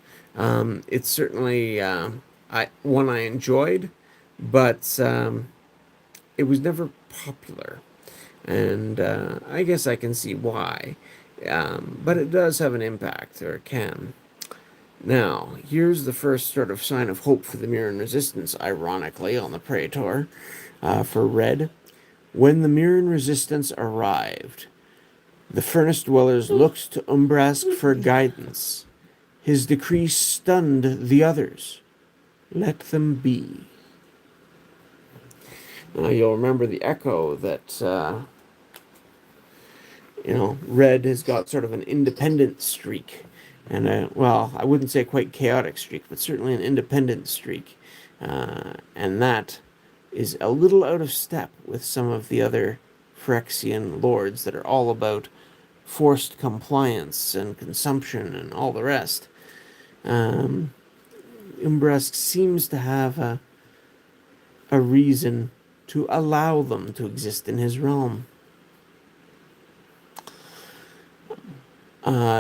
It's certainly one I enjoyed, but it was never popular. And I guess I can see why. But it does have an impact, or it can. Now, here's the first sort of sign of hope for the Mirrodin Resistance, ironically, on the Praetor. For red, when the Mirrodin Resistance arrived, the Furnace Dwellers looked to Umbrask for guidance. His decree stunned the others. Let them be. Now, you'll remember the echo that, red has got sort of an independent streak. And, I wouldn't say quite chaotic streak, but certainly an independent streak. And that is a little out of step with some of the other Phyrexian lords that are all about forced compliance and consumption and all the rest. Umbrask seems to have a reason to allow them to exist in his realm.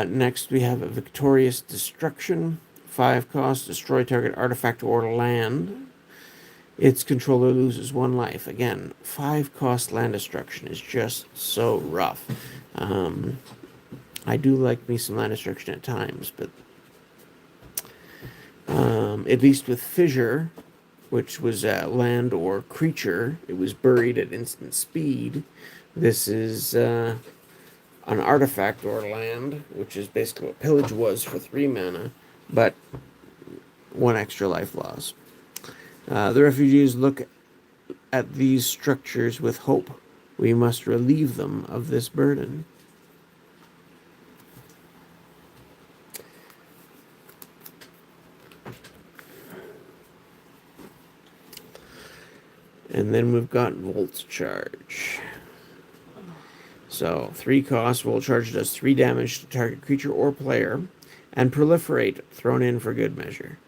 Next, we have a Victorious Destruction. 5 cost, destroy target artifact or land. Its controller loses 1 life. Again, 5 cost land destruction is just so rough. I do like me some land destruction at times, but At least with fissure, which was land or creature, it was buried at instant speed. This is an artifact or land, which is basically what pillage was for 3 mana, but 1 extra life loss. The refugees look at these structures with hope. We must relieve them of this burden. And then we've got Volt Charge. So 3 cost, Volt Charge does 3 damage to target creature or player, and Proliferate thrown in for good measure.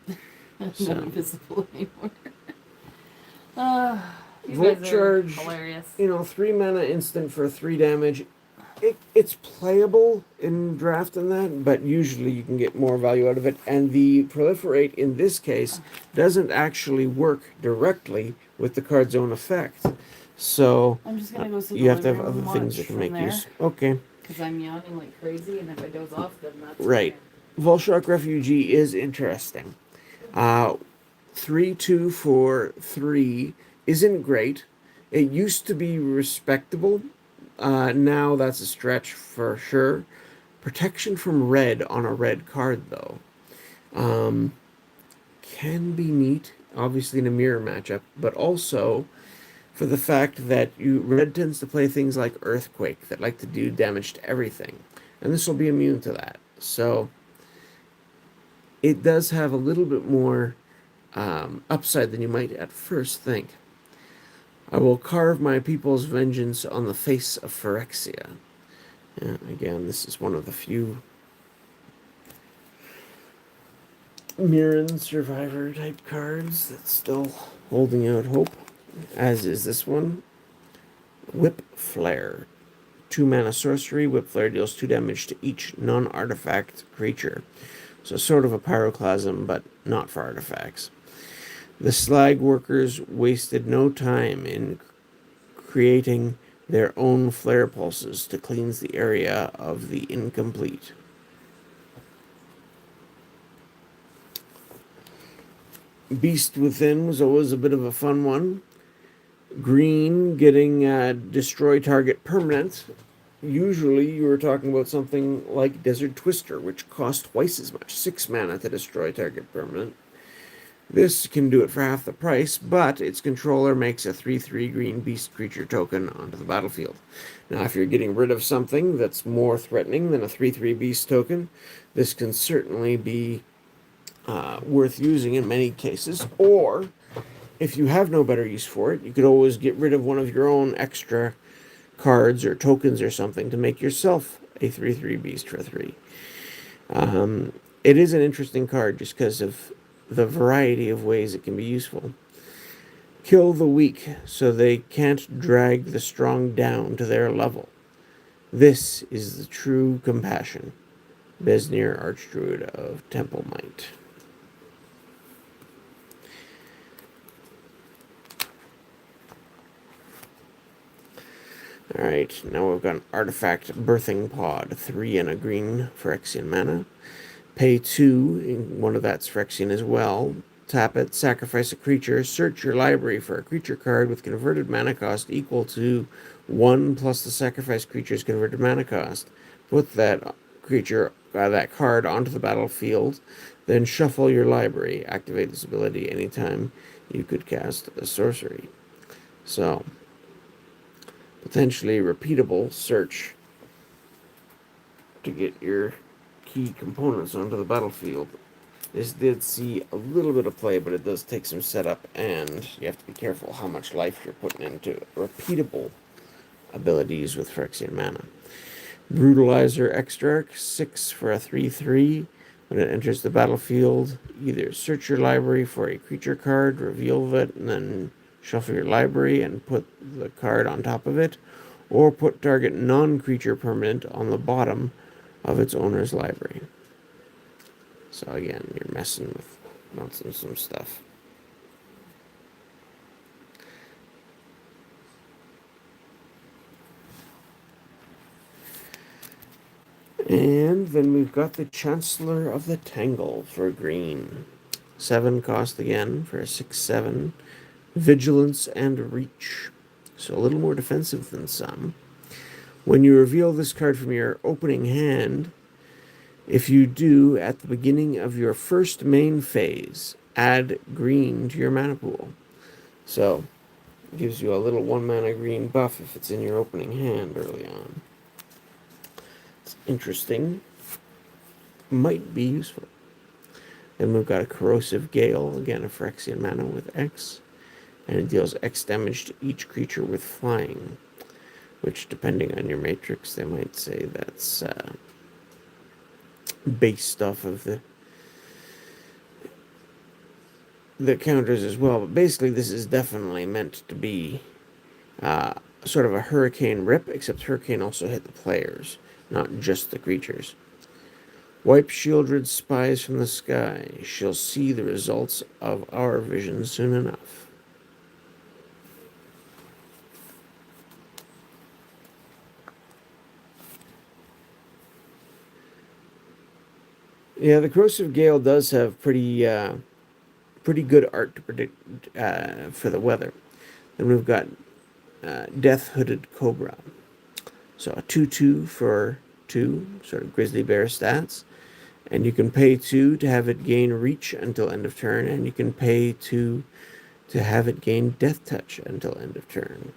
So. Not visible anymore. You Volt guys are Charge, hilarious. 3 mana instant for 3 damage. It's playable in draft and that, but usually you can get more value out of it. And the Proliferate in this case doesn't actually work directly with the card's own effect. So I'm just gonna go sit you have to in the have living room other and things that watch can from make there, use. Okay. because I'm yawning like crazy, and if I doze off, then that's Right. okay. Volshark Refugee is interesting. 3/2 for 3 isn't great. It used to be respectable. Now that's a stretch for sure. Protection from red on a red card, though, can be neat, obviously in a mirror matchup, but also for the fact that red tends to play things like Earthquake that like to do damage to everything, and this will be immune to that. So it does have a little bit more upside than you might at first think. I will carve my people's vengeance on the face of Phyrexia. Again, this is one of the few Mirrodin Survivor type cards that's still holding out hope, as is this one. Whip Flare. 2 mana sorcery. Whip Flare deals 2 damage to each non-artifact creature. So sort of a pyroclasm, but not for artifacts. The Slag workers wasted no time in creating their own flare pulses to cleanse the area of the incomplete. Beast Within was always a bit of a fun one. Green getting destroy target permanent. Usually you were talking about something like Desert Twister, which cost twice as much, 6 mana to destroy target permanent. This can do it for half the price, but its controller makes a 3/3 green beast creature token onto the battlefield. Now, if you're getting rid of something that's more threatening than a 3/3 beast token, this can certainly be worth using in many cases. Or, if you have no better use for it, you could always get rid of one of your own extra cards or tokens or something to make yourself a 3/3 beast for 3. It is an interesting card just because of the variety of ways it can be useful. Kill the weak so they can't drag the strong down to their level. This is the true compassion. Besnir, Archdruid of Temple Might. Alright, now we've got an Artifact Birthing Pod. 3 and a green Phyrexian mana. Pay 2, in one of that's Phyrexian as well. Tap it, sacrifice a creature, search your library for a creature card with converted mana cost equal to 1 plus the sacrificed creature's converted mana cost. Put that that card onto the battlefield, then shuffle your library. Activate this ability anytime you could cast a sorcery. So, potentially repeatable search to get your key components onto the battlefield. This did see a little bit of play, but it does take some setup, and you have to be careful how much life you're putting into repeatable abilities with Phyrexian mana. Brutalizer Extract, 6 for a 3/3. When it enters the battlefield, either search your library for a creature card, reveal it, and then shuffle your library and put the card on top of it, or put target non-creature permanent on the bottom of its owner's library. So again, you're messing with some stuff. And then we've got the Chancellor of the Tangle for green. 7 cost again for a 6/7. Vigilance and Reach. So a little more defensive than some. When you reveal this card from your opening hand, if you do, at the beginning of your first main phase, add green to your mana pool. So, it gives you a little 1 mana green buff if it's in your opening hand early on. It's interesting. Might be useful. Then we've got a Corrosive Gale, again a Phyrexian mana with X, and it deals X damage to each creature with flying, which, depending on your matrix, they might say that's based off of the counters as well. But basically, this is definitely meant to be sort of a Hurricane Rip, except Hurricane also hit the players, not just the creatures. Wipe Shieldred spies from the sky. She'll see the results of our vision soon enough. Yeah, the Corrosive Gale does have pretty good art to predict for the weather. Then we've got Death Hooded Cobra. So a 2/2 for 2, sort of Grizzly Bear stats. And you can pay 2 to have it gain Reach until end of turn, and you can pay 2 to have it gain Death Touch until end of turn.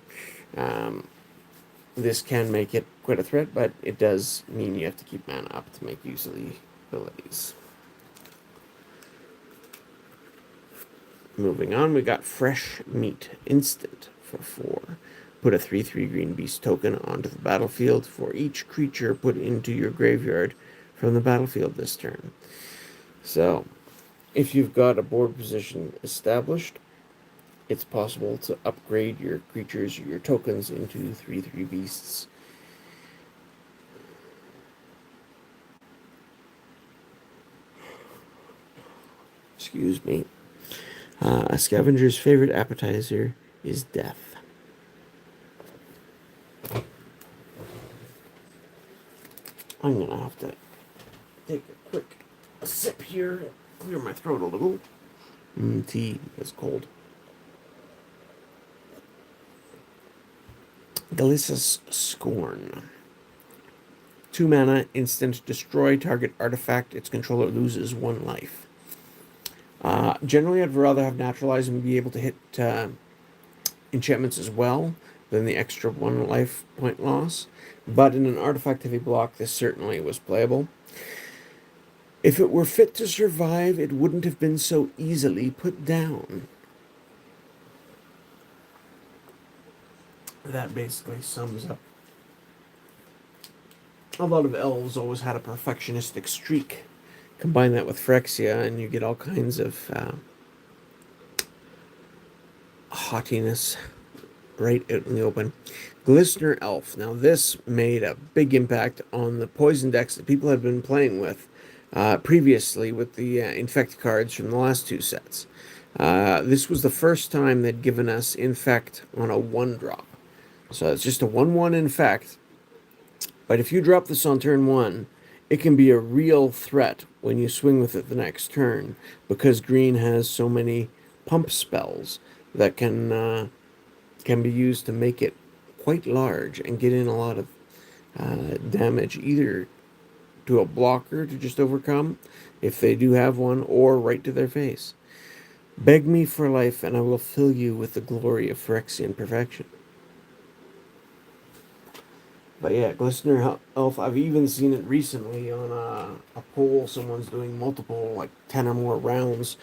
This can make it quite a threat, but it does mean you have to keep mana up to make use of the abilities. Moving on, we got Fresh Meat Instant for 4. Put a 3/3 green beast token onto the battlefield for each creature put into your graveyard from the battlefield this turn. So, if you've got a board position established, it's possible to upgrade your creatures, your tokens, into 3/3 beasts. Excuse me. A scavenger's favorite appetizer is death. I'm gonna have to take a quick sip here, clear my throat a little. Tea is cold. Delicious Scorn. 2 mana, instant, destroy target artifact. Its controller loses 1 life. Generally, I'd rather have Naturalize and be able to hit enchantments as well than the extra 1 life point loss. But in an artifact-heavy block, this certainly was playable. If it were fit to survive, it wouldn't have been so easily put down. That basically sums up. A lot of elves always had a perfectionistic streak. Combine that with Phyrexia, and you get all kinds of haughtiness right out in the open. Glistener Elf. Now, this made a big impact on the poison decks that people had been playing with previously with the Infect cards from the last 2 sets. This was the first time they'd given us Infect on a 1-drop. So it's just a 1/1 Infect. But if you drop this on turn 1, it can be a real threat when you swing with it the next turn, because green has so many pump spells that can be used to make it quite large and get in a lot of damage, either to a blocker to just overcome, if they do have one, or right to their face. Beg me for life, and I will fill you with the glory of Phyrexian perfection. But yeah, Glistener Elf, I've even seen it recently on a poll. Someone's doing multiple, like 10 or more rounds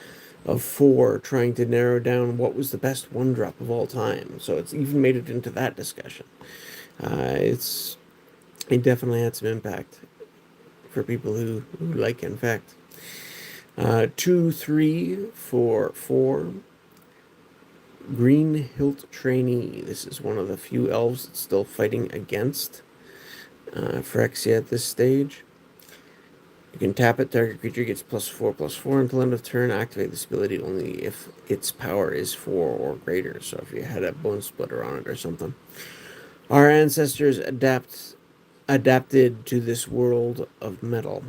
of 4, trying to narrow down what was the best 1-drop of all time. So it's even made it into that discussion. It definitely had some impact for people who like Infect. 2/3 for 4. Green Hilt Trainee. This is one of the few elves that's still fighting against Phyrexia at this stage. You can tap it, target creature gets +4/+4 until end of turn. Activate this ability only if its power is 4 or greater. So if you had a Bone Splitter on it or something. Our ancestors adapted to this world of metal.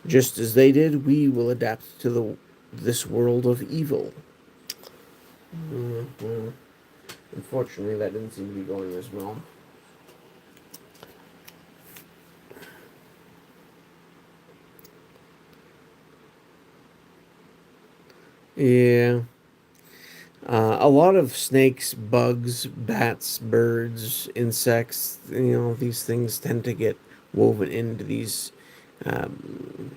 Just as they did, we will adapt to the this world of evil. Well, unfortunately, that didn't seem to be going as well. Yeah. A lot of snakes, bugs, bats, birds, insects, these things tend to get woven into these um,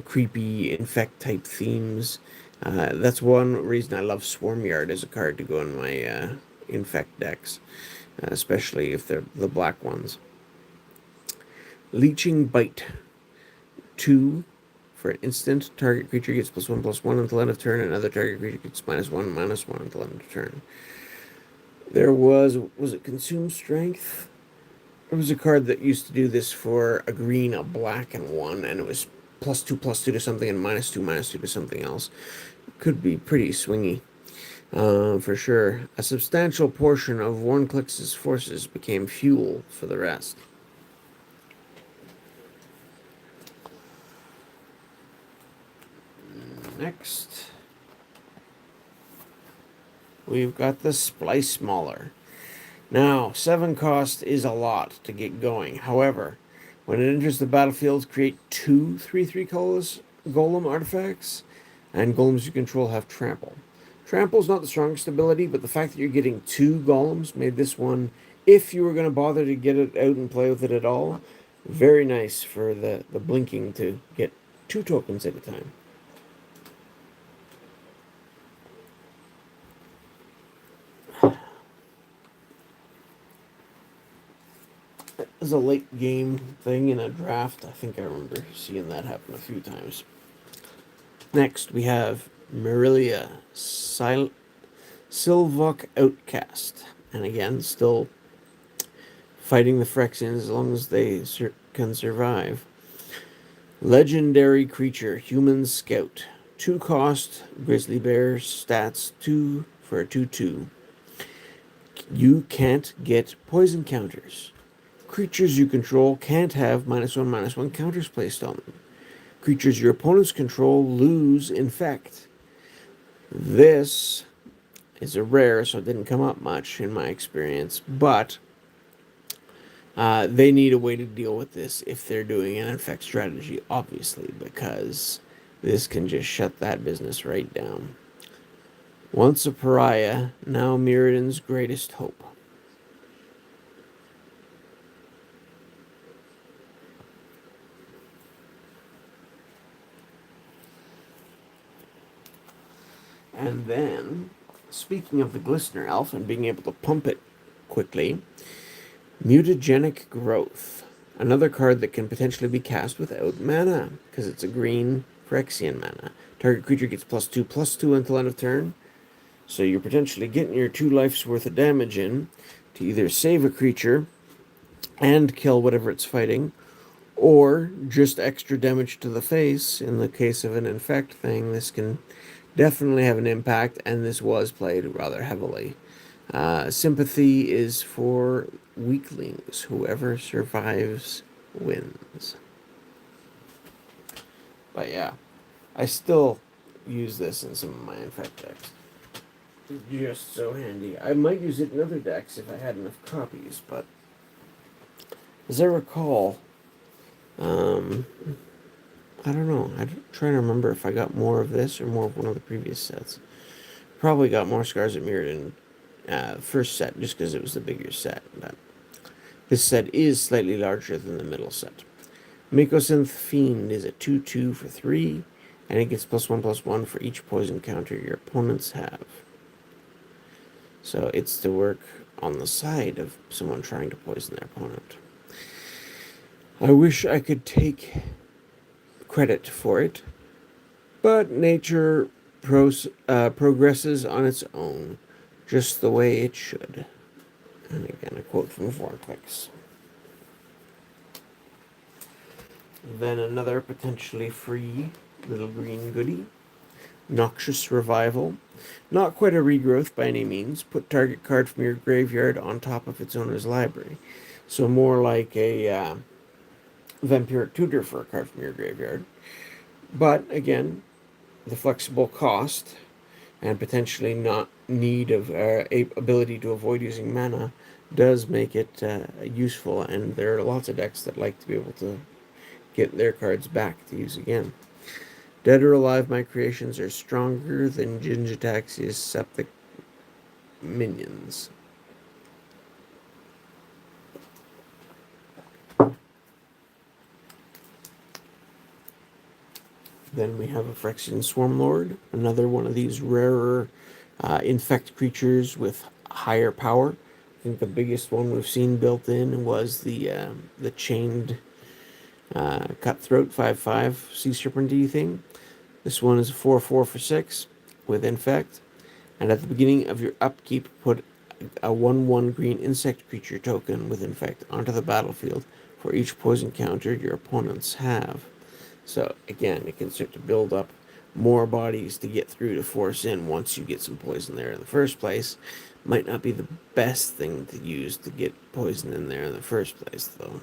creepy infect type themes. That's one reason I love Swarmyard as a card to go in my infect decks, especially if they're the black ones. Leeching Bite. 2 for an instant. Target creature gets +1/+1 until end of turn. Another target creature gets -1/-1 until end of turn. There was it Consume Strength? There was a card that used to do this for a green, a black, and 1, and it was +2/+2 to something and -2/-2 to something else. Could be pretty swingy, for sure. A substantial portion of Wharnclix's forces became fuel for the rest. Next, we've got the Splice Mauler. Now, 7 cost is a lot to get going. However, when it enters the battlefield, create 2 3/3 colorless golem artifacts, and golems you control have trample. Trample is not the strongest ability, but the fact that you're getting 2 golems made this one, if you were going to bother to get it out and play with it at all, very nice for the blinking to get 2 tokens at a time. As a late game thing in a draft, I think I remember seeing that happen a few times. Next, we have Mirrodin, Silvok Outcast. And again, still fighting the Phyrexians as long as they can survive. Legendary creature, Human Scout. 2 cost, Grizzly Bear, stats 2 for a 2/2. You can't get poison counters. Creatures you control can't have -1/-1 counters placed on them. Creatures your opponents control lose Infect. This is a rare, so it didn't come up much in my experience, but they need a way to deal with this if they're doing an Infect strategy, obviously, because this can just shut that business right down. Once a pariah, now Mirrodin's greatest hope. And then, speaking of the Glistener Elf and being able to pump it quickly, Mutagenic Growth. Another card that can potentially be cast without mana, because it's a green Phyrexian mana. Target creature gets +2/+2 until end of turn. So you're potentially getting your 2 life's worth of damage in to either save a creature and kill whatever it's fighting, or just extra damage to the face. In the case of an Infect thing, this can definitely have an impact, and this was played rather heavily. Sympathy is for weaklings. Whoever survives wins. But yeah, I still use this in some of my Infect decks. It's just so handy. I might use it in other decks if I had enough copies, but as I recall, I don't know. I'm trying to remember if I got more of this or more of one of the previous sets. Probably got more Scars at Mirrodin first set, just because it was the bigger set. But this set is slightly larger than the middle set. Mycosynth Fiend is a 2/2 for 3, and it gets +1/+1 for each poison counter your opponents have. So it's to work on the side of someone trying to poison their opponent. I wish I could take credit for it, but nature progresses on its own, just the way it should. And again, a quote from Vortex. Then another potentially free little green goodie. Noxious Revival. Not quite a regrowth by any means. Put target card from your graveyard on top of its owner's library. So more like a Vampiric Tutor for a card from your graveyard. But again, the flexible cost and potentially not need of ability to avoid using mana does make it useful, and there are lots of decks that like to be able to get their cards back to use again. Dead or alive, my creations are stronger than Jin-Gitaxia's septic minions. Then we have a Phyrexian Swarmlord, another one of these rarer infect creatures with higher power. I think the biggest one we've seen built in was the chained cutthroat 5/5 sea serpenty thing. This one is a 4/4 for 6 with infect, and at the beginning of your upkeep, put a 1/1 green insect creature token with infect onto the battlefield for each poison counter your opponents have. So again, it can start to build up more bodies to get through to force in once you get some poison there in the first place. Might not be the best thing to use to get poison in there in the first place, though.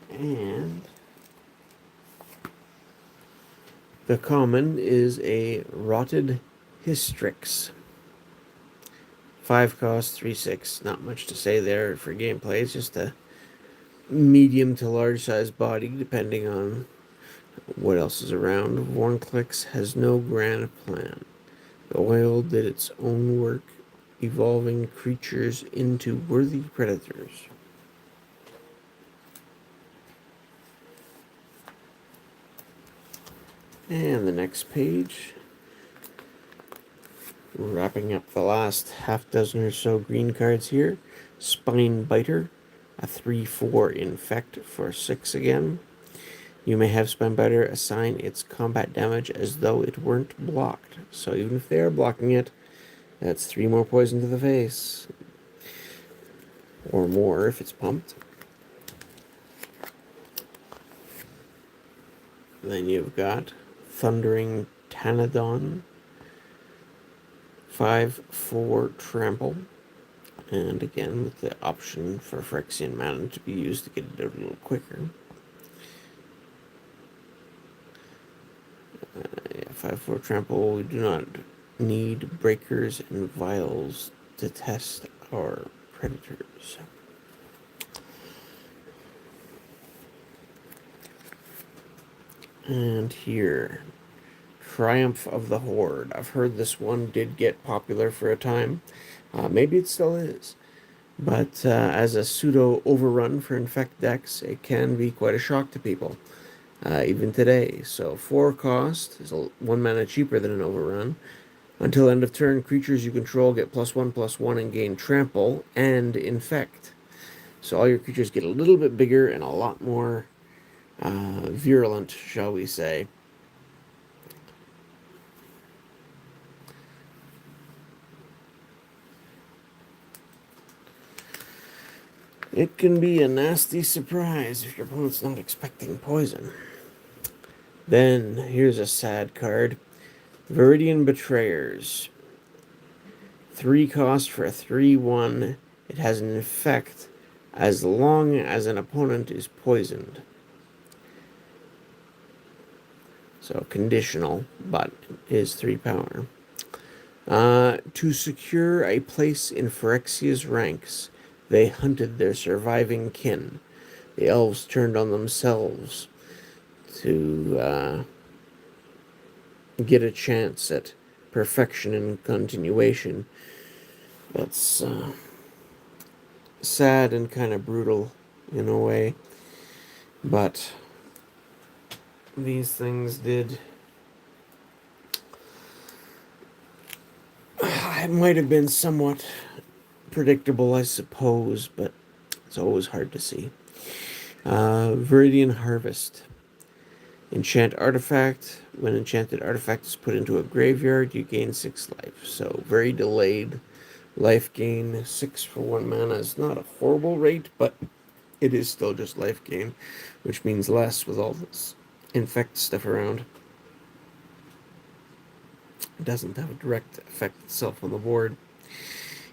And the common is a Rotted Hystrix. 5 cost, 3/6. Not much to say there for gameplay. It's just a medium to large size body, depending on what else is around. Vorinclex has no grand plan. The oil did its own work, evolving creatures into worthy predators. And the next page, wrapping up the last half dozen or so green cards here. Spine Biter, a 3/4 infect for 6 again. You may have Spine Biter assign its combat damage as though it weren't blocked. So even if they are blocking it, that's 3 more poison to the face. Or more if it's pumped. Then you've got Thundering Tanadon, 5/4 trample, and again with the option for Phyrexian mana to be used to get it out a little quicker. 5/4 trample. We do not need breakers and vials to test our predators. And here, Triumph of the Horde. I've heard this one did get popular for a time. Maybe it still is. But as a pseudo overrun for infect decks, it can be quite a shock to people, even today. So 4 cost is 1 mana cheaper than an overrun. Until end of turn, creatures you control get +1/+1 and gain trample and infect. So all your creatures get a little bit bigger and a lot more virulent, shall we say. It can be a nasty surprise if your opponent's not expecting poison. Then, here's a sad card. Viridian Betrayers. 3 cost for a 3/1. It has an effect as long as an opponent is poisoned. So conditional, but is 3 power. To secure a place in Phyrexia's ranks, they hunted their surviving kin. The elves turned on themselves to get a chance at perfection and continuation. That's sad and kind of brutal in a way, but these things did. It might have been somewhat predictable, I suppose, but it's always hard to see. Viridian Harvest. Enchant artifact. When enchanted artifact is put into a graveyard, you gain 6 life. So very delayed life gain. 6 for 1 mana is not a horrible rate, but it is still just life gain, which means less with all this infect stuff around. It doesn't have a direct effect itself on the board.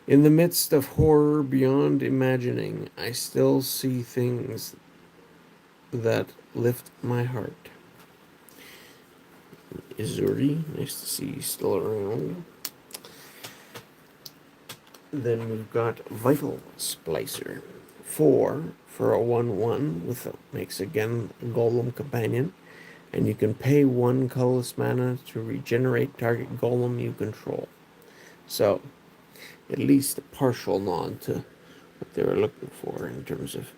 In the midst of horror beyond imagining, I still see things that lift my heart. Izuri, nice to see you still around. Then we've got Vital Splicer. 4 for a 1/1 with makes again a Golem companion. And you can pay 1 colorless mana to regenerate target Golem you control. So, at least a partial nod to what they were looking for in terms of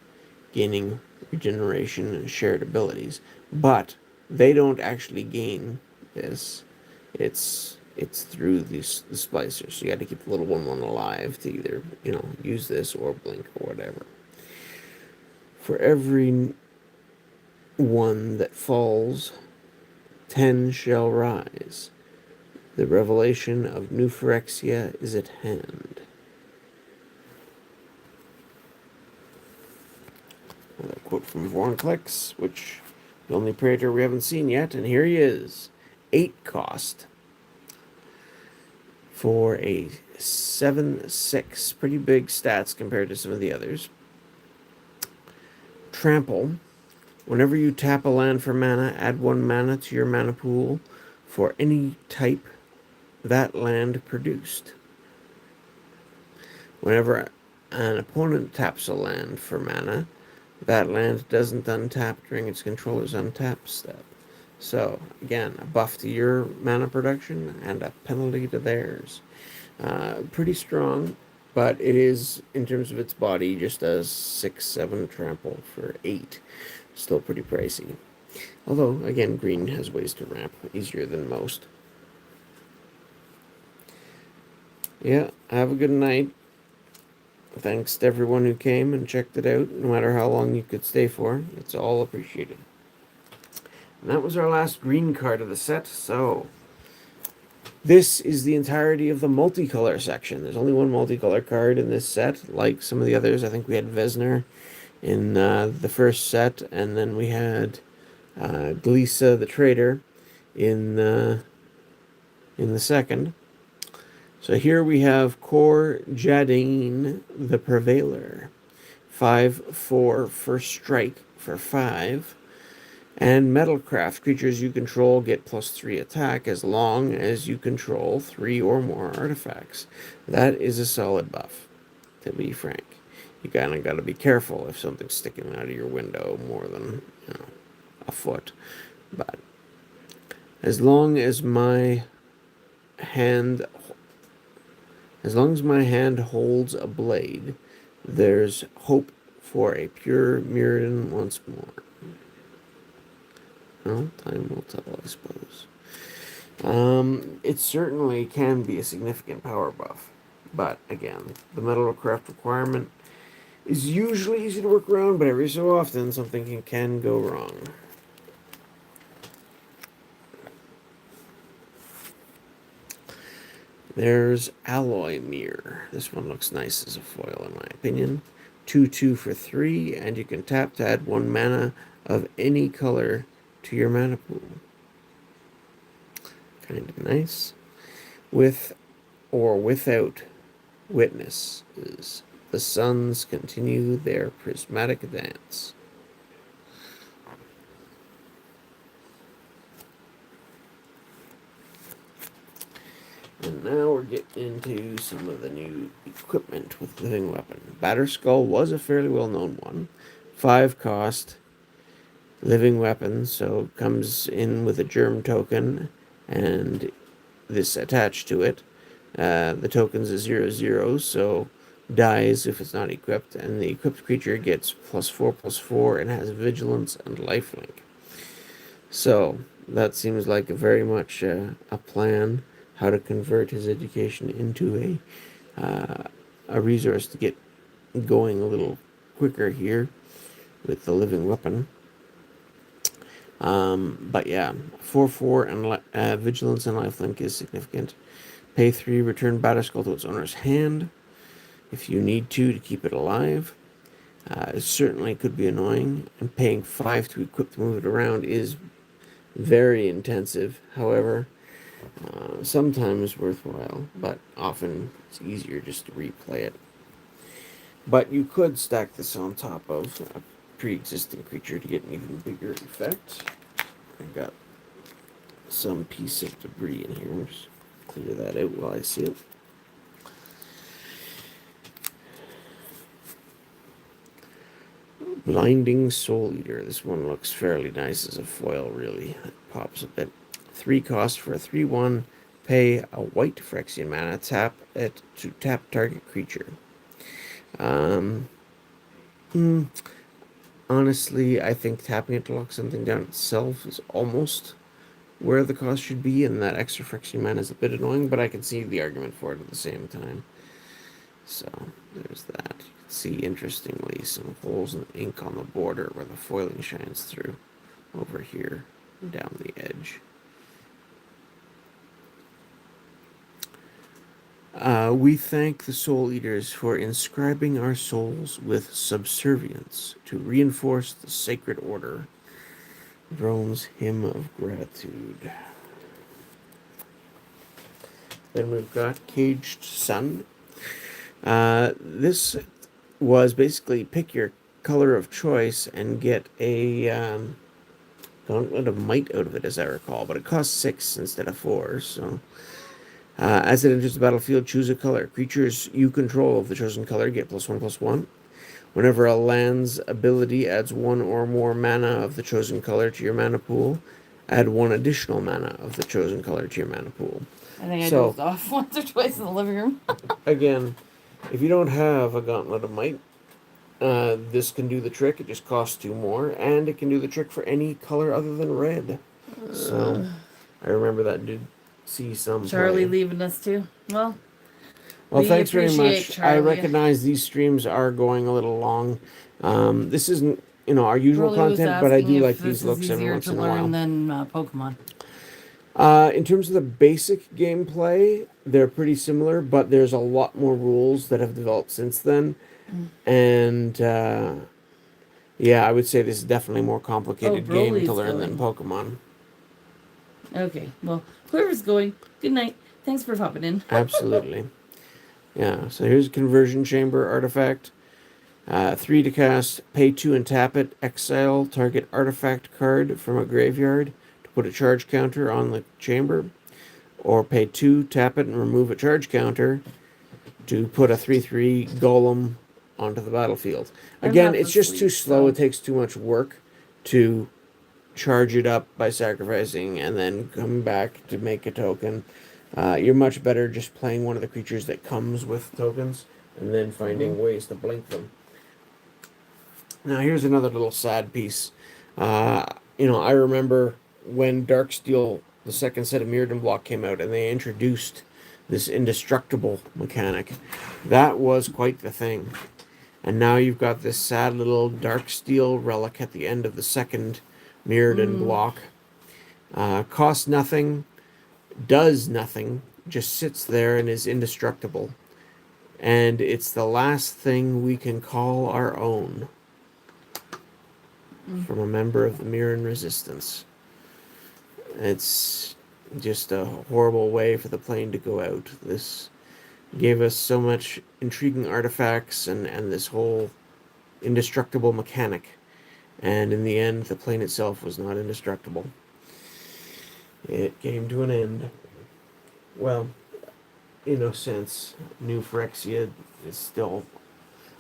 gaining regeneration and shared abilities. But they don't actually gain this. It's through the splicers. So you got to keep the little 1/1 alive to either use this or blink or whatever. For every one that falls, 10 shall rise. The revelation of new Phyrexia is at hand. Another quote from Vornclex, which the only Praetor we haven't seen yet, and here he is. 8 cost for a 7/6. Pretty big stats compared to some of the others. Trample. Whenever you tap a land for mana, add 1 mana to your mana pool for any type that land produced. Whenever an opponent taps a land for mana, that land doesn't untap during its controller's untap step. So, again, a buff to your mana production and a penalty to theirs. Pretty strong, but it is, in terms of its body, just does 6/7 trample for 8. Still pretty pricey. Although, again, green has ways to ramp easier than most. Yeah, have a good night. Thanks to everyone who came and checked it out, no matter how long you could stay for. It's all appreciated. And that was our last green card of the set, so this is the entirety of the multicolor section. There's only one multicolor card in this set, like some of the others. I think we had Vesner in the first set, and then we had Glisa the Trader in the second. So here we have Kor Jadine the Prevailer. 5/4 first strike for 5. And Metalcraft. Creatures you control get +3 attack as long as you control 3 or more artifacts. That is a solid buff, to be frank. You kind of got to be careful if something's sticking out of your window more than a foot. But as long as my hand holds a blade, there's hope for a pure Mirrodin once more. Well, time will tell, I suppose. It certainly can be a significant power buff. But, again, the Metalcraft requirement is usually easy to work around, but every so often something can go wrong. There's Alloy Mirror. This one looks nice as a foil, in my opinion. 2/2 for 3, and you can tap to add 1 mana of any color to your mana pool. Kind of nice. With or without witnesses, the suns continue their prismatic dance. And now we're getting into some of the new equipment with Living Weapon. Batterskull was a fairly well-known one. 5 cost Living Weapon, so comes in with a germ token and this attached to it. The token's a 0/0, so dies if it's not equipped, and the equipped creature gets +4/+4 and has vigilance and lifelink. So that seems like very much a plan how to convert his education into a resource to get going a little quicker here with the Living Weapon. But yeah, 4/4 and vigilance and lifelink is significant. Pay 3, return Batterskull to its owner's hand if you need to keep it alive. It certainly could be annoying, and paying 5 to equip to move it around is very intensive. However, Sometimes worthwhile, but often it's easier just to replay it. But you could stack this on top of a pre-existing creature to get an even bigger effect. I got some piece of debris in here. Just clear that out while I see it. Blinding Soul Eater. This one looks fairly nice as a foil, really. It pops a bit. 3 cost for a 3/1. Pay a white Phyrexian mana. Tap it to tap target creature. Honestly, I think tapping it to lock something down itself is almost where the cost should be, and that extra Phyrexian mana is a bit annoying, but I can see the argument for it at the same time. So, there's that. You can see, interestingly, some holes in the ink on the border where the foiling shines through over here, down the edge. We thank the Soul Eaters for inscribing our souls with subservience to reinforce the sacred order. Rome's Hymn of Gratitude. Then we've got Caged Sun. This was basically pick your color of choice and get a Gauntlet of Might out of it, as I recall, but it costs 6 instead of 4, so... as it enters the battlefield, choose a color. Creatures you control of the chosen color get +1/+1. Whenever a land's ability adds 1 or more mana of the chosen color to your mana pool, add 1 additional mana of the chosen color to your mana pool. I think I dozed off once or twice in the living room. Again, if you don't have a Gauntlet of Might, this can do the trick. It just costs 2 more, and it can do the trick for any color other than red. So, I remember that did see some Charlie play. leaving us too. Well, Well, we thanks very appreciate much. Charlie. I recognize these streams are going a little long. This isn't, our usual Charlie was content, but I asking do if like this these is looks every easier once to in a while. learn than Pokemon. In terms of the basic gameplay, they're pretty similar, but there's a lot more rules that have developed since then. And, yeah, I would say this is definitely a more complicated game to Broly's learn than going. Pokemon. Okay, well, whoever's going, good night. Thanks for popping in. Absolutely. Yeah, so here's a Conversion Chamber artifact. 3 to cast, pay 2 and tap it. Exile target artifact card from a graveyard to put a charge counter on the chamber. Or pay 2, tap it, and remove a charge counter to put a 3/3 golem onto the battlefield. Again, it's just too slow. It takes too much work to charge it up by sacrificing and then come back to make a token. You're much better just playing one of the creatures that comes with tokens and then finding ways to blink them. Now here's another little sad piece. I remember when Darksteel, the second set of Mirrodin block, came out and they introduced this indestructible mechanic. That was quite the thing. And now you've got this sad little Darksteel relic at the end of the second Mirrodin block. Costs nothing, does nothing, just sits there and is indestructible. And it's the last thing we can call our own from a member of the Mirrodin Resistance. It's just a horrible way for the plane to go out. This gave us so much intriguing artifacts and this whole indestructible mechanic. And in the end, the plane itself was not indestructible. It came to an end. Well, in a sense, new Phyrexia is still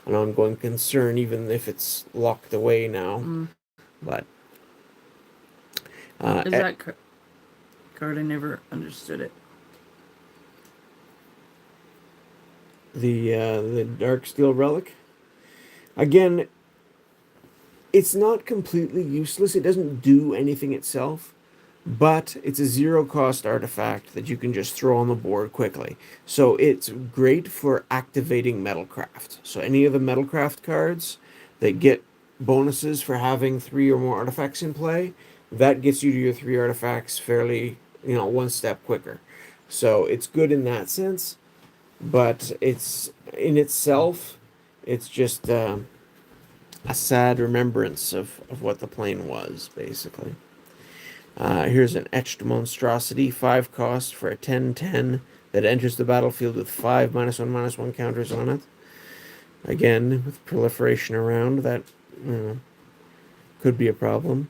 an ongoing concern, even if it's locked away now. But Is that card? I never understood it. The Darksteel relic. Again, it's not completely useless. It doesn't do anything itself, but it's a 0-cost artifact that you can just throw on the board quickly. So it's great for activating Metalcraft. So any of the Metalcraft cards that get bonuses for having 3 or more artifacts in play, that gets you to your 3 artifacts fairly, one step quicker. So it's good in that sense, but it's in itself, it's just a sad remembrance of what the plane was, basically. Here's an etched monstrosity, 5 cost for a 10/10 that enters the battlefield with 5 -1/-1 counters on it. Again, with proliferation around, that could be a problem.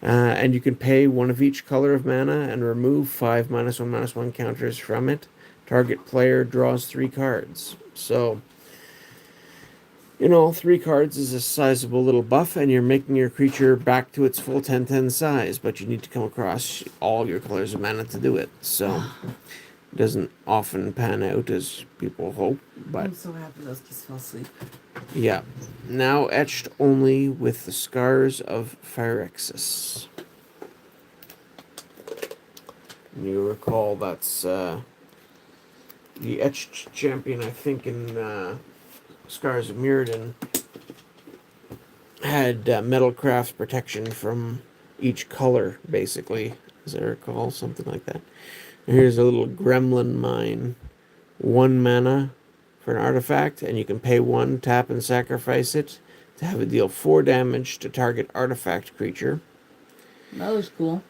And you can pay 1 of each color of mana and remove 5 -1/-1 counters from it. Target player draws 3 cards. So, 3 cards is a sizable little buff, and you're making your creature back to its full 10/10 size, but you need to come across all your colors of mana to do it. So, it doesn't often pan out as people hope, but I'm so happy those kids fell asleep. yeah. Now etched only with the scars of Phyrexia. You recall that's the etched champion, I think, in Scars of Mirrodin had Metalcraft protection from each color, basically, as I recall, something like that. And here's a little gremlin mine. 1 mana for an artifact, and you can pay 1, tap, and sacrifice it to have it deal 4 damage to target artifact creature. That was cool.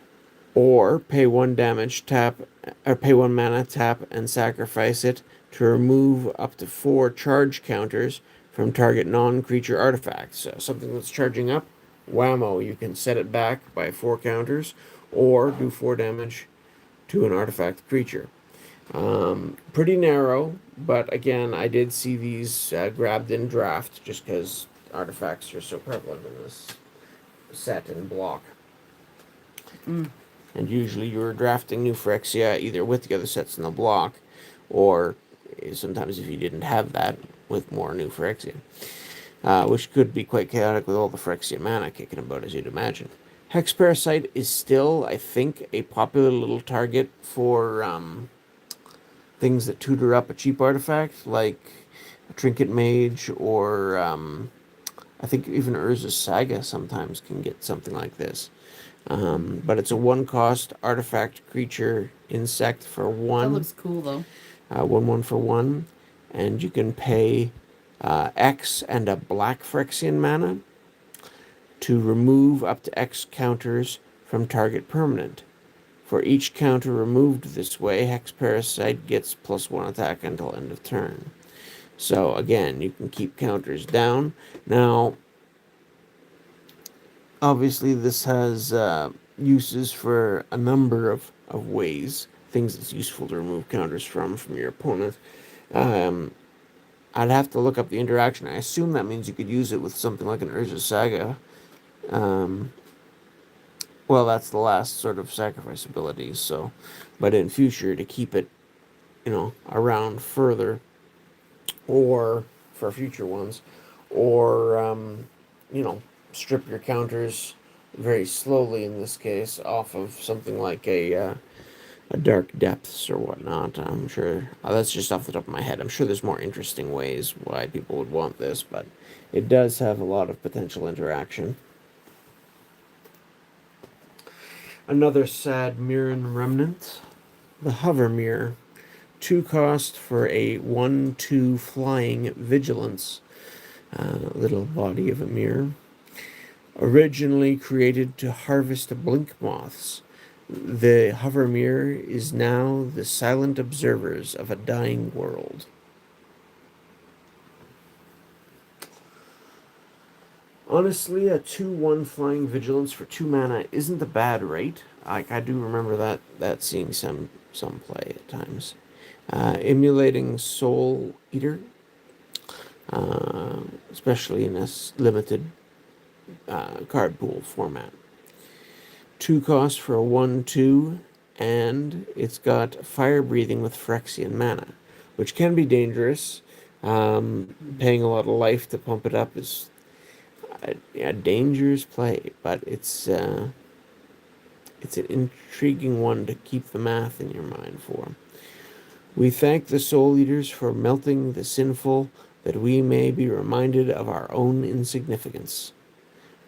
Or pay 1 damage, tap, or pay 1 mana, tap, and sacrifice it to remove up to 4 charge counters from target non-creature artifacts. So something that's charging up, whammo, you can set it back by 4 counters, or do 4 damage to an artifact creature. Pretty narrow, but again, I did see these grabbed in draft just because artifacts are so prevalent in this set and block. And usually you're drafting new Phyrexia either with the other sets in the block, or sometimes if you didn't have that, with more new Phyrexia. Which could be quite chaotic with all the Phyrexia mana kicking about, as you'd imagine. Hex Parasite is still, I think, a popular little target for things that tutor up a cheap artifact, like a Trinket Mage, or I think even Urza's Saga sometimes can get something like this. But it's a 1 cost artifact creature insect for 1. That looks cool though. 1/1 for 1. And you can pay X and a black Phyrexian mana to remove up to X counters from target permanent. For each counter removed this way, Hex Parasite gets +1 attack until end of turn. So again, you can keep counters down. Now, obviously this has uses for a number of ways, things that's useful to remove counters from your opponent. I'd have to look up the interaction. I assume that means you could use it with something like an Urza's Saga. Well, that's the last sort of sacrifice ability, so, but in future to keep it, around further, or for future ones, or, strip your counters very slowly in this case off of something like a Dark Depths or whatnot. I'm sure that's just off the top of my head. I'm sure there's more interesting ways why people would want this, but it does have a lot of potential interaction. Another sad Mirrodin remnant, the Hover Mirror. 2 cost for a 1/2 flying vigilance. Little body of a mirror. Originally created to harvest blink moths, the Hover Mirror is now the silent observers of a dying world. Honestly, a 2/1 flying vigilance for 2 mana isn't a bad rate. I do remember that seeing some play at times. Emulating Soul Eater, especially in a limited card pool format. 2 cost for a 1/2, and it's got fire breathing with Phyrexian mana, which can be dangerous. Paying a lot of life to pump it up is a dangerous play, but it's an intriguing one to keep the math in your mind for. We thank the Soul Eaters for melting the sinful, that we may be reminded of our own insignificance.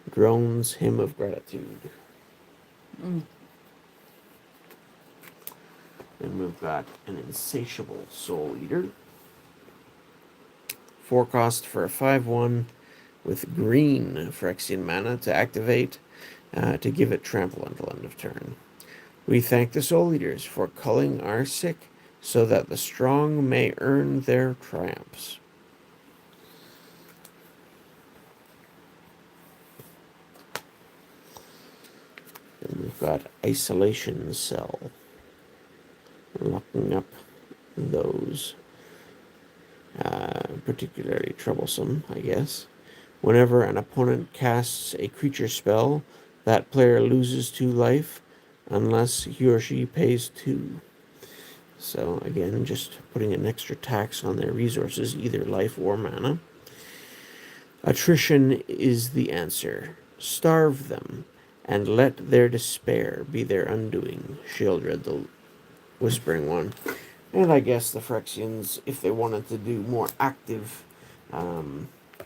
Drone's Hymn of Gratitude. Then we've got an Insatiable Soul Eater. 4 cost for a 5/1 with green Phyrexian mana to activate. to give it trample until end of turn. We thank the Soul Eaters for culling our sick, so that the strong may earn their triumphs. And we've got Isolation Cell. Locking up those. Particularly troublesome, I guess. Whenever an opponent casts a creature spell, that player loses 2 life, unless he or she pays 2. So again, just putting an extra tax on their resources, either life or mana. Attrition is the answer. Starve them, and let their despair be their undoing. Sheoldred, the Whispering One. And I guess the Phyrexians, if they wanted to do more active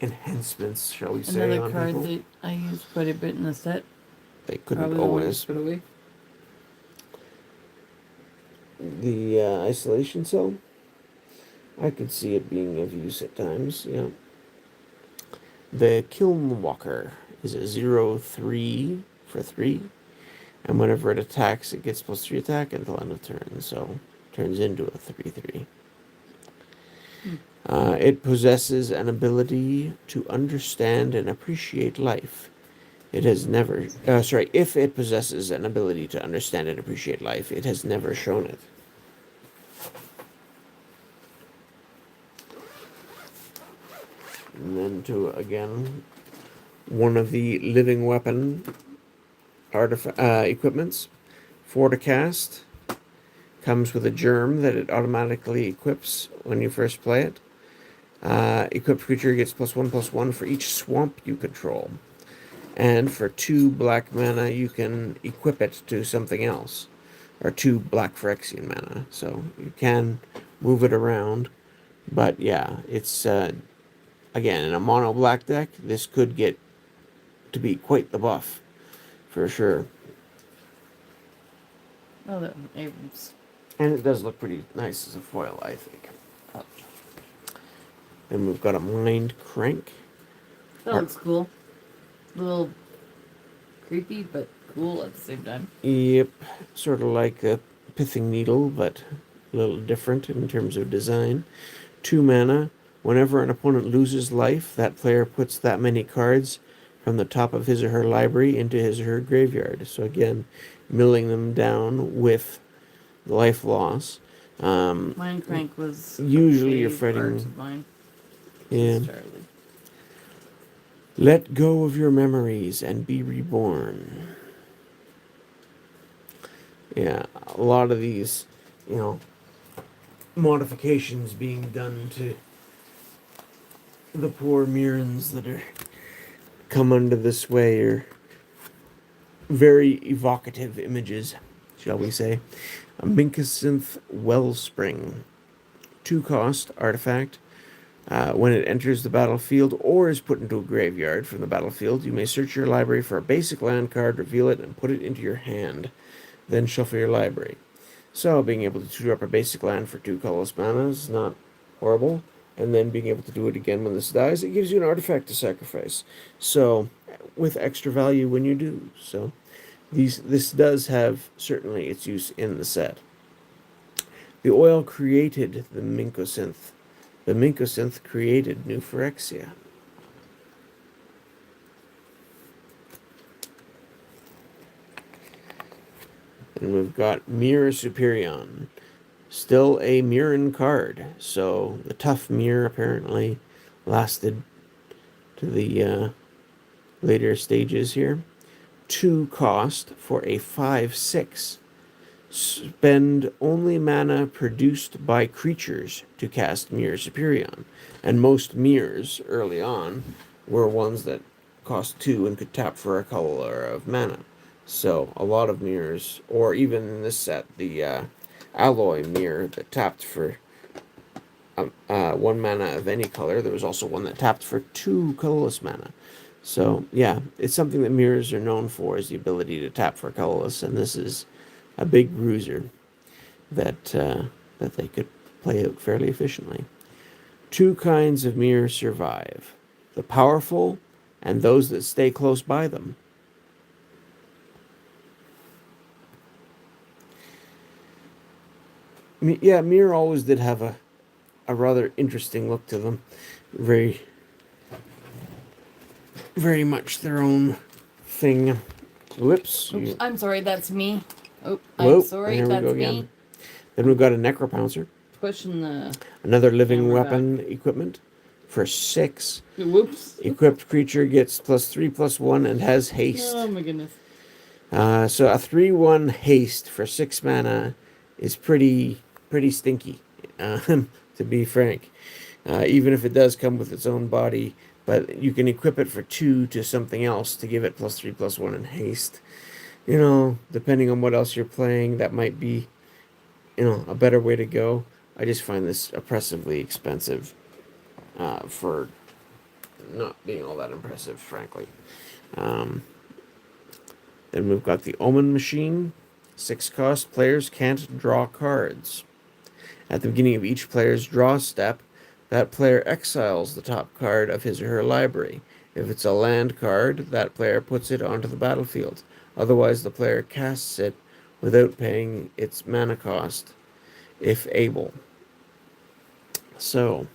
enhancements, shall we say, Another on card people, that I use quite a bit in the set. they couldn't Probably the one always. to put away. The Isolation Cell, I could see it being of use at times, yeah. The Kiln Walker is a 0/3 for 3, and whenever it attacks, it gets +3 attack until end of turn, so turns into a 3/3. It possesses an ability to understand and appreciate life. It has never, if it possesses an ability to understand and appreciate life, it has never shown it. And then to, again, one of the living weapon equipments. 4 to cast. Comes with a germ that it automatically equips when you first play it. Equipped creature gets +1/+1 for each swamp you control. And for 2 black mana, you can equip it to something else. Or 2 black Phyrexian mana. So you can move it around. But yeah, it's, again, in a mono black deck, this could get to be quite the buff. For sure. Oh, that Abrams. And it does look pretty nice as a foil, I think. Then we've got a Mind Crank. That looks cool. A little creepy, but cool at the same time. Yep, sort of like a Pithing Needle, but a little different in terms of design. 2 mana. Whenever an opponent loses life, that player puts that many cards from the top of his or her library into his or her graveyard. So again, milling them down with life loss. Mind Crank was usually you're a fighting. part of mine. Yeah. Charlie. Let go of your memories and be reborn. Yeah, a lot of these, modifications being done to the poor Mirrans that are come under this way are very evocative images, shall we say. A Minkasynth Wellspring. 2 cost artifact. When it enters the battlefield or is put into a graveyard from the battlefield, you may search your library for a basic land card, reveal it, and put it into your hand. Then shuffle your library. So, being able to tutor up a basic land for 2 colorless mana is not horrible. And then being able to do it again when this dies, it gives you an artifact to sacrifice. So, with extra value when you do. So, this does have certainly its use in the set. The oil created the Minkosynth. The Minkosynth created new Phyrexia. And we've got Mirror Superion. Still a Mirrodin card. So the tough mirror apparently lasted to the later stages here. 2 cost for a 5/6. Spend only mana produced by creatures to cast Mirror Superion. And most mirrors early on were ones that cost 2 and could tap for a color of mana. So a lot of mirrors, or even in this set, the alloy mirror that tapped for 1 mana of any color. There was also one that tapped for 2 colorless mana. So yeah, it's something that mirrors are known for, is the ability to tap for colorless, and this is a big bruiser that they could play out fairly efficiently. 2 kinds of mirrors survive: the powerful and those that stay close by them. Yeah, Mir always did have a rather interesting look to them. Very, very much their own thing. Whoops. Oops, I'm sorry, that's me. Oh, I'm Whoa, sorry, here we that's go me. again. Then we've got a Necropouncer. Pushing the Another living camera weapon equipment for 6. back. Whoops. Equipped creature gets +3/+1 and has haste. Oh my goodness. So a 3/1 haste for 6 mana is pretty stinky, to be frank. Even if it does come with its own body, but you can equip it for 2 to something else to give it +3/+1 in haste. You know, depending on what else you're playing, that might be, a better way to go. I just find this oppressively expensive for not being all that impressive, frankly. Then we've got the Omen Machine. 6 cost. Players can't draw cards. At the beginning of each player's draw step, that player exiles the top card of his or her library. If it's a land card, that player puts it onto the battlefield. Otherwise, the player casts it without paying its mana cost, if able. So,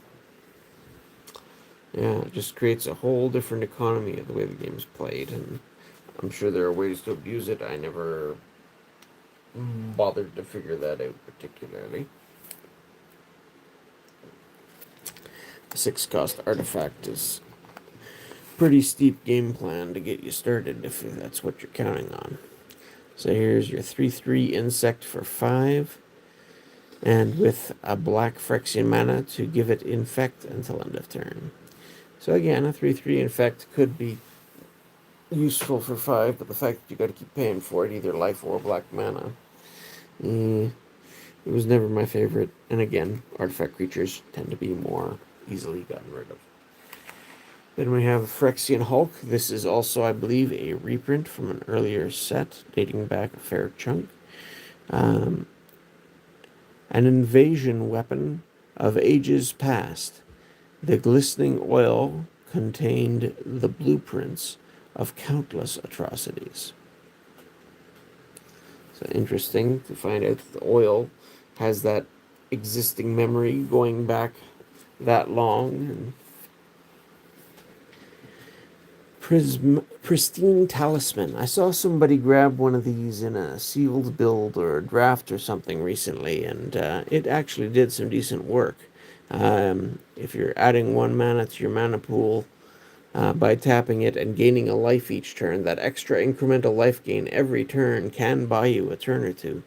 yeah, it just creates a whole different economy of the way the game's played, and I'm sure there are ways to abuse it. I never bothered to figure that out particularly. 6 cost artifact is pretty steep game plan to get you started if that's what you're counting on. So here's your 3/3 insect for 5, and with a black Phyrexian mana to give it infect until end of turn. So again, a 3/3 infect could be useful for 5, but the fact that you got to keep paying for it, either life or black mana, it was never my favorite. And again, artifact creatures tend to be more easily gotten rid of. Then we have Phyrexian Hulk. This is also, I believe, a reprint from an earlier set dating back a fair chunk. An invasion weapon of ages past. The glistening oil contained the blueprints of countless atrocities. So interesting to find out that the oil has that existing memory going back that long. And pristine talisman. I saw somebody grab one of these in a sealed build or a draft or something recently, and it actually did some decent work. If you're adding 1 mana to your mana pool by tapping it and gaining a life each turn, that extra incremental life gain every turn can buy you a turn or 2.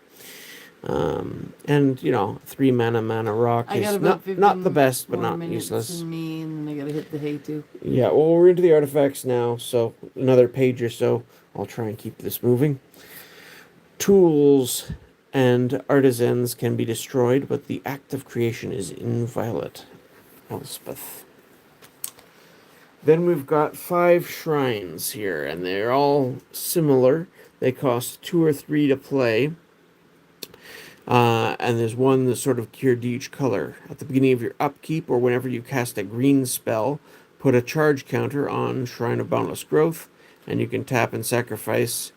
And 3 mana rock I got is about not the best, but more not minutes useless. than me, and then I gotta hit the hay too. Yeah, well, we're into the artifacts now, so another page or so. I'll try and keep this moving. Tools and artisans can be destroyed, but the act of creation is inviolate. Elspeth. Then we've got 5 shrines here, and they're all similar. They cost 2 or 3 to play. And there's one that's sort of geared to each color. At the beginning of your upkeep, or whenever you cast a green spell, put a charge counter on Shrine of Boundless Growth, and you can tap and sacrifice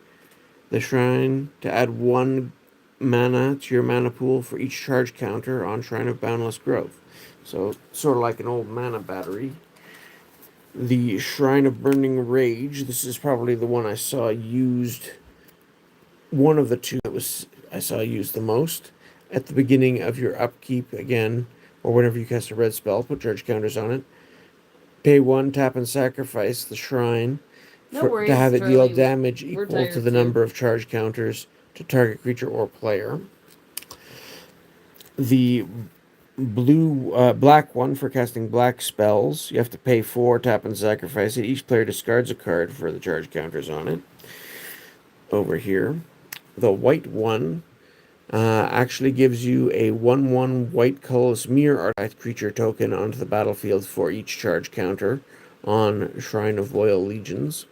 the shrine to add 1 mana to your mana pool for each charge counter on Shrine of Boundless Growth. So, sort of like an old mana battery. The Shrine of Burning Rage, this is probably the one I saw used, one of the 2 that I saw used the most. At the beginning of your upkeep, again, or whenever you cast a red spell, put charge counters on it. Pay 1, tap and sacrifice the shrine to have it deal damage equal to the number of charge counters to target creature or player. The black one for casting black spells, you have to pay 4, tap and sacrifice it. Each player discards a card for the charge counters on it. Over here. The white one actually gives you a 1/1 white colorless mirror artifact creature token onto the battlefield for each charge counter on Shrine of Loyal Legions.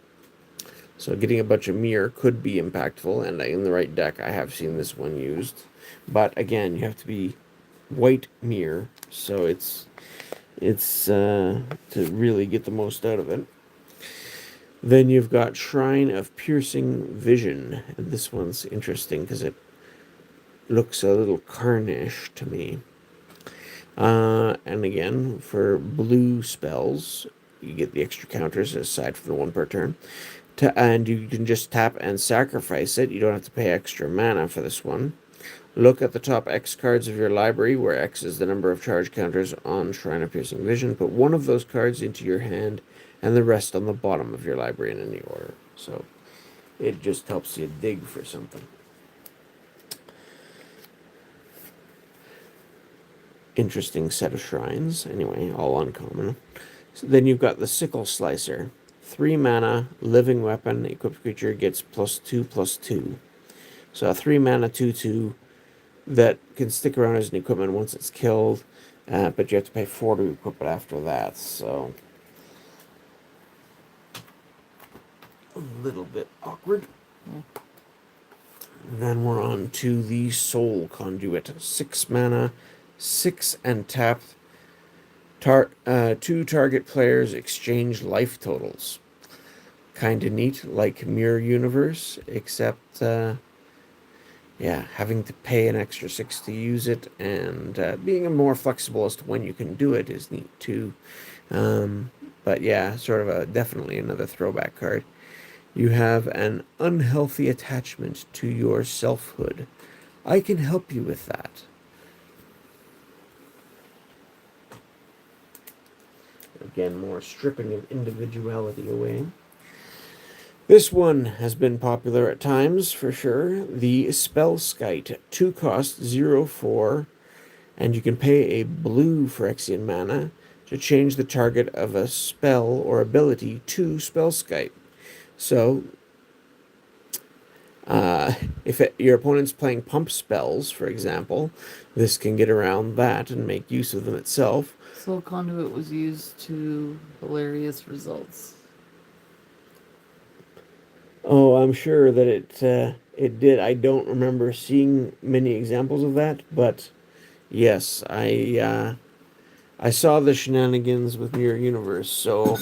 So getting a bunch of mirror could be impactful, and in the right deck I have seen this one used. But again, you have to be white mirror, so it's to really get the most out of it. Then you've got Shrine of Piercing Vision, and this one's interesting because it looks a little carnish to me. And again, for blue spells, you get the extra counters aside from the one per turn. And you can just tap and sacrifice it. You don't have to pay extra mana for this one. Look at the top X cards of your library, where X is the number of charge counters on Shrine of Piercing Vision. Put one of those cards into your hand, and the rest on the bottom of your library in any order. So it just helps you dig for something. Interesting set of shrines. Anyway, all uncommon. So then you've got the Sickle Slicer. 3 mana, living weapon, equipped creature gets +2/+2. So a 3 mana 2/2 that can stick around as an equipment once it's killed, but you have to pay 4 to equip it after that. So a little bit awkward. Then we're on to the Soul Conduit. 6 mana, 6 and tapped. 2 target players exchange life totals. Kind of neat, like Mirror Universe, except having to pay an extra 6 to use it, and being more flexible as to when you can do it is neat too. But yeah, sort of definitely another throwback card. You have an unhealthy attachment to your selfhood. I can help you with that. Again, more stripping of individuality away. This one has been popular at times, for sure. The Spellskite. 2 cost, 0/4, and you can pay a blue Phyrexian mana to change the target of a spell or ability to Spellskite. So, if your opponent's playing pump spells, for example, this can get around that and make use of them itself. Soul Conduit was used to hilarious results. Oh, I'm sure that it did. I don't remember seeing many examples of that, but yes, I saw the shenanigans with Mirror Universe, so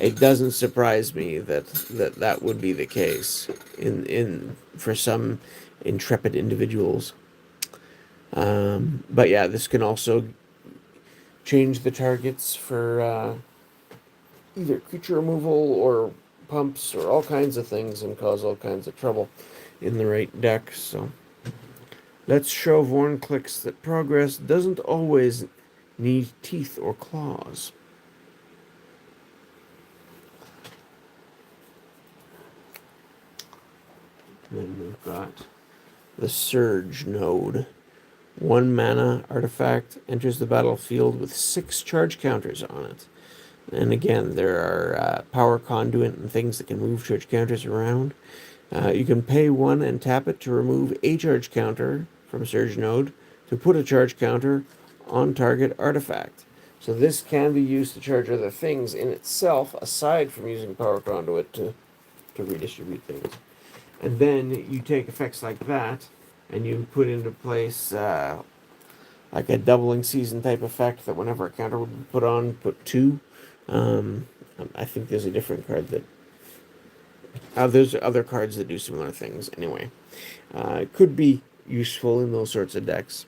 it doesn't surprise me that would be the case in for some intrepid individuals. But yeah, this can also change the targets for either creature removal or pumps or all kinds of things and cause all kinds of trouble in the right deck. So let's show Vornclicks that progress doesn't always need teeth or claws. Then we've got the Surge node. 1 mana artifact enters the battlefield with 6 charge counters on it. And again, there are power conduit and things that can move charge counters around. You can pay 1 and tap it to remove a charge counter from Surge node to put a charge counter on target artifact. So this can be used to charge other things in itself, aside from using power conduit to redistribute things. And then you take effects like that and you put into place like a doubling season type effect that whenever a counter would be put on, put 2. I think there's a different card that... there's other cards that do similar things. Anyway, it could be useful in those sorts of decks.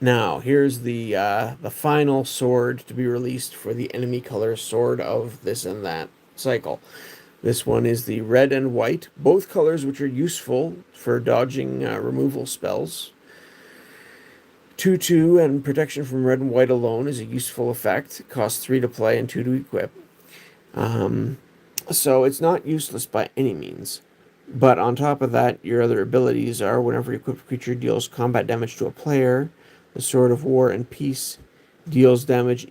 Now, here's the final sword to be released for the enemy color sword of this and that cycle. This one is the red and white, both colors which are useful for dodging removal spells. 2/2 and protection from red and white alone is a useful effect. It costs 3 to play and 2 to equip. So it's not useless by any means. But on top of that, your other abilities are whenever an equipped creature deals combat damage to a player, the Sword of War and Peace deals damage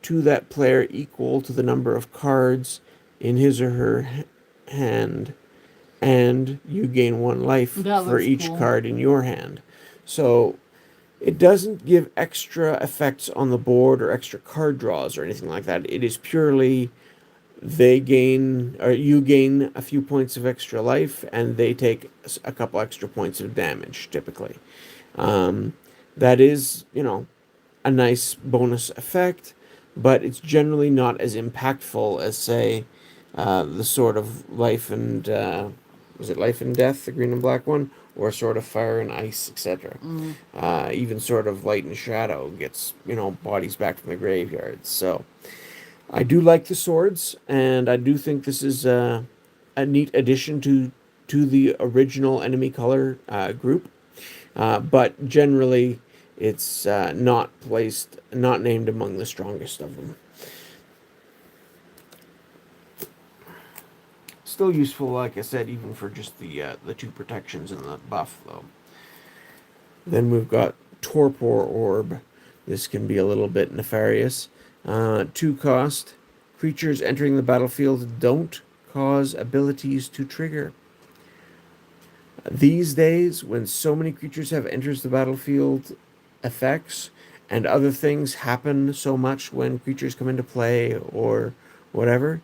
to that player equal to the number of cards in his or her hand, and you gain 1 life for each card in your hand. So it doesn't give extra effects on the board or extra card draws or anything like that. It is purely they gain, or you gain a few points of extra life, and they take a couple extra points of damage, typically. That is, a nice bonus effect, but it's generally not as impactful as, say, the Sword of Life and... was it Life and Death, the green and black one? or Sword of Fire and Ice, etc. Even Sword of Light and Shadow gets, bodies back from the graveyard. So I do like the swords, and I do think this is a neat addition to the original enemy color group. But generally, it's not named among the strongest of them. Still useful, like I said, even for just the 2 protections and the buff, though. Then we've got Torpor Orb. This can be a little bit nefarious. 2 cost. Creatures entering the battlefield don't cause abilities to trigger. These days, when so many creatures have enters the battlefield effects, and other things happen so much when creatures come into play or whatever,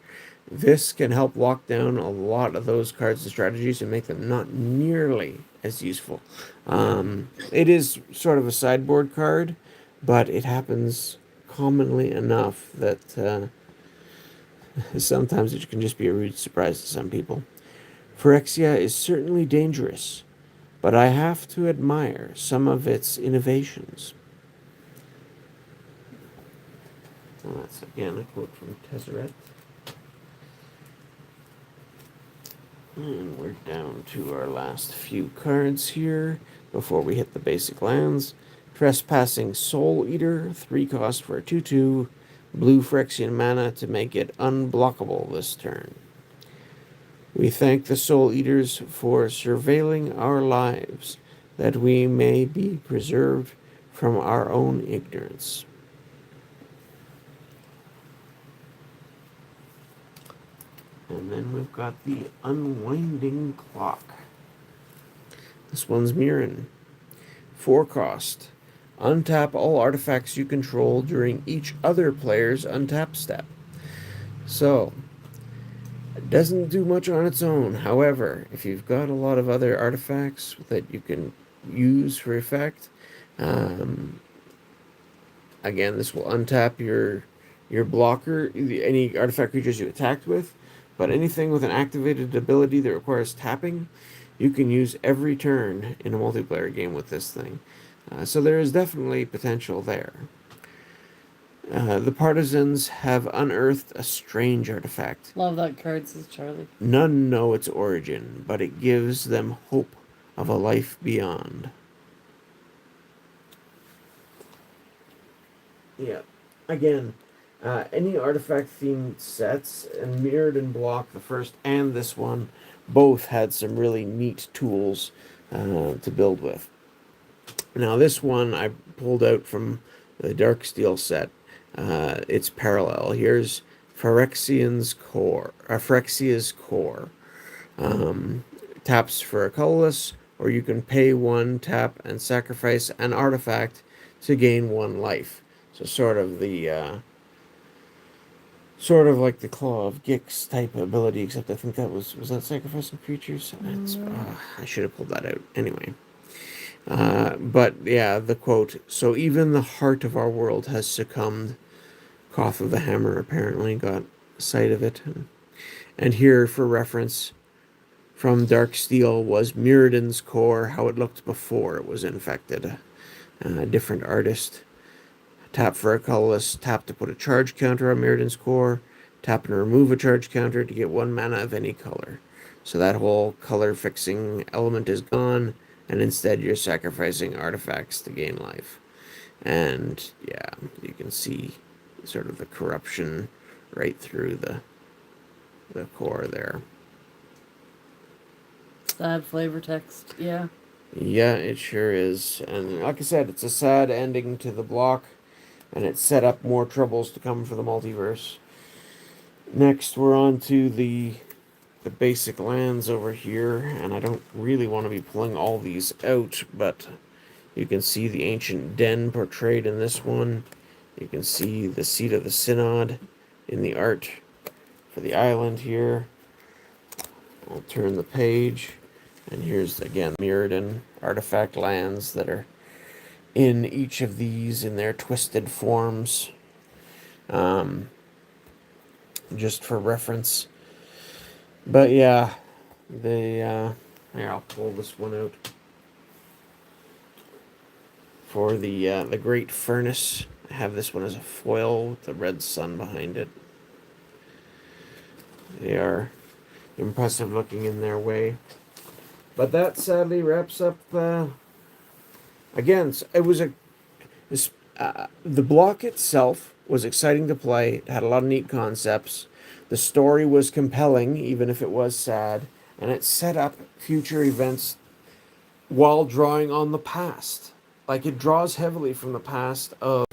this can help lock down a lot of those cards and strategies and make them not nearly as useful. It is sort of a sideboard card, but it happens commonly enough that sometimes it can just be a rude surprise to some people. Phyrexia is certainly dangerous, but I have to admire some of its innovations. Well, that's again a quote from Tezzeret. And we're down to our last few cards here before we hit the basic lands. Trespassing Soul Eater, 3 cost for a 2/2, blue Phyrexian mana to make it unblockable this turn. We thank the Soul Eaters for surveilling our lives, that we may be preserved from our own ignorance. And then we've got the Unwinding Clock. This one's Mirrodin. 4 cost. Untap all artifacts you control during each other player's untap step. So, it doesn't do much on its own. However, if you've got a lot of other artifacts that you can use for effect, again, this will untap your blocker, any artifact creatures you attacked with, but anything with an activated ability that requires tapping, you can use every turn in a multiplayer game with this thing. So there is definitely potential there. The partisans have unearthed a strange artifact. Love that card, says Charlie. None know its origin, but it gives them hope of a life beyond. Yeah. Again, any artifact-themed sets, and Mirrodin Block, the first and this one, both had some really neat tools to build with. Now, this one I pulled out from the Darksteel set. It's parallel. Here's Phyrexia's Core. Taps for a colorless, or you can pay 1, tap, and sacrifice an artifact to gain 1 life. So sort of like the Claw of Gix type ability, except I think that was that sacrificing creatures? I should have pulled that out. Anyway. But yeah, the quote, so even the heart of our world has succumbed. Cough of the Hammer apparently got sight of it. And here, for reference, from Darksteel was Mirrodin's Core, how it looked before it was infected. A different artist. Tap for a colorless, tap to put a charge counter on Mirrodin's Core, tap and remove a charge counter to get 1 mana of any color. So that whole color fixing element is gone, and instead you're sacrificing artifacts to gain life. And yeah, you can see sort of the corruption right through the core there. Sad flavor text, yeah. Yeah, it sure is. And like I said, it's a sad ending to the block, and it set up more troubles to come for the multiverse. Next, we're on to the basic lands over here, and I don't really want to be pulling all these out, but you can see the ancient den portrayed in this one. You can see the seat of the synod in the art for the island here. I'll turn the page, and here's again Mirrodin artifact lands that are in each of these in their twisted forms, just for reference. But yeah, here, I'll pull this one out. for the Great Furnace. I have this one as a foil with the red sun behind it. They are impressive looking in their way. But that sadly wraps up. Again, it was the block itself was exciting to play. It had a lot of neat concepts. The story was compelling, even if it was sad, and it set up future events while drawing on the past. Like, it draws heavily from the past of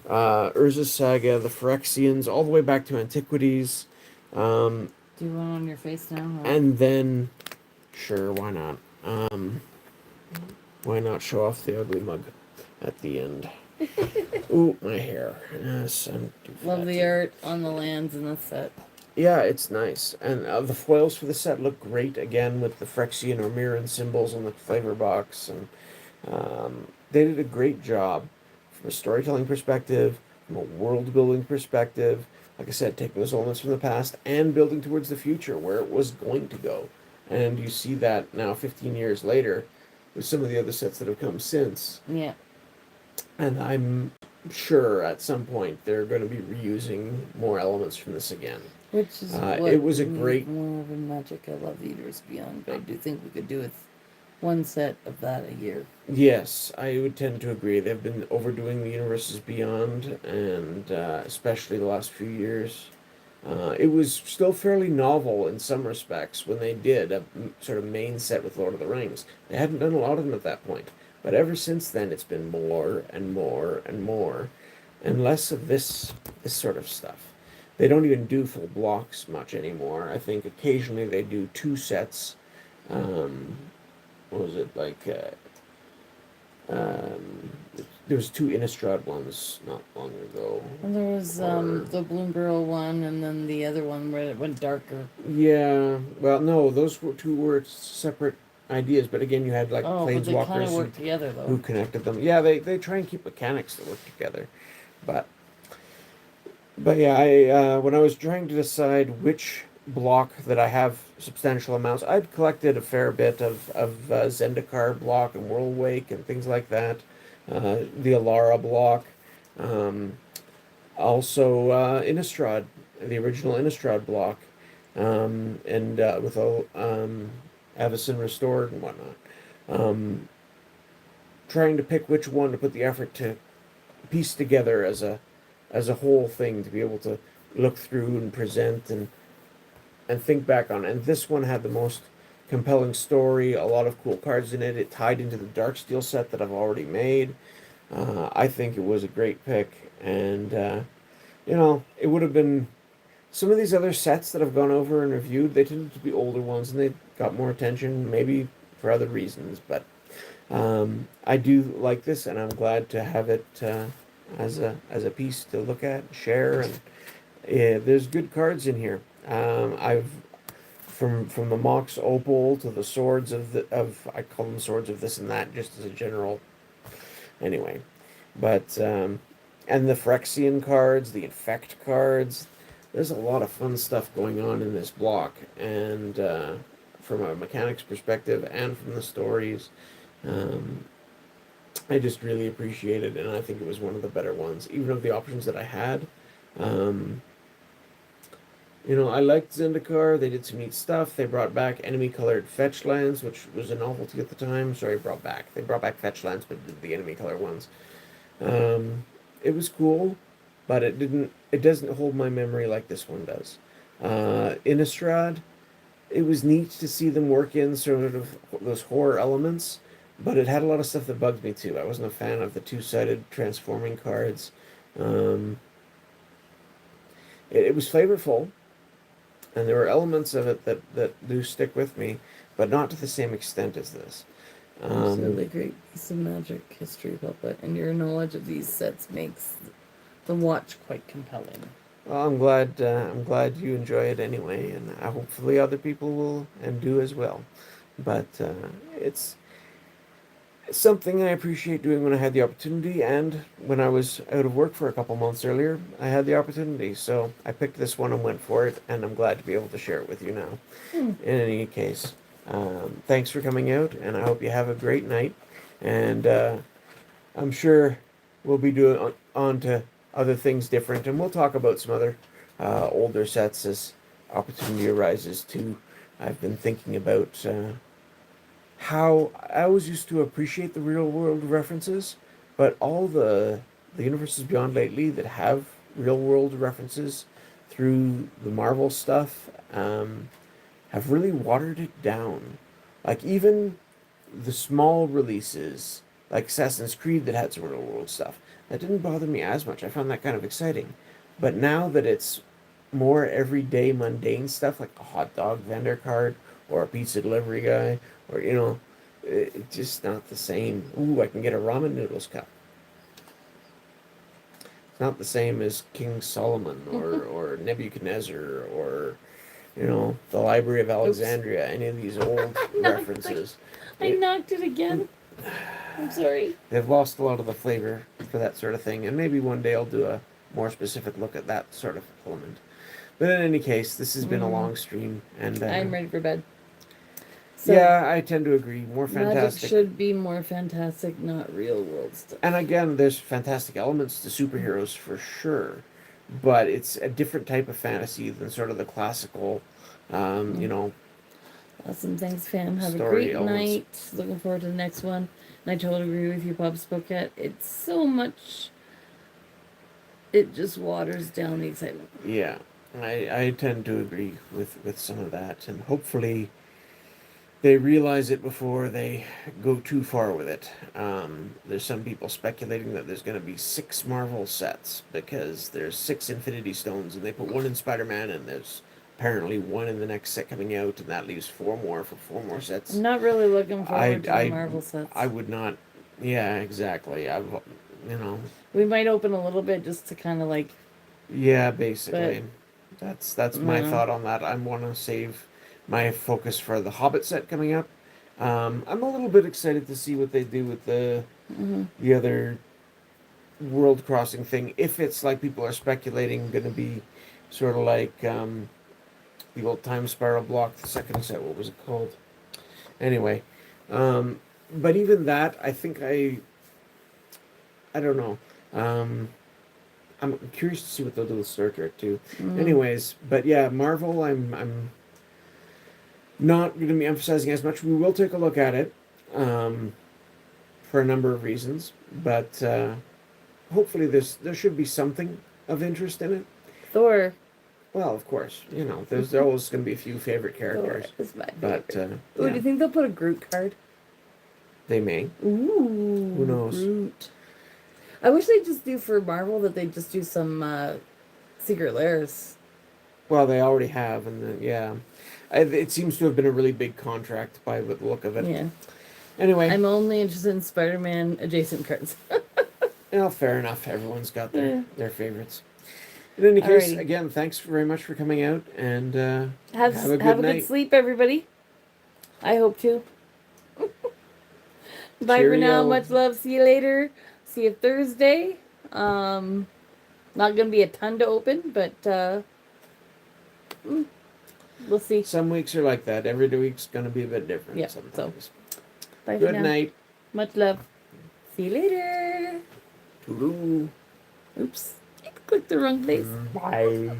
Urza's Saga, the Phyrexians, all the way back to Antiquities. Do you want on your face now? Or? And then, sure, why not? Why not show off the ugly mug at the end? Ooh, my hair. Yes, I'm too Love fat the to- art on the lands in the set. Yeah, it's nice. And the foils for the set look great, again, with the Phyrexian or Mirrodin symbols on the flavor box. And they did a great job from a storytelling perspective, from a world building perspective. Like I said, taking those elements from the past and building towards the future where it was going to go. And you see that now 15 years later with some of the other sets that have come since. Yeah. And I'm sure at some point they're going to be reusing more elements from this again. Which is it was a great- more of a Magic. I love Eaters Beyond, but I do think we could do with one set of that a year. Yes, I would tend to agree. They've been overdoing the Universes Beyond, and especially the last few years. It was still fairly novel in some respects when they did a sort of main set with Lord of the Rings. They hadn't done a lot of them at that point. But ever since then, it's been more and more and more, and less of this sort of stuff. They don't even do full blocks much anymore. I think occasionally they do 2 sets. What was it, like, there was 2 Innistrad ones not long ago. And there was Or- the Bloom Girl one, and then the other one where it went darker. Yeah, well, no, those were 2 were separate ideas, but again, you had, like, Oh, but they kind planeswalkers of work together who though. connected them. Yeah, they try and keep mechanics that work together. But yeah, I when I was trying to decide which block that I have substantial amounts, I'd collected a fair bit of Zendikar block and Whirlwake and things like that. The Alara block. Also Innistrad, the original Innistrad block. And with Avacyn Restored and whatnot. Trying to pick which one to put the effort to piece together as a whole thing, to be able to look through and present and think back on. And this one had the most compelling story, a lot of cool cards in it. It tied into the Darksteel set that I've already made. I think it was a great pick, and it would have been some of these other sets that I've gone over and reviewed. They tended to be older ones, and they got more attention, maybe for other reasons. But I do like this, and I'm glad to have it as a piece to look at, share, and there's good cards in here. I've from the Mox Opal to the swords of I call them swords of this and that, just as a general. Anyway, but and the Phyrexian cards, the Infect cards. There's a lot of fun stuff going on in this block, and from a mechanics perspective and from the stories. I just really appreciate it, and I think it was one of the better ones, even of the options that I had. I liked Zendikar. They did some neat stuff. They brought back enemy-colored fetch lands, which was a novelty at the time. Sorry, They brought back fetch lands, but did the enemy-color ones. It was cool, but it doesn't hold my memory like this one does. Innistrad, it was neat to see them work in sort of those horror elements, but it had a lot of stuff that bugged me too. I wasn't a fan of the 2-sided transforming cards. It was flavorful, and there were elements of it that do stick with me, but not to the same extent as this. Absolutely great piece of Magic history, Puppet, and your knowledge of these sets makes the watch quite compelling. Well, I'm glad you enjoy it anyway, and hopefully other people will and do as well. But it's something I appreciate doing when I had the opportunity, and when I was out of work for a couple months earlier, I had the opportunity. So I picked this one and went for it, and I'm glad to be able to share it with you now. In any case, thanks for coming out, and I hope you have a great night. And I'm sure we'll be doing on to other things different, and we'll talk about some other older sets as opportunity arises too. I've been thinking about how I always used to appreciate the real world references, but all the universes beyond lately that have real world references through the Marvel stuff have really watered it down. Like even the small releases, like Assassin's Creed that had some real world stuff, that didn't bother me as much. I found that kind of exciting. But now that it's more everyday mundane stuff like a hot dog vendor card or a pizza delivery guy or it's just not the same. Ooh, I can get a ramen noodles cup. It's not the same as King Solomon or Nebuchadnezzar or the Library of Alexandria, any of these old references. I knocked it again. I'm sorry. They've lost a lot of the flavor for that sort of thing, and maybe one day I'll do a more specific look at that sort of element. But in any case, this has been a long stream, and I'm ready for bed. So, yeah, I tend to agree. More magic fantastic. should be more fantastic, not real world stuff. And again, there's fantastic elements to superheroes for sure, but it's a different type of fantasy than sort of the classical, Awesome. Thanks, fam. Have a story great elements. night. Looking forward to the next one. And I totally agree with you, Bob Spoket. It's so much. It just waters down the excitement. Yeah, I tend to agree with some of that, and hopefully they realize it before they go too far with it. There's some people speculating that there's going to be 6 Marvel sets because there's 6 Infinity Stones, and they put one in Spider-Man, and there's apparently one in the next set coming out, and that leaves 4 more for 4 more sets. I'm not really looking forward to the Marvel sets. I would not. Yeah, exactly. We might open a little bit just to kind of like. Yeah, basically. That's my Mhm. thought on that. I want to save my focus for the Hobbit set coming up. I'm a little bit excited to see what they do with the other world crossing thing. If it's like people are speculating, going to be sort of like the old time spiral block, the second set. What was it called? Anyway, but even that, I think I don't know. I'm curious to see what they'll do with Star Trek too. Anyways, but yeah, Marvel, I'm not going to be emphasizing as much. We will take a look at it for a number of reasons, but hopefully there should be something of interest in it. Thor. Well, of course, there's always going to be a few favorite Thor characters, is my but favorite. yeah, Do you think they'll put a Groot card? they may. Ooh. Who knows? Groot. I wish they'd just do for Marvel that they'd just do some Secret Lairs. Well, they already have, and then, yeah, it seems to have been a really big contract by the look of it. Yeah. Anyway, I'm only interested in Spider-Man adjacent cards. well, fair enough. Everyone's got their favorites. In any case, Alrighty. again, thanks very much for coming out, and Have a good a night. good sleep, everybody. I hope to. Bye for now. Cheerio. Much love. See you later. See you Thursday. Not gonna be a ton to open, but we'll see. Some weeks are like that. Every week's going to be a bit different Yeah, sometimes. Bye for Good now. night. Much love. See you later. Toodaloo. Oops. I clicked the wrong place. Bye.